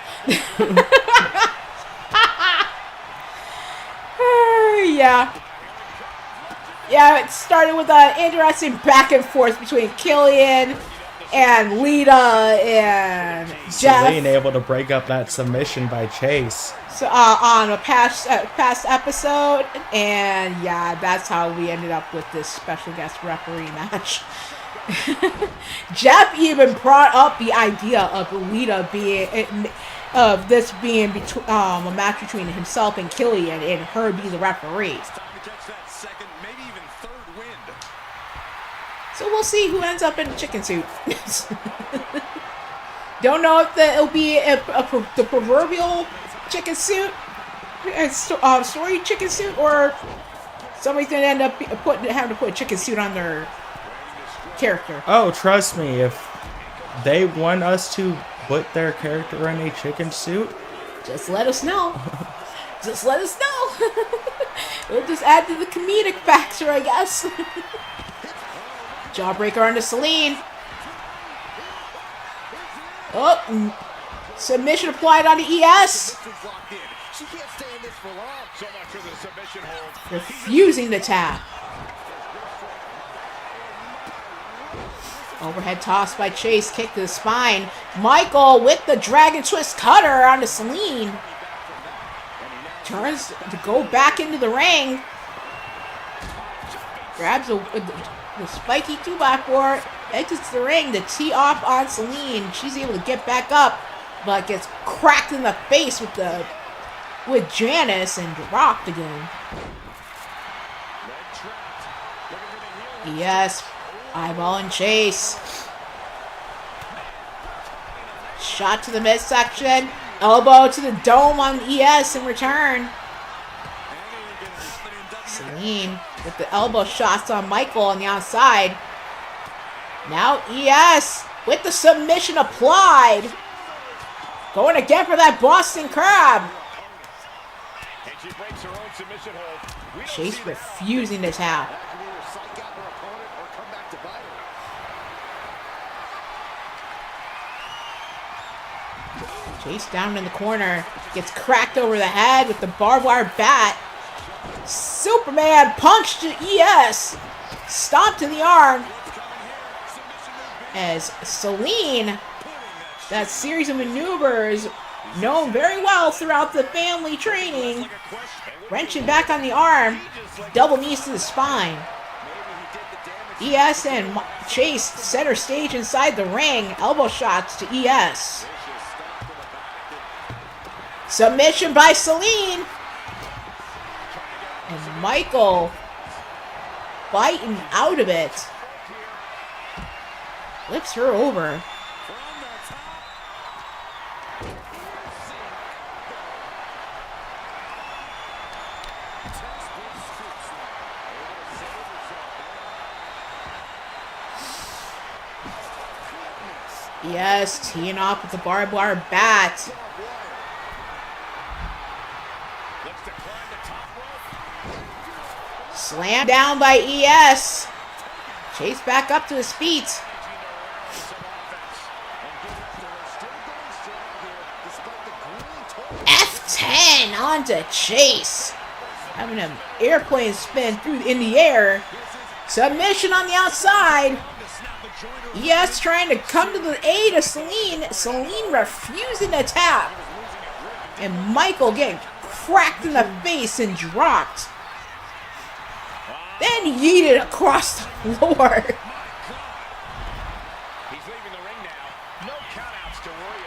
Yeah. Yeah, it started with an interesting back and forth between Killian and Lita and Jeff. Celine able to break up that submission by Chase. So, on a past episode, and yeah, that's how we ended up with this special guest referee match. Jeff even brought up the idea of Lita being a match between himself and Killian, and her be the referee. So we'll see who ends up in a chicken suit. Don't know if it'll be the proverbial chicken suit, story chicken suit, or somebody's gonna end up having to put a chicken suit on their character. Oh, trust me, if they want us to put their character in a chicken suit, just let us know. Just let us know. We'll just add to the comedic factor, I guess. Jawbreaker onto Celine. Oh, submission applied onto ES. She can't stay in this for long. So much for the submission hold. Refusing to tap. Overhead toss by Chase, kick to the spine. Michael with the Dragon Twist cutter onto Celine. Turns to go back into the ring. Grabs the spiky 2x4, exits the ring to tee off on Celine. She's able to get back up, but gets cracked in the face with Janice and dropped again. Yes, eyeball and Chase. Shot to the midsection. Elbow to the dome on ES in return. Celine with the elbow shots on Michael on the outside. Now ES with the submission applied. Going again for that Boston Crab. Chase refusing to tap. Chase down in the corner. Gets cracked over the head with the barbed wire bat. Superman punch to ES. Stomp to the arm. As Celine, that series of maneuvers known very well throughout the family training, wrenching back on the arm, double knees to the spine. ES and Chase center stage inside the ring, elbow shots to ES. Submission by Celine. And Michael biting out of it. Flips her over. Yes, teeing off with the barbed wire bat. Slam down by ES. Chase back up to his feet. F10 onto Chase. Having an airplane spin in the air. Submission on the outside. ES trying to come to the aid of Celine. Celine refusing to tap. And Michael getting cracked in the face and dropped. Then yeeted across the floor. He's leaving the ring now. No countouts to worry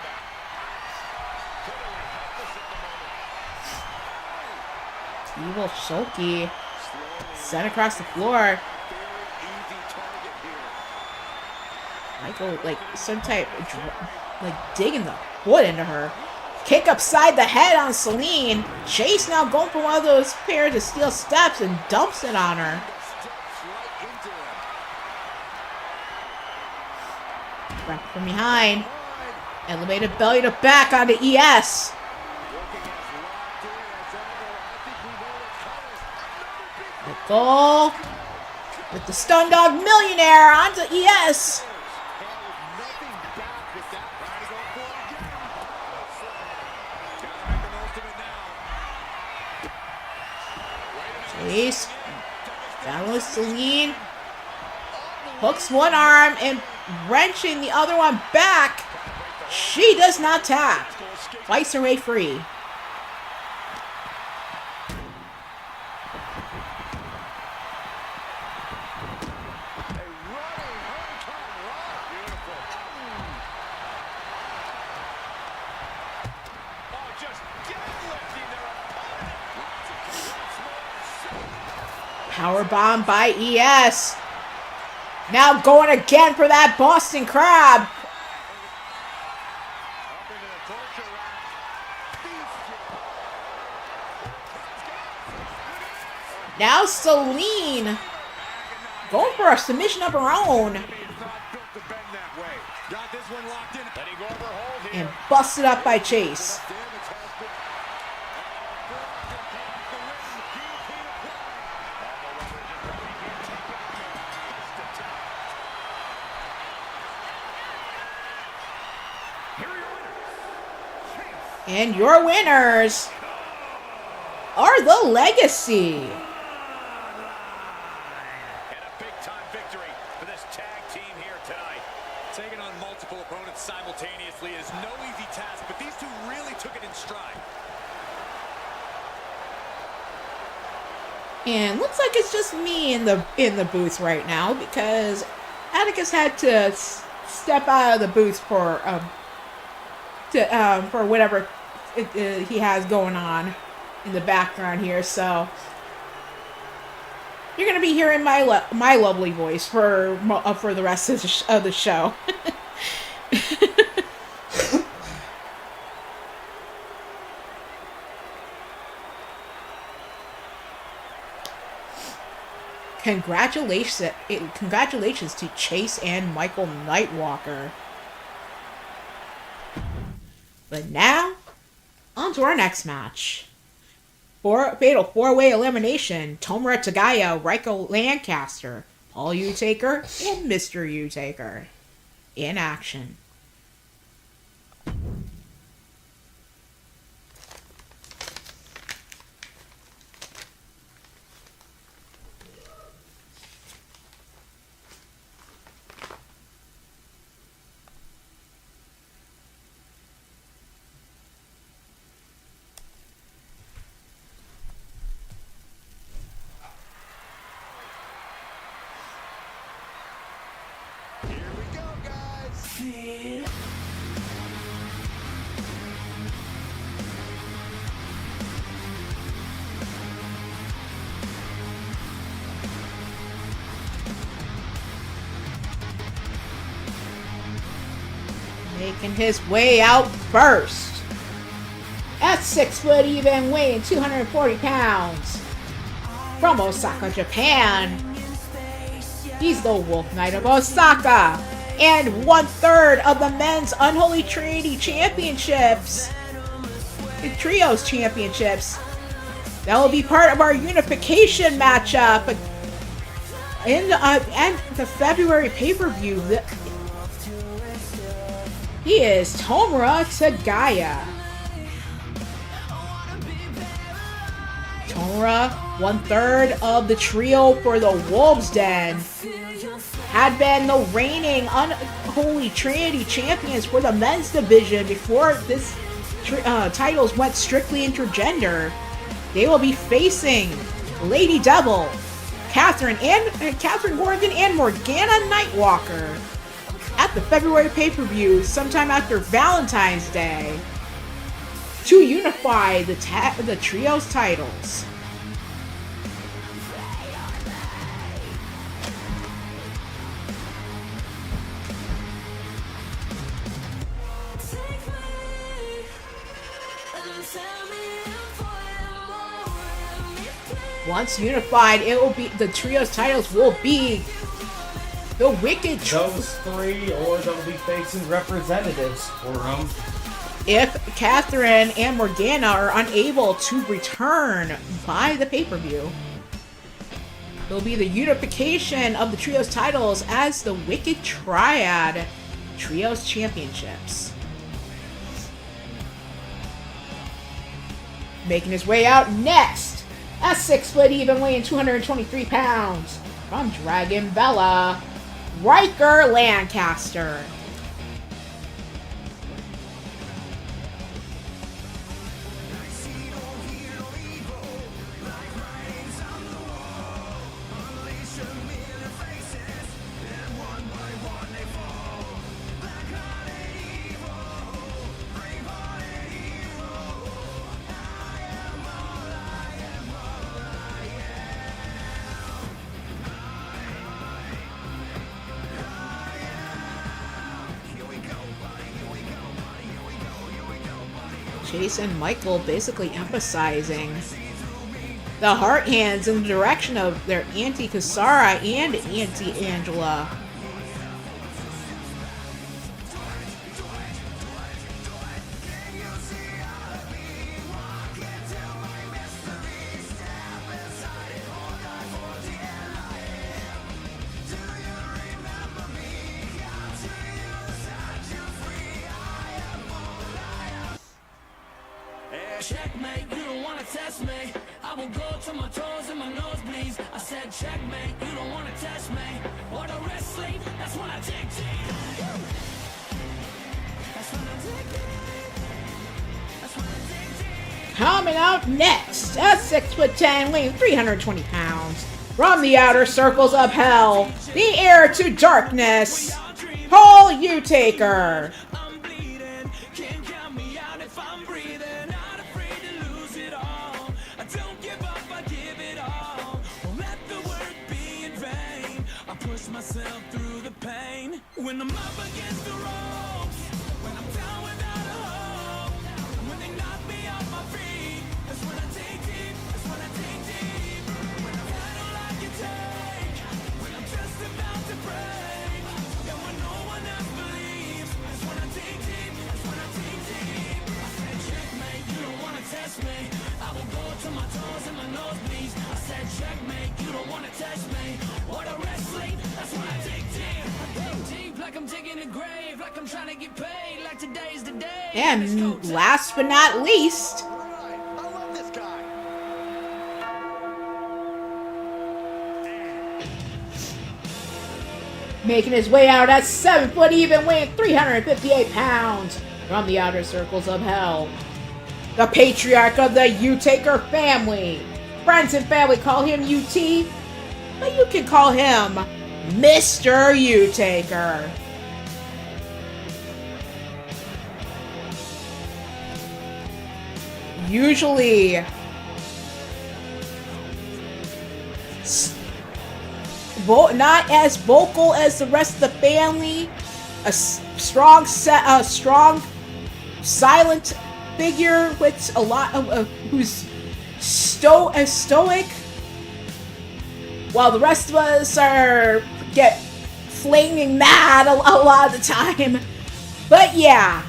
about. Evil Shoki sent across the floor. Michael, like, some type of, digging the foot into her. Kick upside the head on Celine. Chase now going for one of those pairs of steel steps and dumps it on her. Wrap from behind. Elevated belly to back onto ES. Michael with the Stun Dog Millionaire onto ES. Chase down with Celine. Hooks one arm and wrenching the other one back. She does not tap. Fights her way free. Powerbomb by ES. Now going again for that Boston Crab. Up into the torture rack. Now Celine going for a submission of her own. Not built to bend that way. Got this one locked in. Letting go of her hold here. And busted up by Chase. Damage has been. And your winners are the Legacy. And a big-time victory for this tag team here tonight. Taking on multiple opponents simultaneously is no easy task, but these two really took it in stride. And looks like it's just me in the booth right now because Atticus had to step out of the booth for whatever he has going on in the background here. So you're gonna be hearing my lovely voice for the rest of the show. Congratulations to Chase and Michael Nightwalker. But now, on to our next match. Fatal 4-way elimination. Tomura Tagaya, Reiko Lancaster, Paul Utaker, and Mr. Utaker in action. Here we go, guys. Making his way out first. At 6 foot even, weighing 240 pounds. From Osaka, Japan. He's the Wolf Knight of Osaka. And 1/3 of the men's Unholy Trinity Championships. The Trios Championships. That will be part of our unification matchup. In the February pay-per-view. He is Tomura Tagaya. Tomura, 1/3 of the trio for the Wolves Den, had been the reigning Unholy Trinity champions for the men's division before this titles went strictly intergender. They will be facing Lady Devil, Catherine Morgan, and Morgana Nightwalker at the February pay-per-view sometime after Valentine's Day to unify the trio's titles. Once unified, it will be the trio's titles will be the Wicked Those three, or they'll be facing representatives for them. if Catherine and Morgana are unable to return by the pay-per-view. It'll be the unification of the Trios titles as the Wicked Triad Trios Championships. Making his way out next, at 6 foot even, weighing 223 pounds, from Dragon Bella, Riker Lancaster. Chase and Michael basically emphasizing the heart hands in the direction of their Auntie Kasara and Auntie Angela. Checkmate, you don't wanna test me. I will go to my toes and my nosebleeds. I said checkmate, you don't wanna test me. Or the wrestling, that's when I take deep. That's when I take deep. That's when I take deep. Coming out next, at 6'10", weighing 320 pounds, from the outer circles of hell, the heir to darkness, Paul Utaker. I'm bleeding, can't count me out if I'm breathing. Not afraid to lose it all. I don't give up, I give it all. Won't let the work be in vain. I push myself through the pain. When I'm up against the ropes, when I'm down without a hope, when they knock me off my feet, that's when I take deep, that's when I take deep. When I've had all I can take, when I'm just about to break, and when no one else believes, that's when I take deep, that's when I take deep. I said checkmate, you don't wanna test me. I will go to my toes and my nosebleeds. I said checkmate, you don't wanna test me. Or the wrestling, that's when I dig deep. I dig deep like I'm digging a grave, like I'm trying to get paid, like today's the day. And last but not least, Alright, I love this guy. making his way out at 7 foot even, weighing 358 pounds, from the outer circles of hell, the patriarch of the Utaker family. Friends and family call him UT, but you can call him Mr. Utaker. Usually not as vocal as the rest of the family, a strong silent figure with a lot of who's stoic, while the rest of us get flaming mad a lot of the time. But yeah,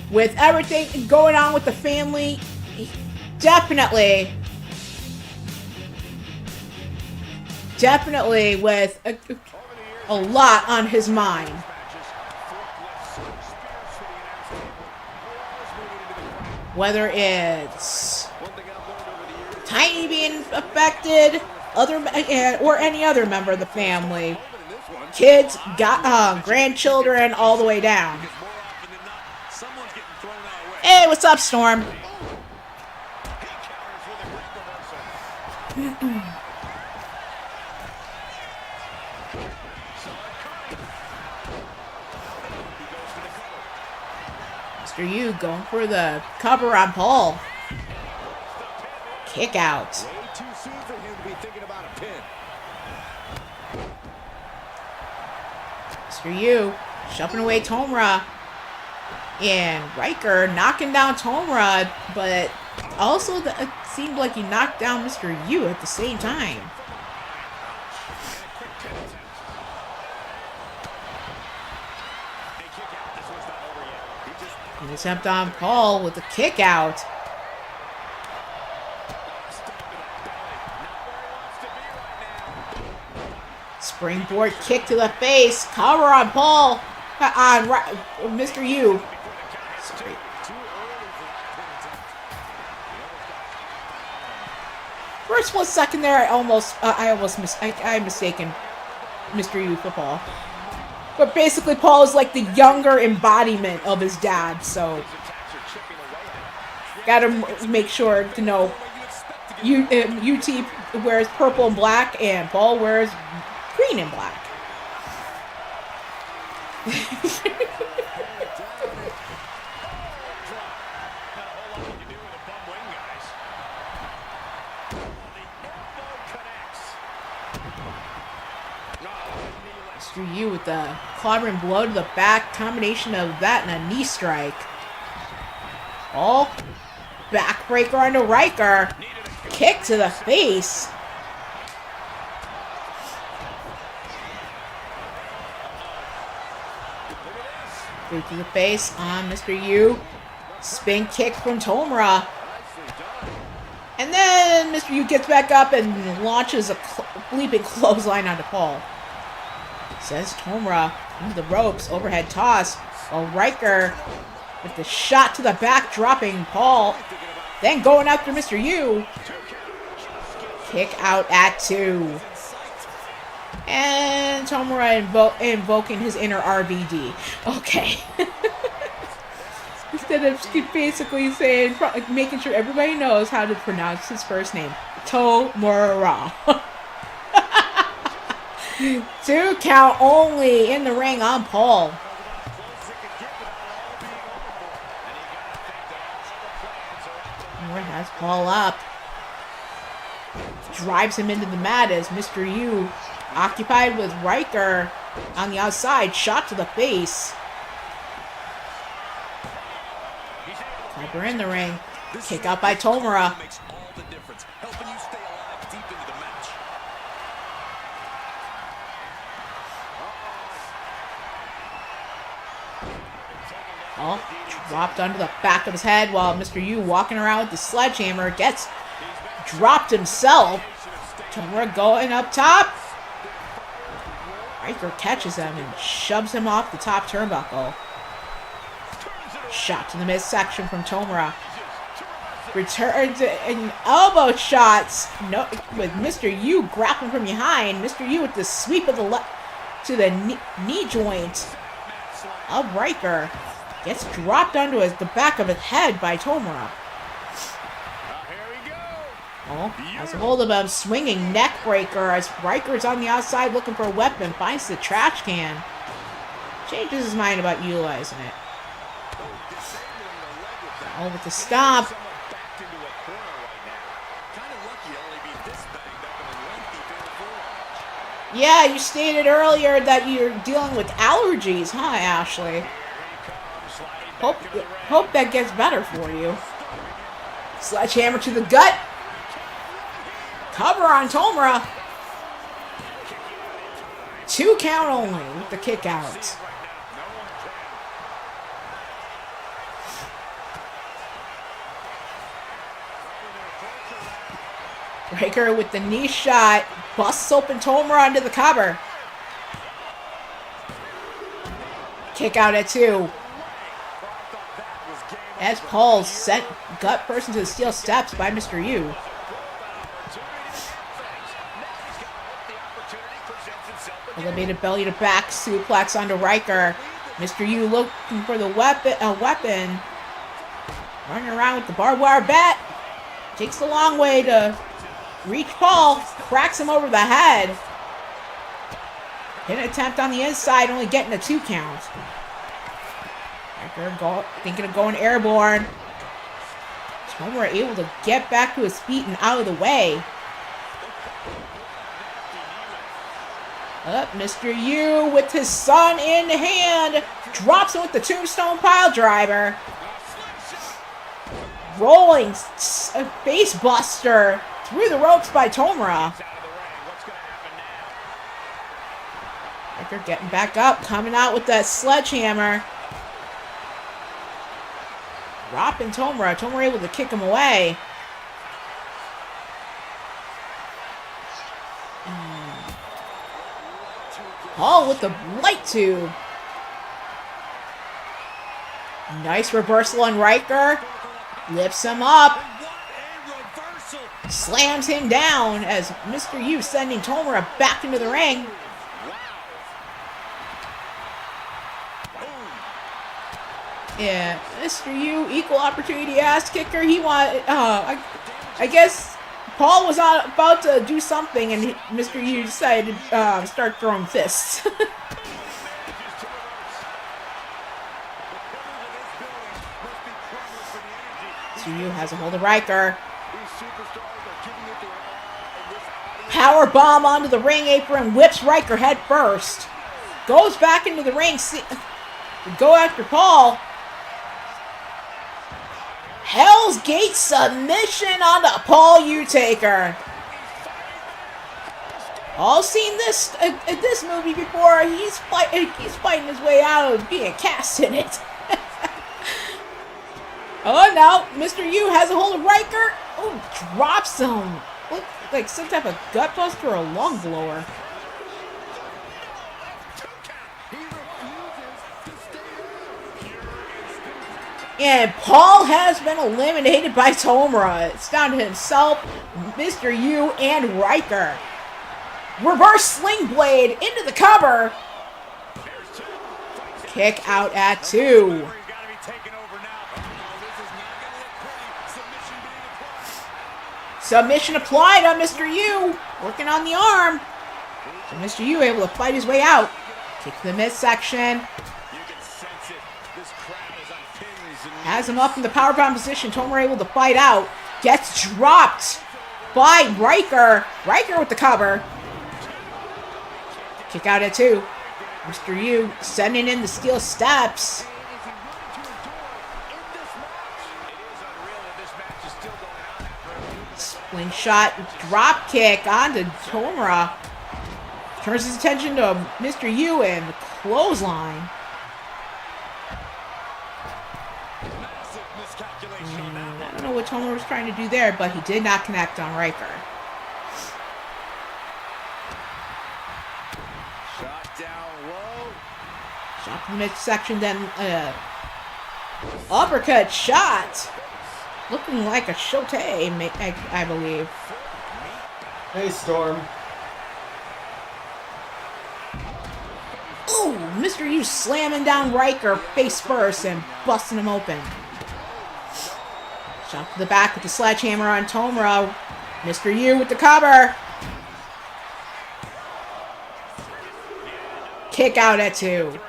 with everything going on with the family, definitely with a lot on his mind. Whether it's Tiny being affected, or any other member of the family, kids, grandchildren, all the way down. Hey, what's up, Storm? Mr. Yu going for the cover on Paul. Kick out. Way too soon for him to be thinking about a pin. Mr. Yu shoving away Tomura. And Riker knocking down Tomura, but also it seemed like he knocked down Mr. Yu at the same time. An attempt on Paul with a kick out. Springboard kick to the face. Cover on Paul. On Mr. Yu. Sorry. For a split second there, I mistaken Mr. Yu for Paul. But basically, Paul is like the younger embodiment of his dad, so gotta make sure to know UT wears purple and black, and Paul wears green and black. Mr. Yu with the clobbering blow to the back, combination of that and a knee strike. Oh, backbreaker onto Riker. Kick to the face. Boot to the face on Mr. Yu. Spin kick from Tomura. And then Mr. Yu gets back up and launches a bleeping clothesline onto Paul. Says Tomura into the ropes, overhead toss. While Riker with the shot to the back, dropping Paul. Then going after Mr. Yu. Kick out at 2. And Tomura invoking his inner RVD. Okay. Instead of basically saying, making sure everybody knows how to pronounce his first name. Tomura. 2 count only in the ring on Paul. Tomura has Paul up. Drives him into the mat as Mr. Yu, occupied with Riker on the outside, shot to the face. Piper in the ring. Kick out by Tomura. Oh, dropped onto the back of his head while Mr. Yu walking around with the sledgehammer gets dropped himself. Tomura going up top. Riker catches him and shoves him off the top turnbuckle. Shot to the midsection from Tomura. Returns and elbow shots. No, with Mr. Yu grappling from behind. Mr. Yu with the sweep of the left to the knee joint of Riker. Gets dropped onto the back of his head by Tomura. Oh, has a hold of him, swinging neck breaker as Riker's on the outside looking for a weapon. Finds the trash can. Changes his mind about utilizing it. Oh, with the stomp. Yeah, you stated earlier that you're dealing with allergies, huh, Ashley? Hope that gets better for you. Sledgehammer to the gut. Cover on Tomura. 2 count only with the kick out. Riker with the knee shot. Busts open Tomura onto the cover. Kick out at 2. As Paul sent gut person to the steel steps by Mr. Yu. Elevated belly to back suplex onto Riker. Mr. Yu looking for the weapon. Running around with the barbed wire bat. Takes the long way to reach Paul. Cracks him over the head. Hit an attempt on the inside, only getting a 2 count. Riker thinking of going airborne. Tomura able to get back to his feet and out of the way. Up, Mr. Yu with his son in hand. Drops him with the tombstone pile driver. Rolling face buster through the ropes by Tomura. Riker getting back up, coming out with that sledgehammer. Dropping Tomura. Tomura able to kick him away. Paul with the light tube. Nice reversal on Riker. Lifts him up. Slams him down as Mr. Yu sending Tomura back into the ring. Yeah, Mr. Yu, equal opportunity ass kicker. He wanted, I guess Paul was about to do something and Mr. Yu decided to start throwing fists. Mr. Yu has a hold of Riker. Power bomb onto the ring apron, whips Riker head first. Goes back into the ring, go after Paul. Hell's Gate submission on the Paul Utaker. All seen this this movie before. He's fighting his way out of being cast in it. Oh no, Mr. U has a hold of Riker. Oh, drops him. Looks like some type of gut buster or a lung blower. And Paul has been eliminated by Tomura. It's down to himself, Mr. U, and Riker. Reverse sling blade into the cover. Kick out at 2. Submission applied on Mr. U. Working on the arm. So Mr. U able to fight his way out. Kick to the midsection. Has him up in the powerbomb position. Tomura able to fight out. Gets dropped by Riker. Riker with the cover. Kick out at 2. Mr. U sending in the steel steps. Slingshot drop kick onto Tomura. Turns his attention to Mr. U and the clothesline. I don't know what Tomura was trying to do there, but he did not connect on Riker. Shot down low. Shot to the midsection, then uppercut shot. Looking like a shote, I believe. Hey, Storm. Ooh, Mr. U slamming down Riker face first and busting him open. Shot to the back with the sledgehammer on Tomura. Mr. U with the cover. Kick out at 2.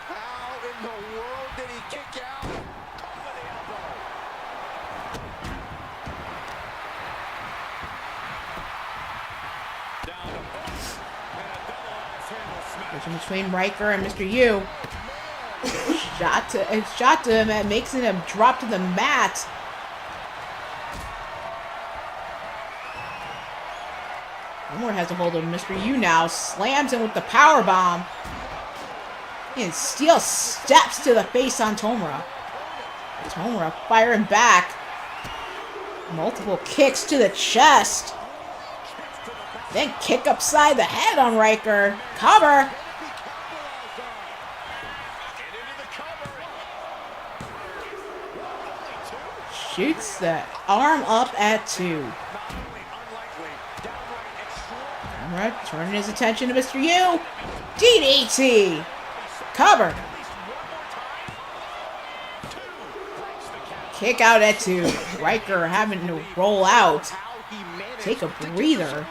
How in the world did he kick out? Pushing between Riker and Mr. U. Shot to him and makes him drop to the mat. Tomura has a hold of Mr. U now. Slams him with the power bomb. And steel steps to the face on Tomura. Tomura firing back. Multiple kicks to the chest. Then kick upside the head on Riker. Cover. Shoots the arm up at 2. Tomura turning his attention to Mr. U. DDT. Cover. Kick out at 2. Riker having to roll out. Take a breather.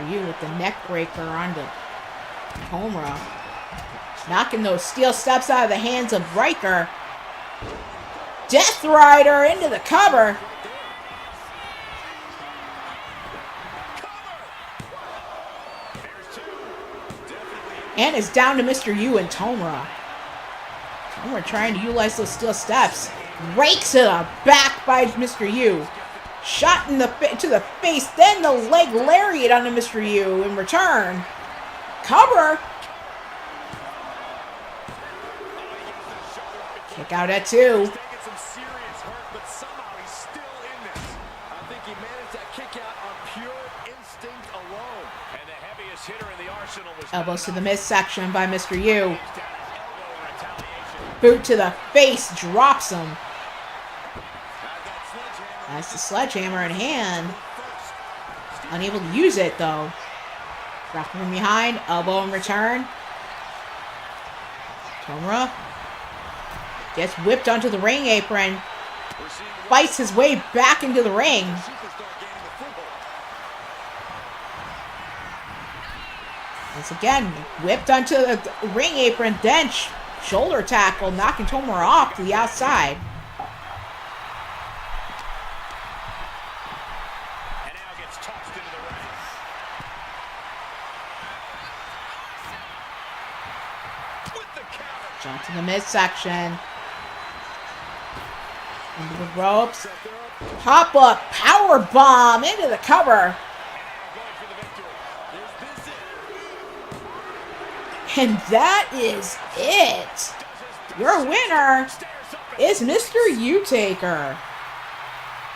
You with the neck breaker onto Tomura. Knocking those steel steps out of the hands of Riker. Death Rider into the cover. And it's down to Mr. U and Tomura. Tomura trying to utilize those steel steps. Rakes to the back by Mr. U. Shot in to the face, then the leg lariat onto Mr. U in return. Cover. Kick out at 2. Elbows to the midsection by Mr. U. Boot to the face, drops him. Has the sledgehammer in hand. Unable to use it, though. Drop him from behind. Elbow in return. Tomura gets whipped onto the ring apron. Fights his way back into the ring. Once again, whipped onto the ring apron. Then shoulder tackle, knocking Tomura off to the outside. And now gets tossed into the ring. With the counter. Jump to the midsection. Into the ropes. Set there up. Pop up, power bomb into the cover. Going for the victory. Is this it? And that is it. Your winner is Mr. U-Taker.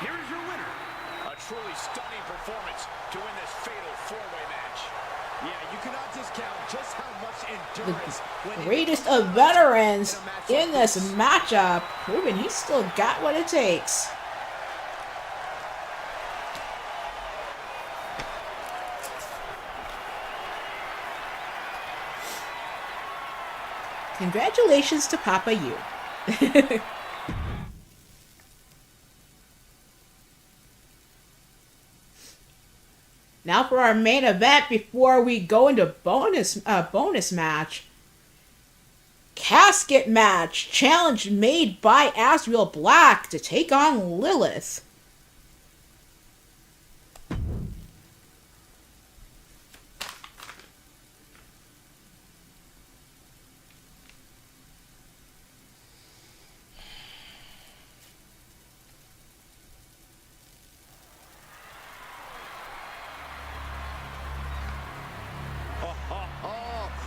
Here is your winner. A truly stunning performance to win this fatal four-way match. Yeah, you cannot discount just how much endurance went into Greatest of veterans in this matchup, proving he's still got what it takes. Congratulations to Papa U. Now for our main event before we go into bonus match. Casket match. Challenge made by Azrael Black to take on Lilith.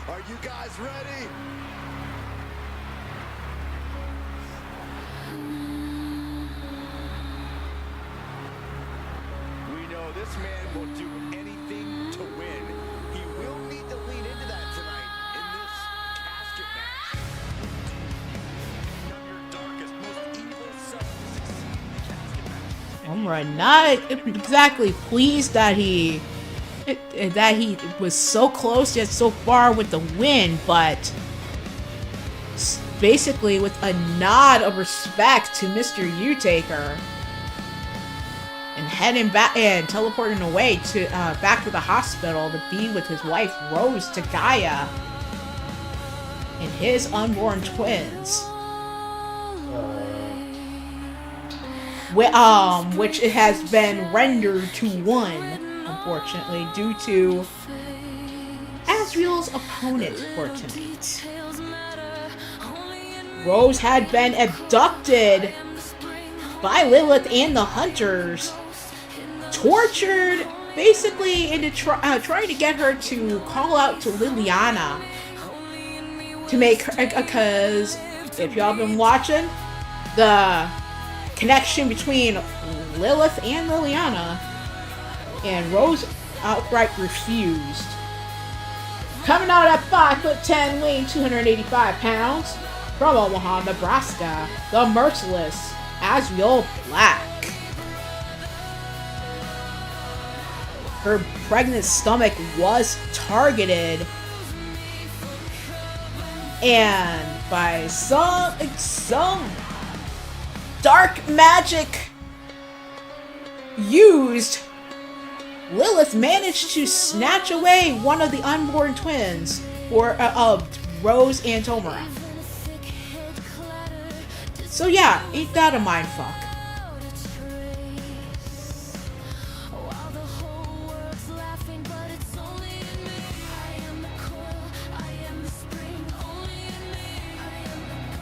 Are you guys ready? We know this man will do anything to win. He will need to lean into that tonight in this casket match. From your darkest, most evil self to succeed in the casket match. I'm not exactly pleased that he was so close yet so far with the win, but basically with a nod of respect to Mr. U-Taker and heading back and teleporting away to back to the hospital to be with his wife Rose Tagaya and his unborn twins. Which it has been rendered to one, unfortunately, due to Azrael's opponent for tonight. Rose had been abducted by Lilith and the Hunters, tortured basically into trying to get her to call out to Liliana to make her, because if y'all been watching, the connection between Lilith and Liliana, and Rose outright refused. Coming out at 5'10", weighing 285 pounds, from Omaha, Nebraska, the merciless Azrael Black. Her pregnant stomach was targeted, and by some dark magic used, Lilith managed to snatch away one of the unborn twins of Rose and Tomura. So yeah, ain't that a mindfuck?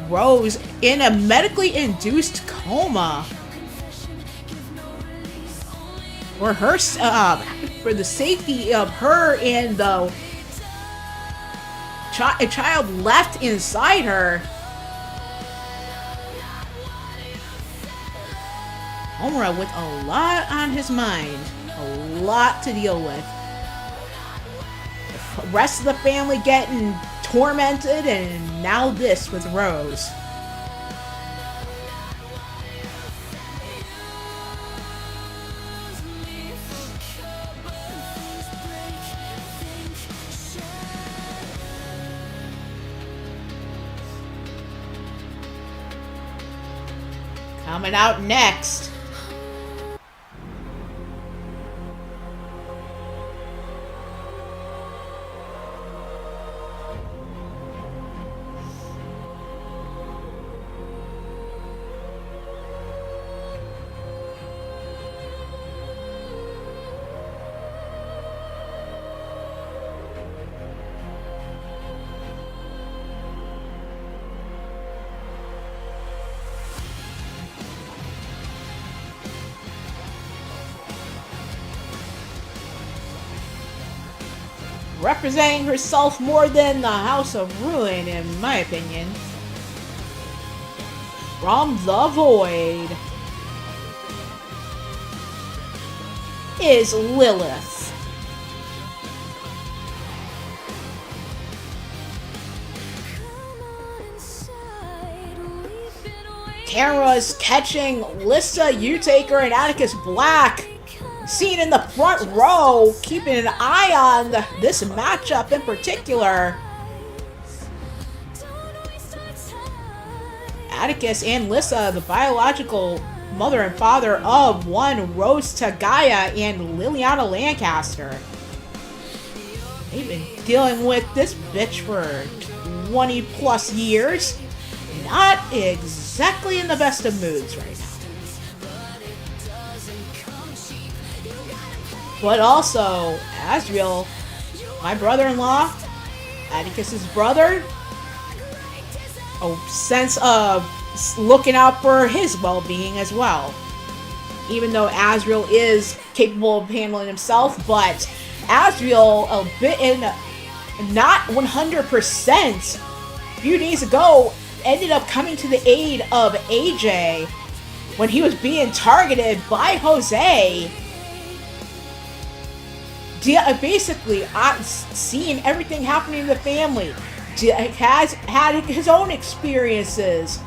Rose in a medically induced coma. For her, for the safety of her and the child left inside her, Tomura with a lot on his mind, a lot to deal with. The rest of the family getting tormented, and now this with Rose. Coming out next, representing herself more than the House of Ruin, in my opinion. From the Void is Lilith. Cameras catching Lissa Utaker and Atticus Black, seen in the front row, keeping an eye on this matchup in particular. Atticus and Lissa, the biological mother and father of one Rose Tagaya and Liliana Lancaster. They've been dealing with this bitch for 20 plus years. Not exactly in the best of moods right now. But also, Azriel, my brother-in-law, Atticus's brother, a sense of looking out for his well-being as well. Even though Azriel is capable of handling himself, but Azriel, a bit in not 100%, a few days ago, ended up coming to the aid of AJ when he was being targeted by Jose. Basically, seeing everything happening in the family, has had his own experiences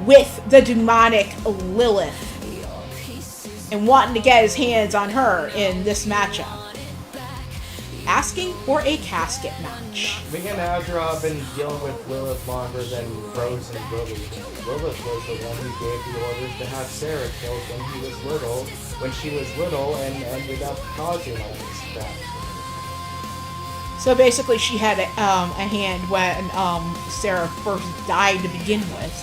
with the demonic Lilith and wanting to get his hands on her in this matchup. Asking for a casket match. Me and Azra have been dealing with Lilith longer than Rose and Lily. Lilith was the one who gave the orders to have Sarah killed when she was little, and ended up causing all this crap. So basically, she had a hand when Sarah first died to begin with.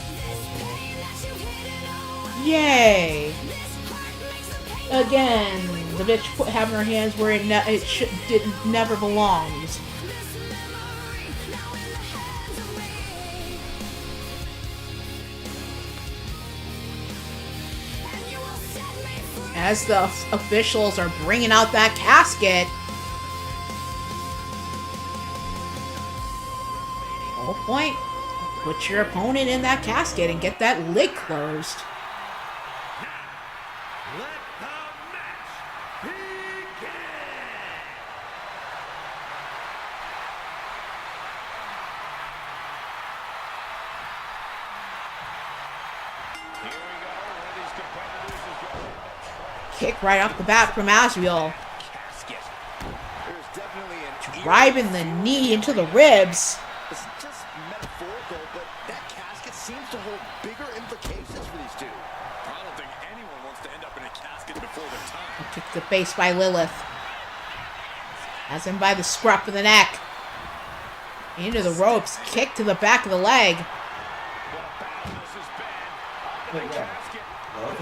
Yay! Again, the bitch having her hands where it never belonged. As the officials are bringing out that casket, whole point, put your opponent in that casket and get that lid closed. Kick right off the bat from Azriel. Driving the knee into the ribs. It's just metaphorical, but that casket seems to hold bigger implications for these two. I don't think anyone wants to end up in a casket before their time. Kick to the face by Lilith. Has him by the scruff of the neck. Into the ropes. Kick to the back of the leg. Lilith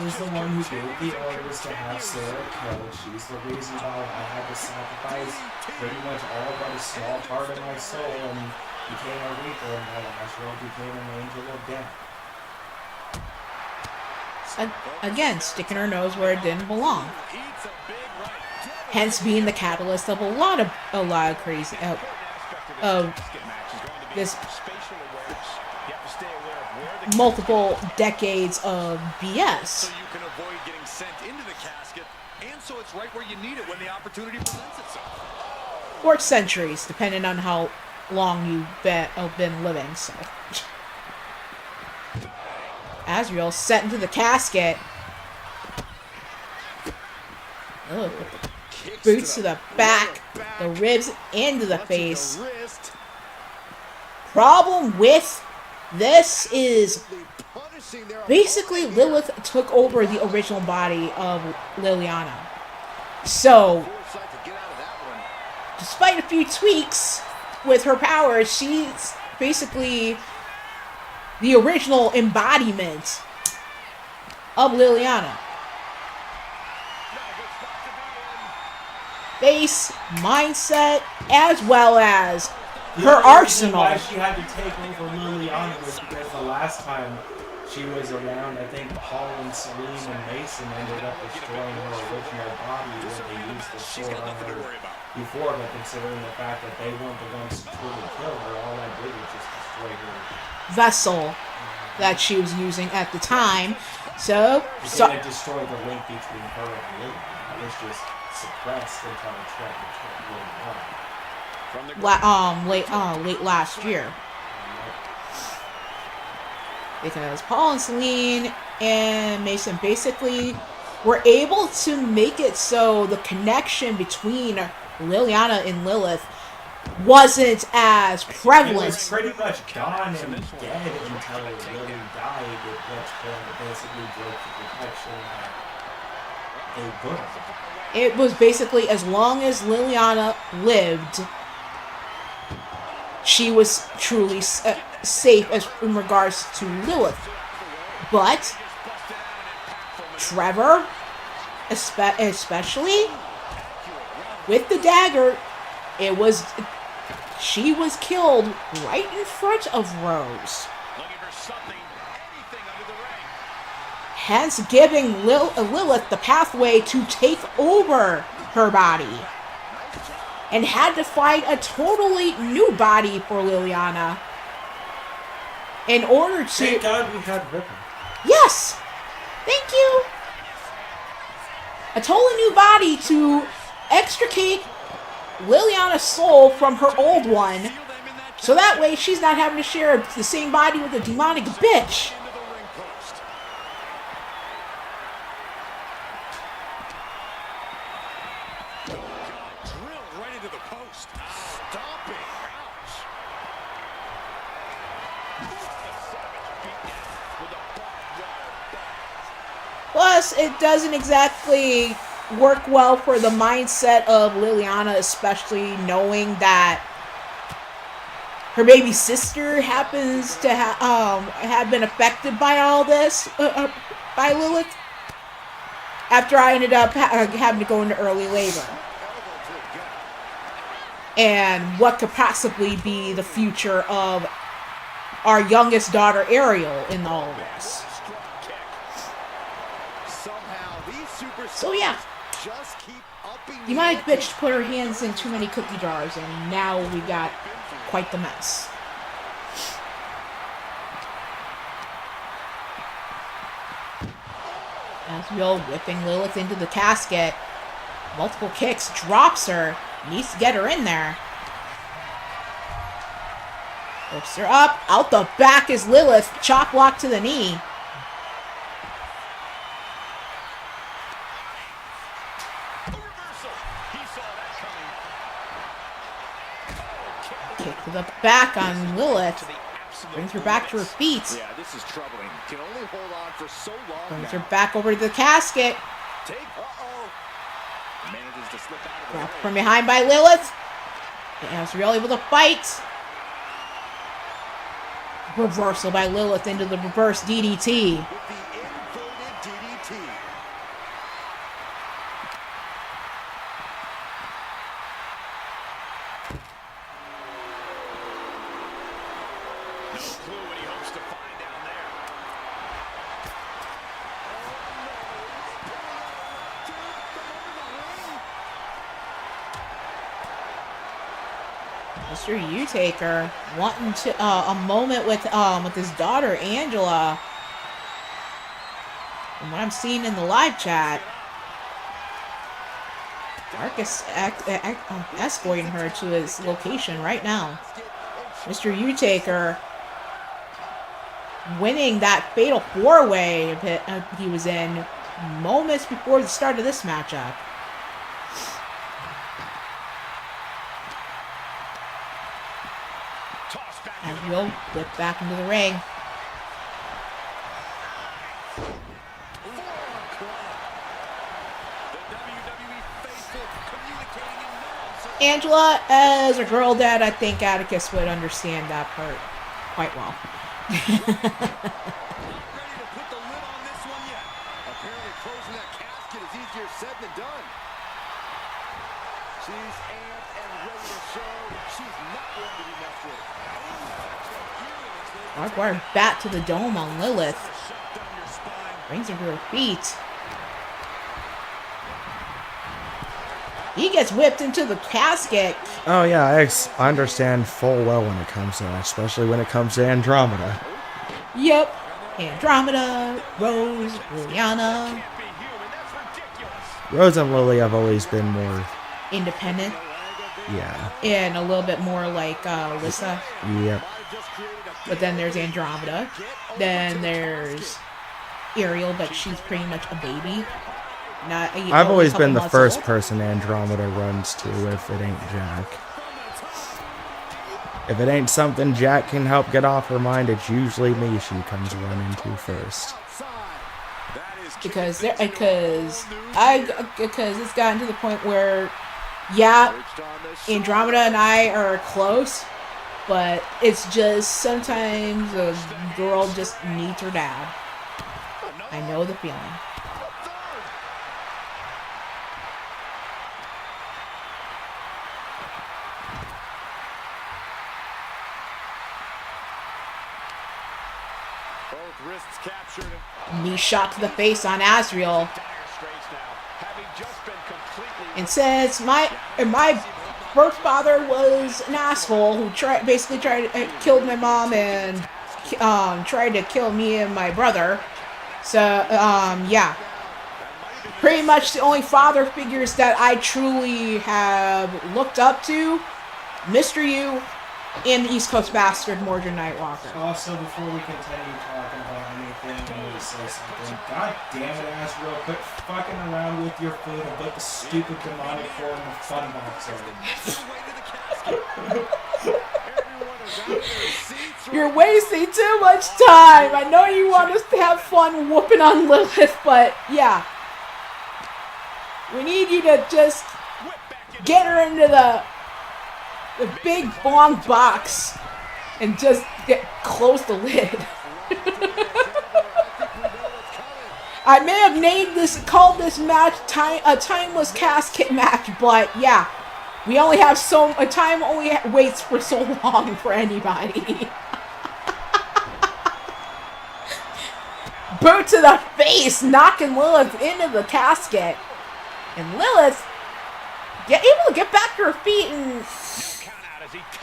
is the one who gave the orders to have Sarah killed. She's the reason why I had to sacrifice pretty much all but a small part of my soul and became a reaper, and my last role became an angel of death. Again, sticking her nose where it didn't belong. Hence being the catalyst of a lot of crazy of this multiple decades of BS. So you can avoid getting sent into the casket, and so it's right where you need it when the opportunity presents itself. Or centuries, depending on how long you've been living. So, Azriel set into the casket. Ugh. Boots to the back, the ribs into the face. Problem with this is basically Lilith took over the original body of Liliana. So, despite a few tweaks with her powers, she's basically the original embodiment of Liliana. Face, mindset, as well as her arsenal. Why she had to take over Liliana was because the last time she was around, I think Paul and Celine and Mason ended up destroying her original body when they used the sword on her before, but considering the fact that they weren't the ones to truly kill her, all that did was just destroy her. Vessel that she was using at the time. So It destroyed the link between her and Lily. It was just suppressed until it tried to kill Lily late last year. Because Paul and Celine and Mason basically were able to make it so the connection between Liliana and Lilith wasn't as prevalent. It was pretty much gone and dead until Lily died, at which point it basically broke the protection that they put. It was basically as long as Liliana lived, she was truly safe as in regards to Lilith. But Trevor, especially with the dagger, she was killed right in front of Rose. Hence giving Lilith the pathway to take over her body. And had to find a totally new body for Liliana in order to... Thank God we had Ripper. Yes! Thank you! A totally new body to extricate Liliana's soul from her old one, so that way she's not having to share the same body with a demonic bitch. Plus, it doesn't exactly work well for the mindset of Liliana, especially knowing that her baby sister happens to have been affected by all this, by Lilith, after I ended up having to go into early labor. And what could possibly be the future of our youngest daughter, Ariel, in all of this. So yeah, demonic bitch put her hands in too many cookie jars, and now we got quite the mess. Asriel whipping Lilith into the casket. Multiple kicks, drops her, needs to get her in there. Lifts her up, out the back is Lilith, chop block to the knee. Kick to the back on Lilith. Brings her back to her feet. Yeah, this is troubling. Can only hold on for so long. Brings her back over to the casket. Manages to slip out of the Grabbed way. from behind by Lilith. And Asriel able to fight. Reversal by Lilith into the reverse DDT. With the inverted DDT. No clue what he hopes to find down there. Mr. U-Taker wanting to a moment with his daughter Angela. From what I'm seeing in the live chat, Marcus escorting her to his location right now. Mr. U-Taker winning that fatal 4-way he was in moments before the start of this matchup. And we'll whip back into the ring. Angela, as a girl dad, I think Atticus would understand that part quite well. Not ready to put the lid on this one yet. Apparently closing that casket is easier said than done. She's amped and ready to show she's not going to be messed with. Barbed wire bat to the dome on Lilith. Brings her to her feet. He gets whipped into the casket. Oh yeah, I understand full well when it comes to that, especially when it comes to Andromeda. Yep. Andromeda, Rose, Liliana. Rose and Lily have always been more, Independent. yeah. And a little bit more like Lissa. Yep. But then there's Andromeda. Then there's Ariel, but she's pretty much a baby. Not. I've always a couple been the months first old. person Andromeda runs to if it ain't Jack. If it ain't something Jack can help get off her mind, it's usually me she comes running to first. Because it's gotten to the point where, yeah, Andromeda and I are close, but it's just sometimes a girl just needs her dad. I know the feeling. Both wrists captured. Knee shot to the face on Asriel. And since my birth father was an asshole who killed my mom and tried to kill me and my brother, so yeah, pretty much the only father figures that I truly have looked up to, Mr. U, and East Coast Bastard Mordred Nightwalker. Also, before we continue talking about anything, I need to say something. God damn it, Asriel, quit fucking around with your food and put the stupid demonic form in the fun box You're wasting too much time. I know you want us to have fun whooping on Lilith, but yeah. We need you to just get her into the big long box and just close the lid. I may have called this match a timeless casket match, but yeah, we only have time only waits for so long for anybody. Boot to the face, knocking Lilith into the casket, and Lilith able to get back to her feet and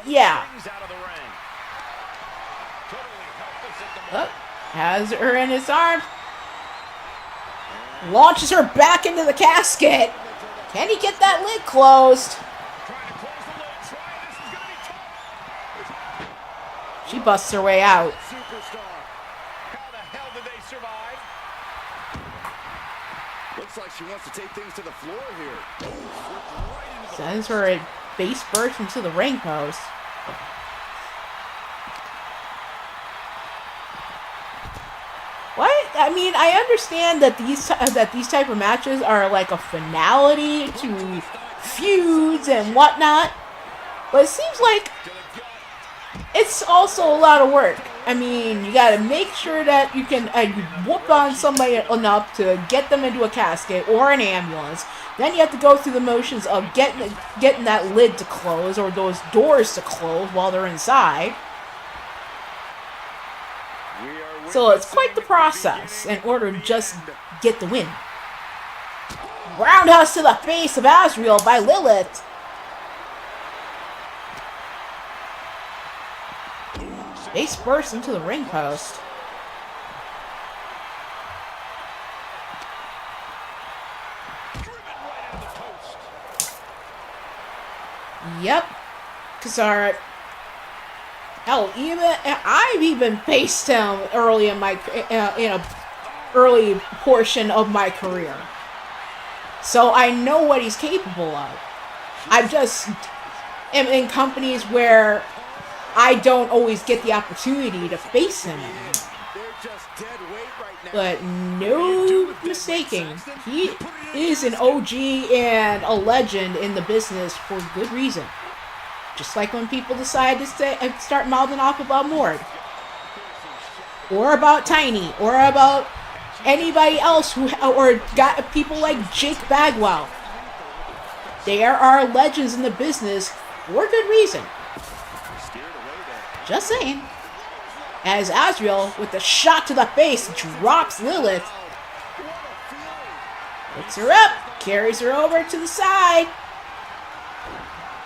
yeah. Has her in his arms. Launches her back into the casket. Can he get that lid closed? She busts her way out. How the hell did they survive? Looks like she wants to take things to the floor here. Sends her a face burst into the ring post. What? I mean, I understand that these type of matches are like a finality to feuds and whatnot, but it seems like it's also a lot of work. I mean, you gotta make sure that you can whoop on somebody enough to get them into a casket or an ambulance. Then you have to go through the motions of getting that lid to close or those doors to close while they're inside. So it's quite the process in order to just get the win. Roundhouse to the face of Asriel by Lilith. Face burst into the ring post. Yep. Kazara. Hell, I've even faced him early in a early portion of my career. So I know what he's capable of. I just am in companies where I don't always get the opportunity to face him in. But no mistaking, he is an OG and a legend in the business for good reason. Just like when people decide to start mouthing off about Mord. Or about Tiny. Or about anybody else or got people like Jake Bagwell. They are legends in the business for good reason. Just saying. As Azrael, with a shot to the face, drops Lilith. Picks her up, carries her over to the side.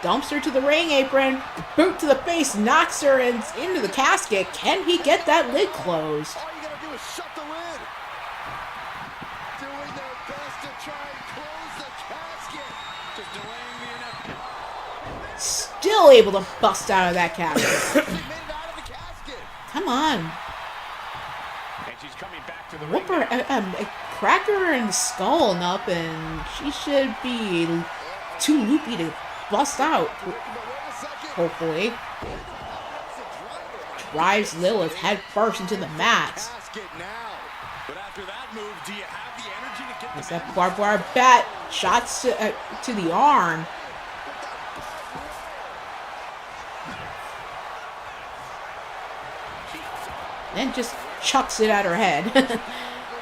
Dumps her to the ring apron. Boot to the face, knocks her into the casket. Can he get that lid closed? All you gotta do is shut the lid. Doing their best to try and close the casket. Just delaying the inevitable. Still able to bust out of that casket. She made it out of the casket. Come on. And she's coming back to the Whoop ring. her, crack her in the skull enough, and she should be too loopy to bust out. Hopefully. Drives Lilith head first into the mat. Casket now. But after that move, do you have the energy to get As the that barbed wire bat shots to the arm. Then just chucks it at her head.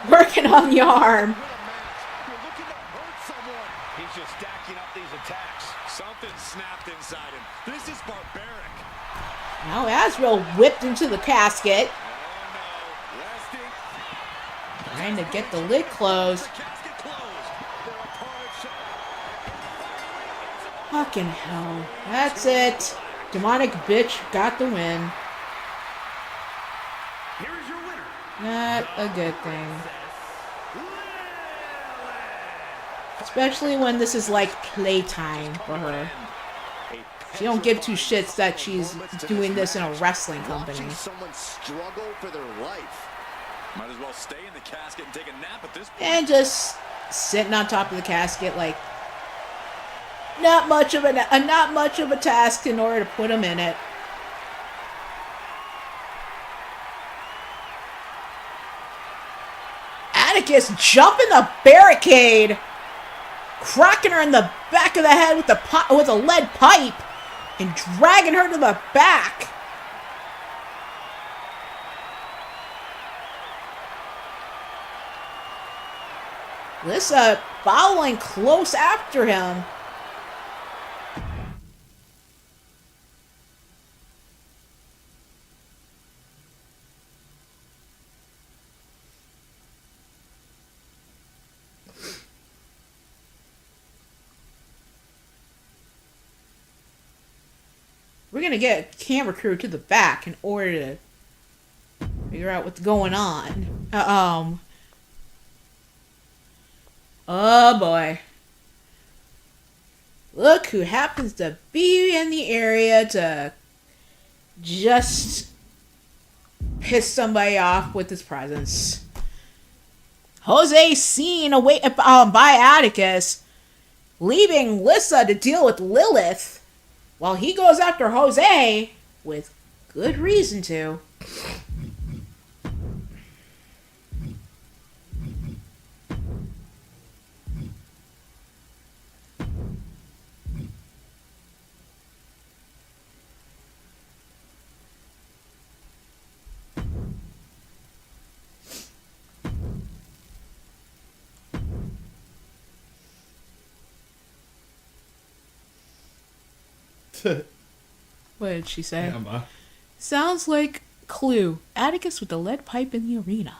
Working on the arm. You're looking to hurt someone. He's just stacking up these attacks. Something snapped inside him. This is barbaric. Now Azrael whipped into the casket. Oh no. Resting. Trying to get the lid closed. The casket closed. They're apart. Fucking hell. That's it. Demonic bitch got the win. Here is your winner. Not a good thing. Especially when this is like playtime for her. She don't give two shits that she's doing this in a wrestling company. Watching someone struggle for their life. Might as well stay in the casket and take a nap at this point. And just sitting on top of the casket like not much of a task in order to put him in it. Atticus jumping the barricade, cracking her in the back of the head with a lead pipe, and dragging her to the back. Lissa following close after him. We're gonna get a camera crew to the back in order to figure out what's going on. Oh boy. Look who happens to be in the area to just piss somebody off with his presence. Jose seen away by Atticus, leaving Lissa to deal with Lilith, while he goes after Jose with good reason to. What did she say? Emma. Sounds like Clue. Atticus with the lead pipe in the arena.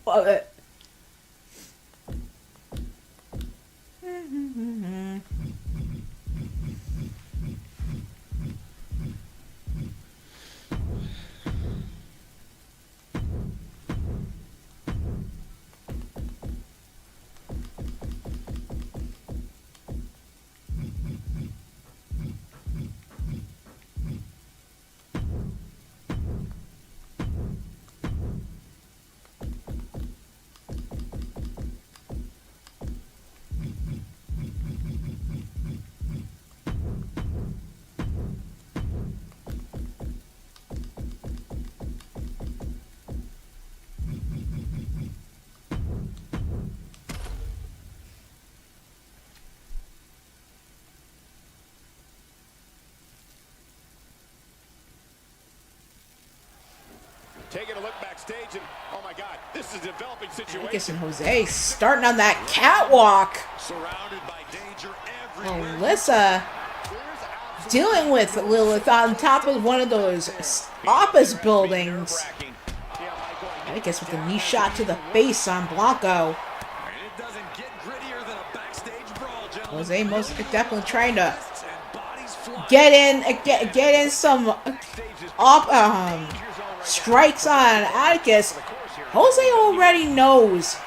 Love it. Taking a look backstage, and oh my God, this is a developing situation. Atticus and Jose starting on that catwalk. Surrounded by danger Oh, everywhere. Lissa Here's dealing with Lilith on top of one of those office buildings. I guess with a knee shot to the face on Blanco. Jose most definitely trying to get in some strikes on Atticus. Jose already knows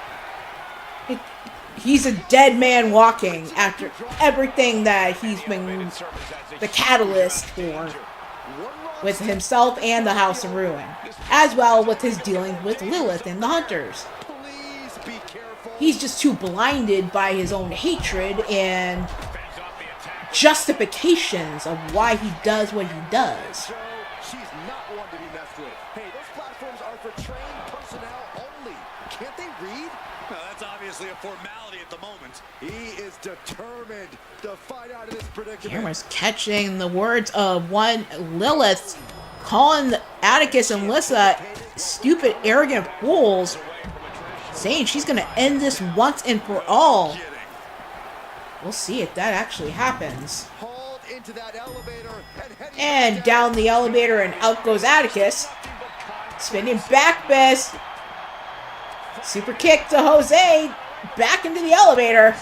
he's a dead man walking after everything that he's been the catalyst for with himself and the House of Ruin, as well with his dealings with Lilith and the Hunters. He's just too blinded by his own hatred and justifications of why he does what he does. She's not one to be messed with. Hey, those platforms are for trained personnel only. Can't they read? Well, that's obviously a formality at the moment. He is determined to fight out of this predicament. Camera's catching the words of one Lilith calling Atticus and Lissa stupid, arrogant fools, saying she's gonna end this once and for all. We'll see if that actually happens. And down the elevator and out goes Atticus. Spinning back fist. Super kick to Jose. Back into the elevator.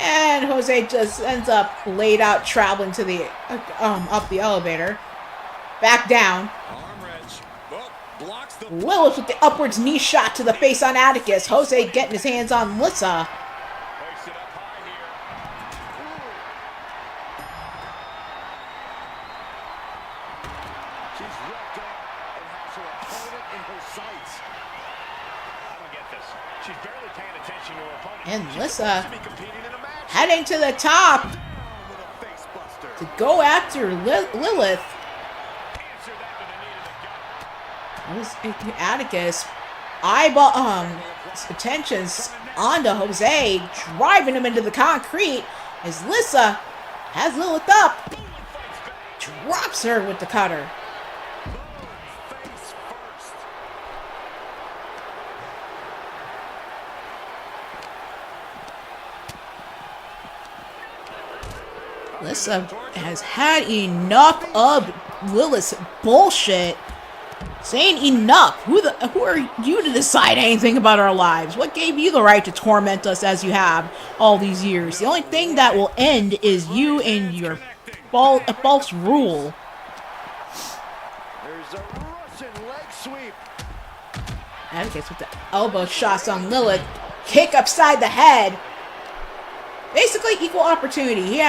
And Jose just ends up laid out traveling to the up the elevator. Back down. Lilith with the upwards knee shot to the face on Atticus. Jose getting his hands on Lissa. And Lissa heading to the top to go after Lilith. Atticus eyeball attentions onto Jose, driving him into the concrete as Lissa has Lilith up, drops her with the cutter. Lissa has had enough of Lilith's bullshit. Saying enough. Who are you to decide anything about our lives? What gave you the right to torment us as you have all these years? The only thing that will end is you and your false rule. There's a Russian leg sweep. Atticus with the elbow shots on Lilith. Kick upside the head. Basically equal opportunity.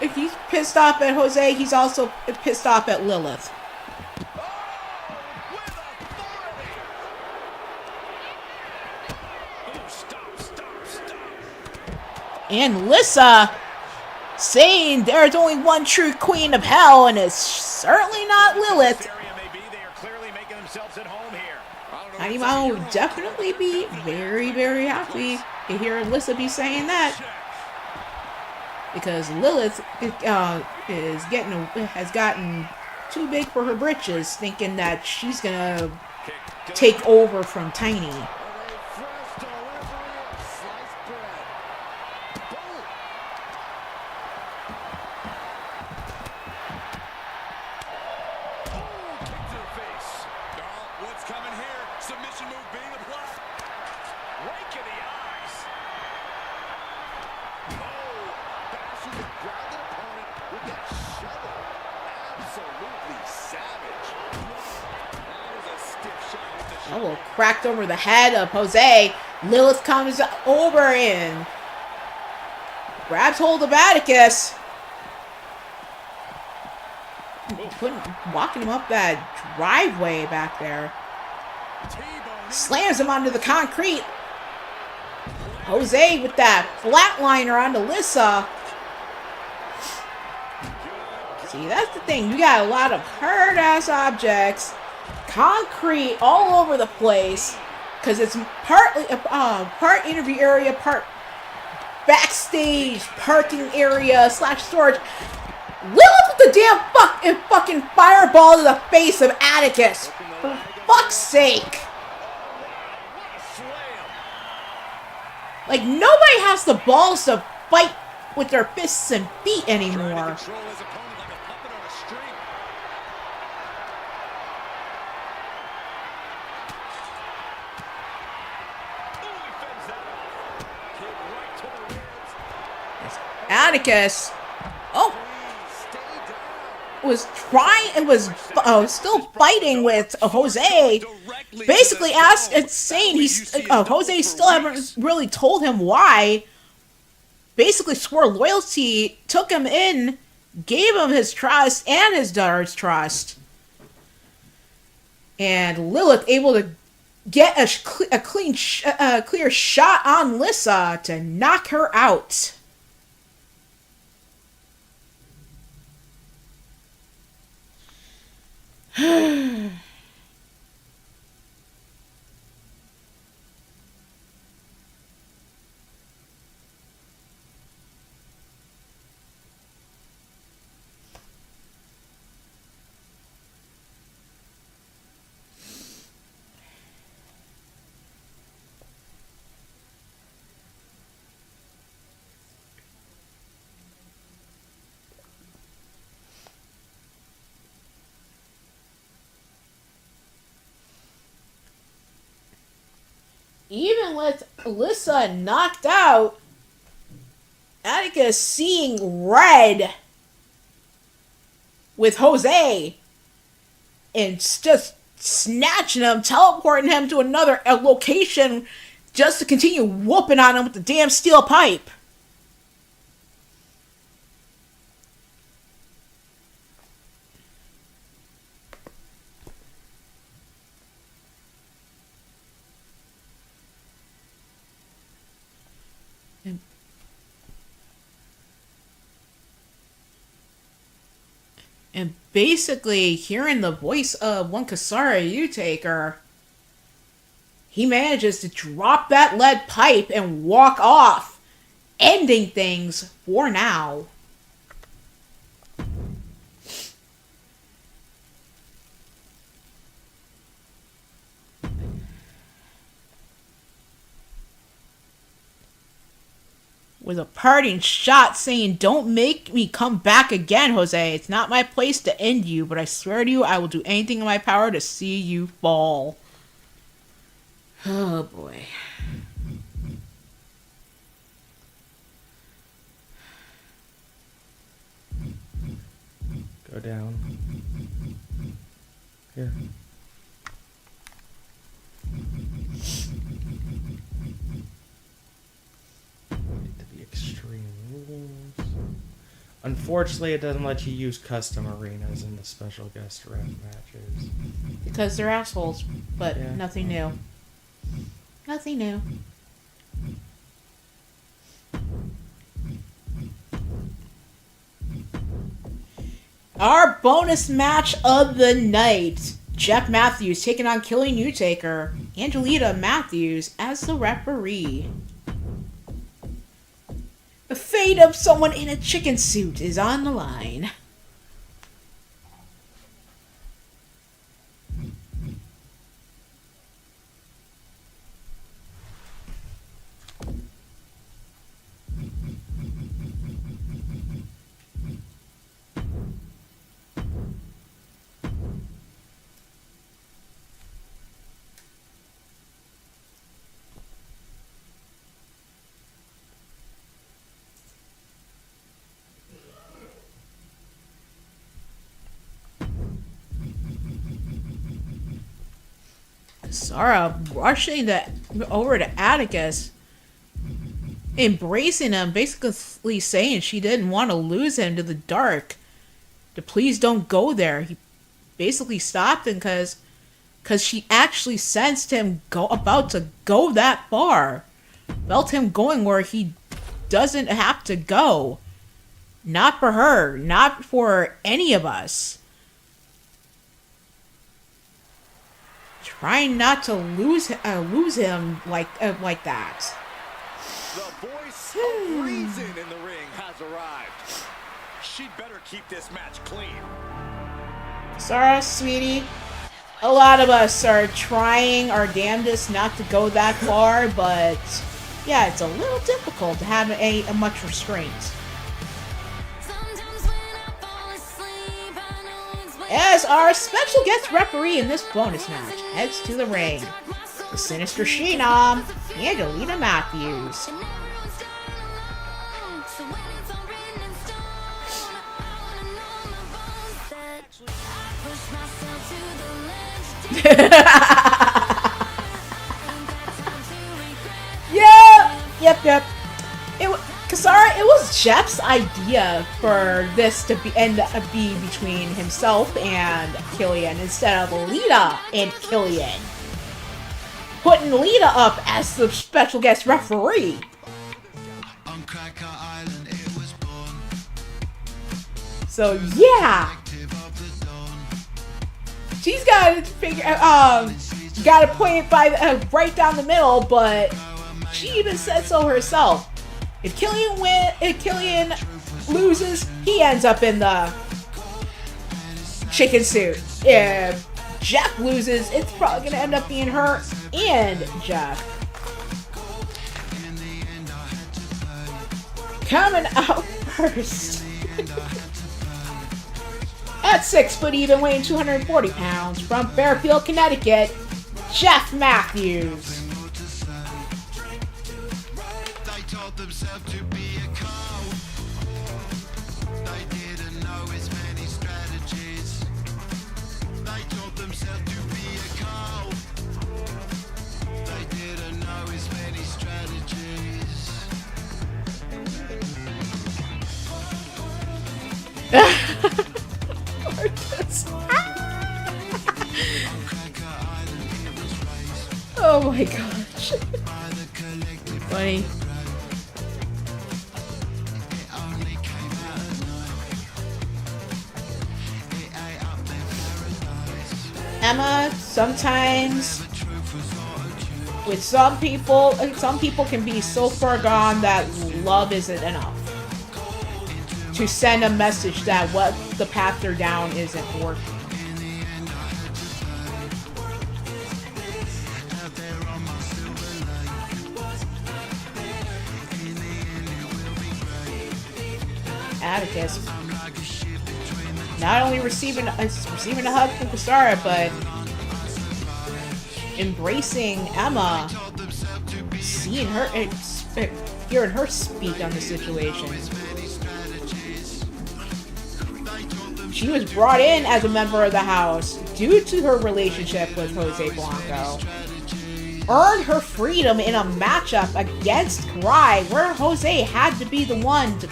If he's pissed off at Jose, he's also pissed off at Lilith. And Lissa saying there's only one true queen of hell, and it's certainly not Lilith. Animal would definitely be very, very happy to hear Lissa be saying that. Because Lilith has gotten too big for her britches, thinking that she's gonna take over from Tiny. Elbow cracked over the head of Jose. Lilith comes over and grabs hold of Atticus. Walking him up that driveway back there. Slams him onto the concrete. Jose with that flatliner onto Lissa. See, that's the thing. You got a lot of hard-ass objects. Concrete all over the place. Because it's partly part interview area, part backstage parking area / storage. Lilith with the damn fucking fireball to the face of Atticus. For fuck's sake. Like, nobody has the balls to fight with their fists and feet Trying to anymore. control his opponent like a puppet on a string. Ooh, he fends that off. Kick right to the ribs. Atticus, oh, Please stay down. was trying and was still fighting with Jose. Directly Basically, to the asked dome. it's saying That way he's you see a double Jose for still haven't weeks. really told him why. Basically, swore loyalty, took him in, gave him his trust and his daughter's trust, and Lilith able to get a clear shot on Lissa to knock her out. Even with Alyssa knocked out, Atticus seeing red with Jose and just snatching him, teleporting him to another location just to continue whooping on him with the damn steel pipe. And basically, hearing the voice of one Kasara Utaker, he manages to drop that lead pipe and walk off, ending things for now. With a parting shot saying, "Don't make me come back again, Jose. It's not my place to end you, but I swear to you, I will do anything in my power to see you fall." Oh boy. Go down. Here. To the extreme rules. Unfortunately, it doesn't let you use custom arenas in the special guest rep matches. Because they're assholes, but Yeah. nothing new. Nothing new. Our bonus match of the night. Jeff Matthews taking on Killing You Taker. Angelita Matthews as the referee. The fate of someone in a chicken suit is on the line. Sarah rushing over to Atticus, embracing him, basically saying she didn't want to lose him to the dark. To please don't go there. He basically stopped him because she actually sensed him about to go that far. Felt him going where he doesn't have to go. Not for her, not for any of us. Trying not to lose him like that. The voice of reason in the ring has arrived. She'd better keep this match clean. Sarah, sweetie, a lot of us are trying our damnedest not to go that far, but yeah, it's a little difficult to have a much restraint. as our special guest referee in this bonus match heads to the ring, the Sinister Sheena and Alina Matthews. Yep. Kasara, it was Jeff's idea for this to be between himself and Killian instead of Lita and Killian. Putting Lita up as the special guest referee. So yeah, she's got to figure. Got to play it by right down the middle, but she even said so herself. If Killian loses, he ends up in the chicken suit. If Jeff loses, it's probably gonna end up being her and Jeff. Coming out first. At 6 foot even, weighing 240 pounds, from Fairfield, Connecticut, Jeff Matthews. Oh my gosh. Funny. Emma, sometimes with some people can be so far gone that love isn't enough to send a message that what the path they're down isn't working. Atticus not only receiving a hug from Kasara, but embracing Emma, seeing her, hearing her speak on the situation. She was brought in as a member of the house due to her relationship with Jose Blanco. Earned her freedom in a matchup against Karai, where Jose had to be the one to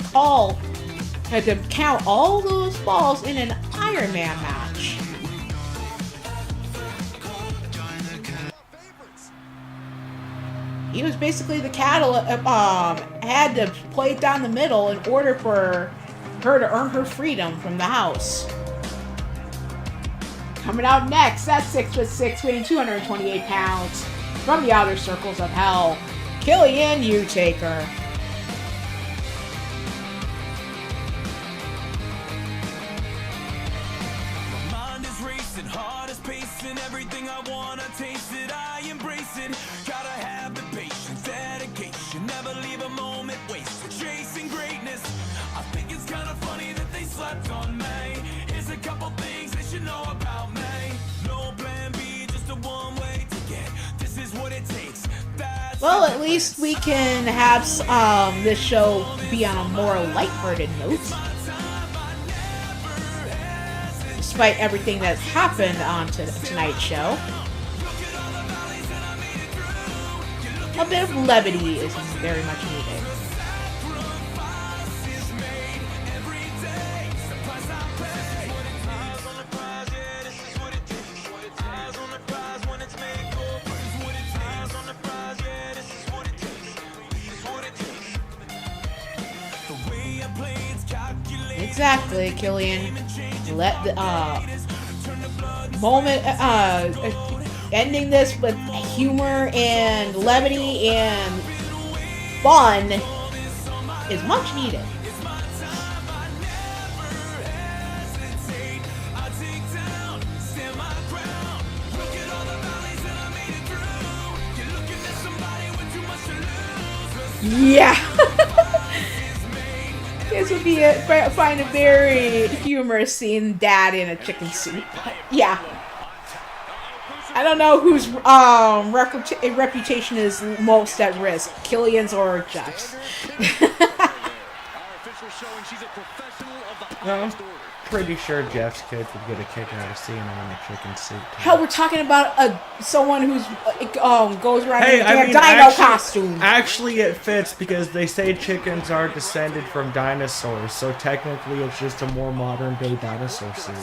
count all those balls in an Iron Man match. He was basically the catalyst, had to play it down the middle in order for her to earn her freedom from the house. Coming out next, at 6'6", weighing 228 pounds, from the outer circles of hell, Killian Utaker. Well, at least we can have this show be on a more lighthearted note. Despite everything that's happened on tonight's show. A bit of levity is very much needed. Exactly, Killian. Let the moment ending this with humor and levity and fun is much needed. Yeah. guys would be find it very humorous seeing Dad in a chicken suit. Yeah. I don't know whose reputation is most at risk, Killian's or Jeff's. No, I'm pretty sure Jeff's kids would get a kick out of seeing him in a chicken suit. Too. Hell, we're talking about someone who's goes around in a dino actually, costume. Actually, it fits because they say chickens are descended from dinosaurs, so technically it's just a more modern day dinosaur suit.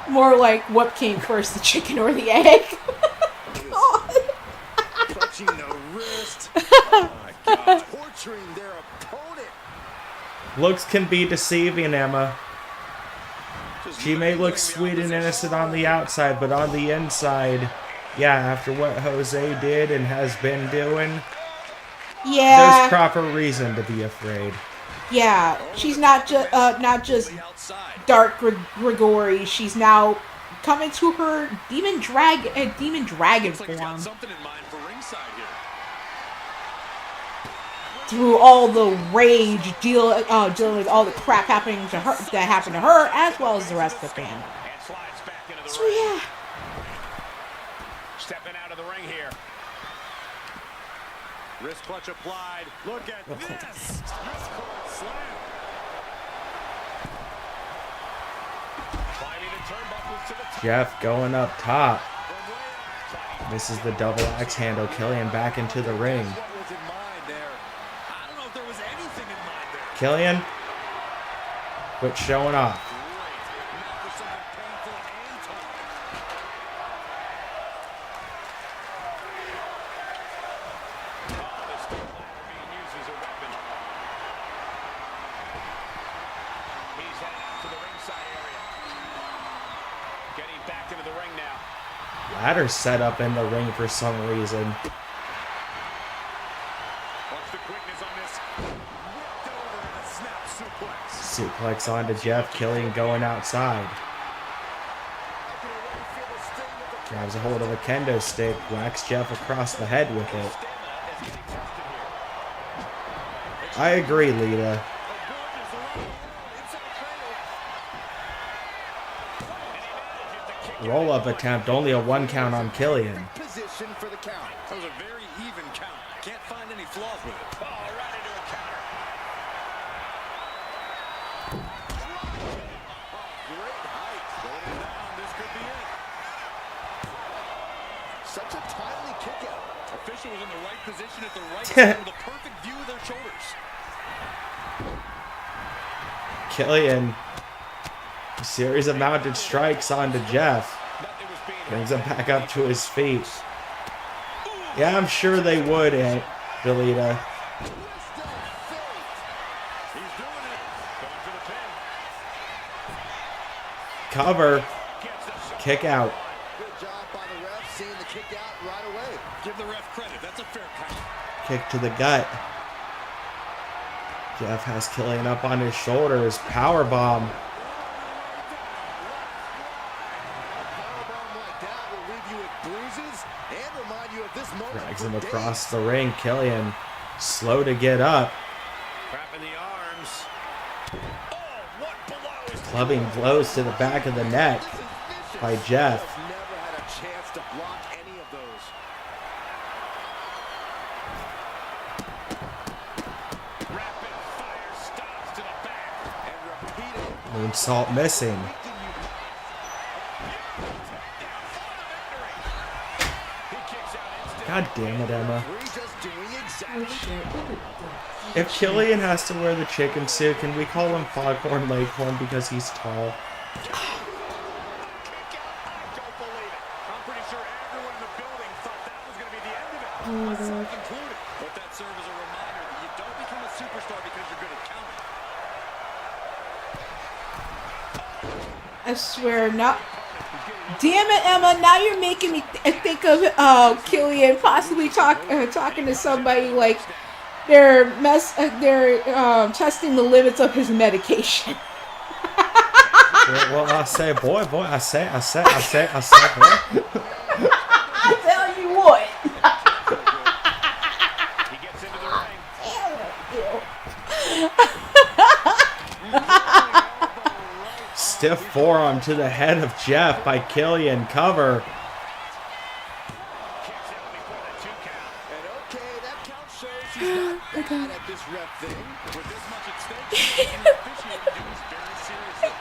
More like what came first, the chicken or the egg? Clutching the wrist. Oh my God. Torturing their opponent. Looks can be deceiving, Emma. She may look sweet and innocent on the outside, but on the inside, yeah, after what Jose did and has been doing, Yeah. there's proper reason to be afraid. Yeah, she's not just Dark Grigori. She's now coming to her demon dragon form. Through all the rage, dealing with all the crap that happened to her, as well as the rest of the family. So yeah. Stepping out of the ring here. Wrist clutch applied. Look at this. Ripcord slam. Climbing the turnbuckles to the top. Jeff going up top. This is the double axe handle. Killian back into the ring. What was in mind there? I don't know if there was anything in mind there. Killian, quit showing off. Now for something painful and tough. The steel ladder being used as a weapon. He's heading out to the ringside area. Getting back into the ring now. Ladder set up in the ring for some reason. Watch the quickness on this. Whipped over in a snap suplex. Suplex onto Jeff. Killian going outside. Grabs a hold of a kendo stick. Whacks Jeff across the head with it. I agree, Lita. Roll-up attempt. Only a 1 count on Killian. Position for the count. That was a very even count. Can't find any flaws with it. Oh, right into a counter. Great height. Going down. This could be it. Such a timely kick out. Official was in the right position at the right time with a perfect view of their shoulders. Killian. A series of mounted strikes onto Jeff. Brings him back up to his feet. Yeah, I'm sure they would, Delita. Cover. Kick out. Good job by the ref, seeing the kick out right away. Give the ref credit. That's a fair count. Kick to the gut. Jeff has Killian up on his shoulders. Power bomb. Drags him across the ring. Killian slow to get up. Wrapping the arms. Oh, what blows. Clubbing blows to the back of the neck by Jeff. Never had a chance to block any of those. Rapid fire stops to the back and repeated. Moonsault missing. God damn it, Emma. If Killian has to wear the chicken suit, can we call him Foghorn Leghorn because he's tall? I swear, not. Damn it, Emma! Now you're making me think of Killian possibly talking to somebody like they're testing the limits of his medication. Well, I say, boy, I say, boy. I tell you what. He gets into the ring. Ew. stiff forearm to the head of Jeff by Killian. Cover. And okay, that count shows he's not bad at this ref thing. With this much at stake, and the officiating duties very seriously.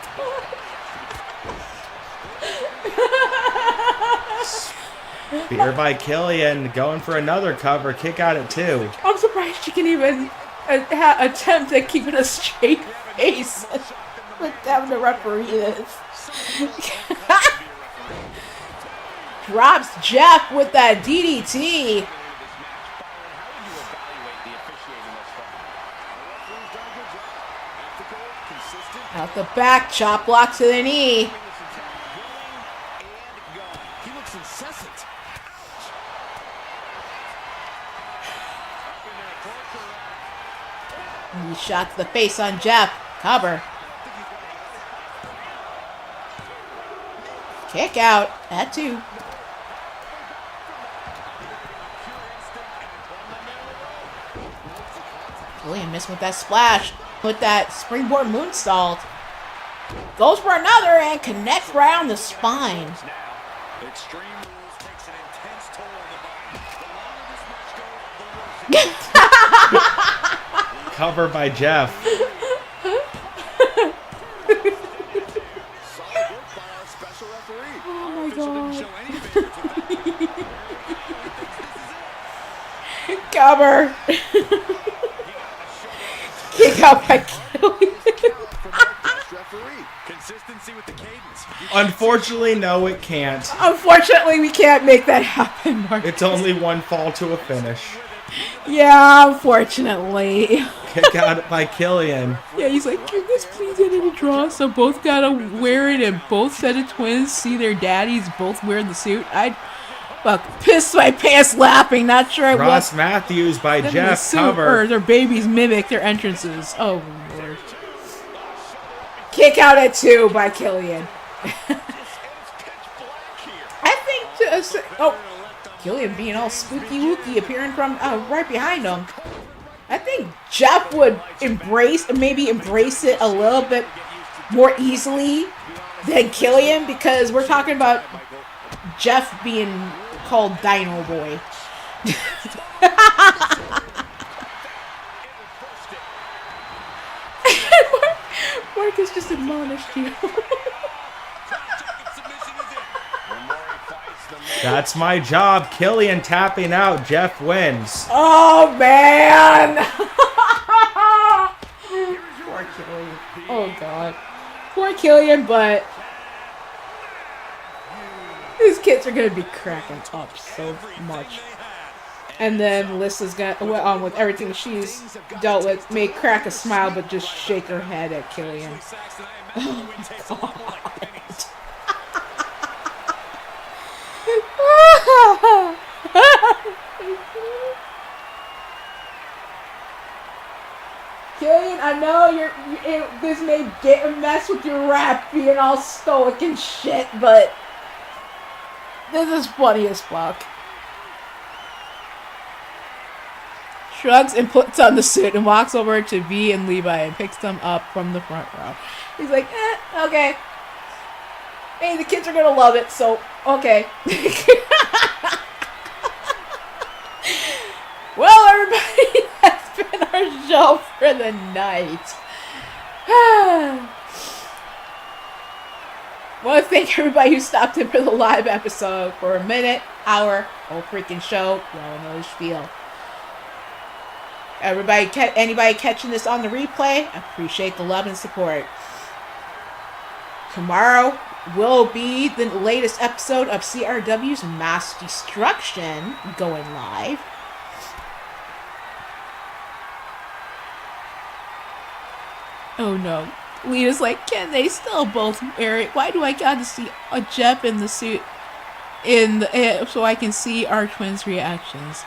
Spear by Killian, going for another cover. Kick out at 2. I'm surprised she can even attempt at keeping a straight face with having to referee this. Drops Jeff with that DDT. Out the back, chop block to the knee. He looks incessant. Knee shot to the face on Jeff. Cover. Kick out at 2. Killian missed with that splash. With that springboard moonsault. Goes for another and connects right on the spine. Extreme Rules takes an intense toll on the body. The longer this match goes, Cover by Jeff. solid work by our special referee. Oh my god. Cover. Kick out by Killian. Consistency with the cadence. Unfortunately, no, it can't. Unfortunately, we can't make that happen, Mark. It's only one fall to a finish. Yeah, unfortunately. Kick out by Killian. Yeah, he's like, can this please end in a draw? So both gotta wear it and both set of twins see their daddies both wear the suit. I'd piss my pants laughing, not sure Ross Matthews by them in the Jeff. suit Cover. or their babies mimic their entrances. Oh, Lord. Kick out at 2 by Killian. I think Killian being all spooky wooky appearing from right behind him. I think Jeff would embrace it a little bit more easily than Killian, because we're talking about Jeff being called Dino Boy. Marcus just admonished you. That's my job. Killian tapping out. Jeff wins. Oh, man. Poor Killian. Oh, God. Poor Killian, but these kids are going to be cracking up so much. And then Lissa's got, with everything she's dealt with, may crack a smile, but just shake her head at Killian. Oh, God. Killian, I know this may mess with your rap being all stoic and shit, but this is funny as fuck. Shrugs and puts on the suit and walks over to V and Levi and picks them up from the front row. He's like, okay. Hey, the kids are gonna love it, so, okay. Well, everybody, that's been our show for the night. Want to thank everybody who stopped in for the live episode for a minute, hour, whole freaking show. Y'all know the spiel. Anybody catching this on the replay, I appreciate the love and support. Tomorrow will be the latest episode of CRW's Mass Destruction going live. Oh no. Lita's like, can they still both wear it? Why do I gotta see a Jeff in the suit so I can see our twins' reactions?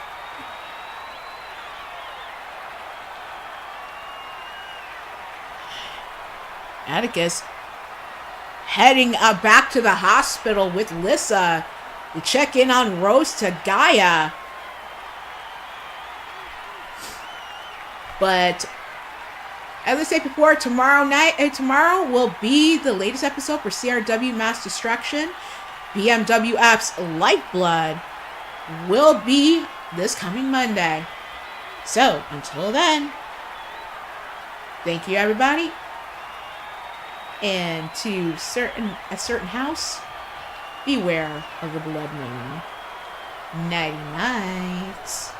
Atticus heading back to the hospital with Lissa to check in on Rose to Gaia. As I said before, tomorrow will be the latest episode for CRW Mass Destruction. BMWF's Lifeblood will be this coming Monday. So, until then, thank you, everybody. And to a certain house, beware of the blood moon. Nighty night.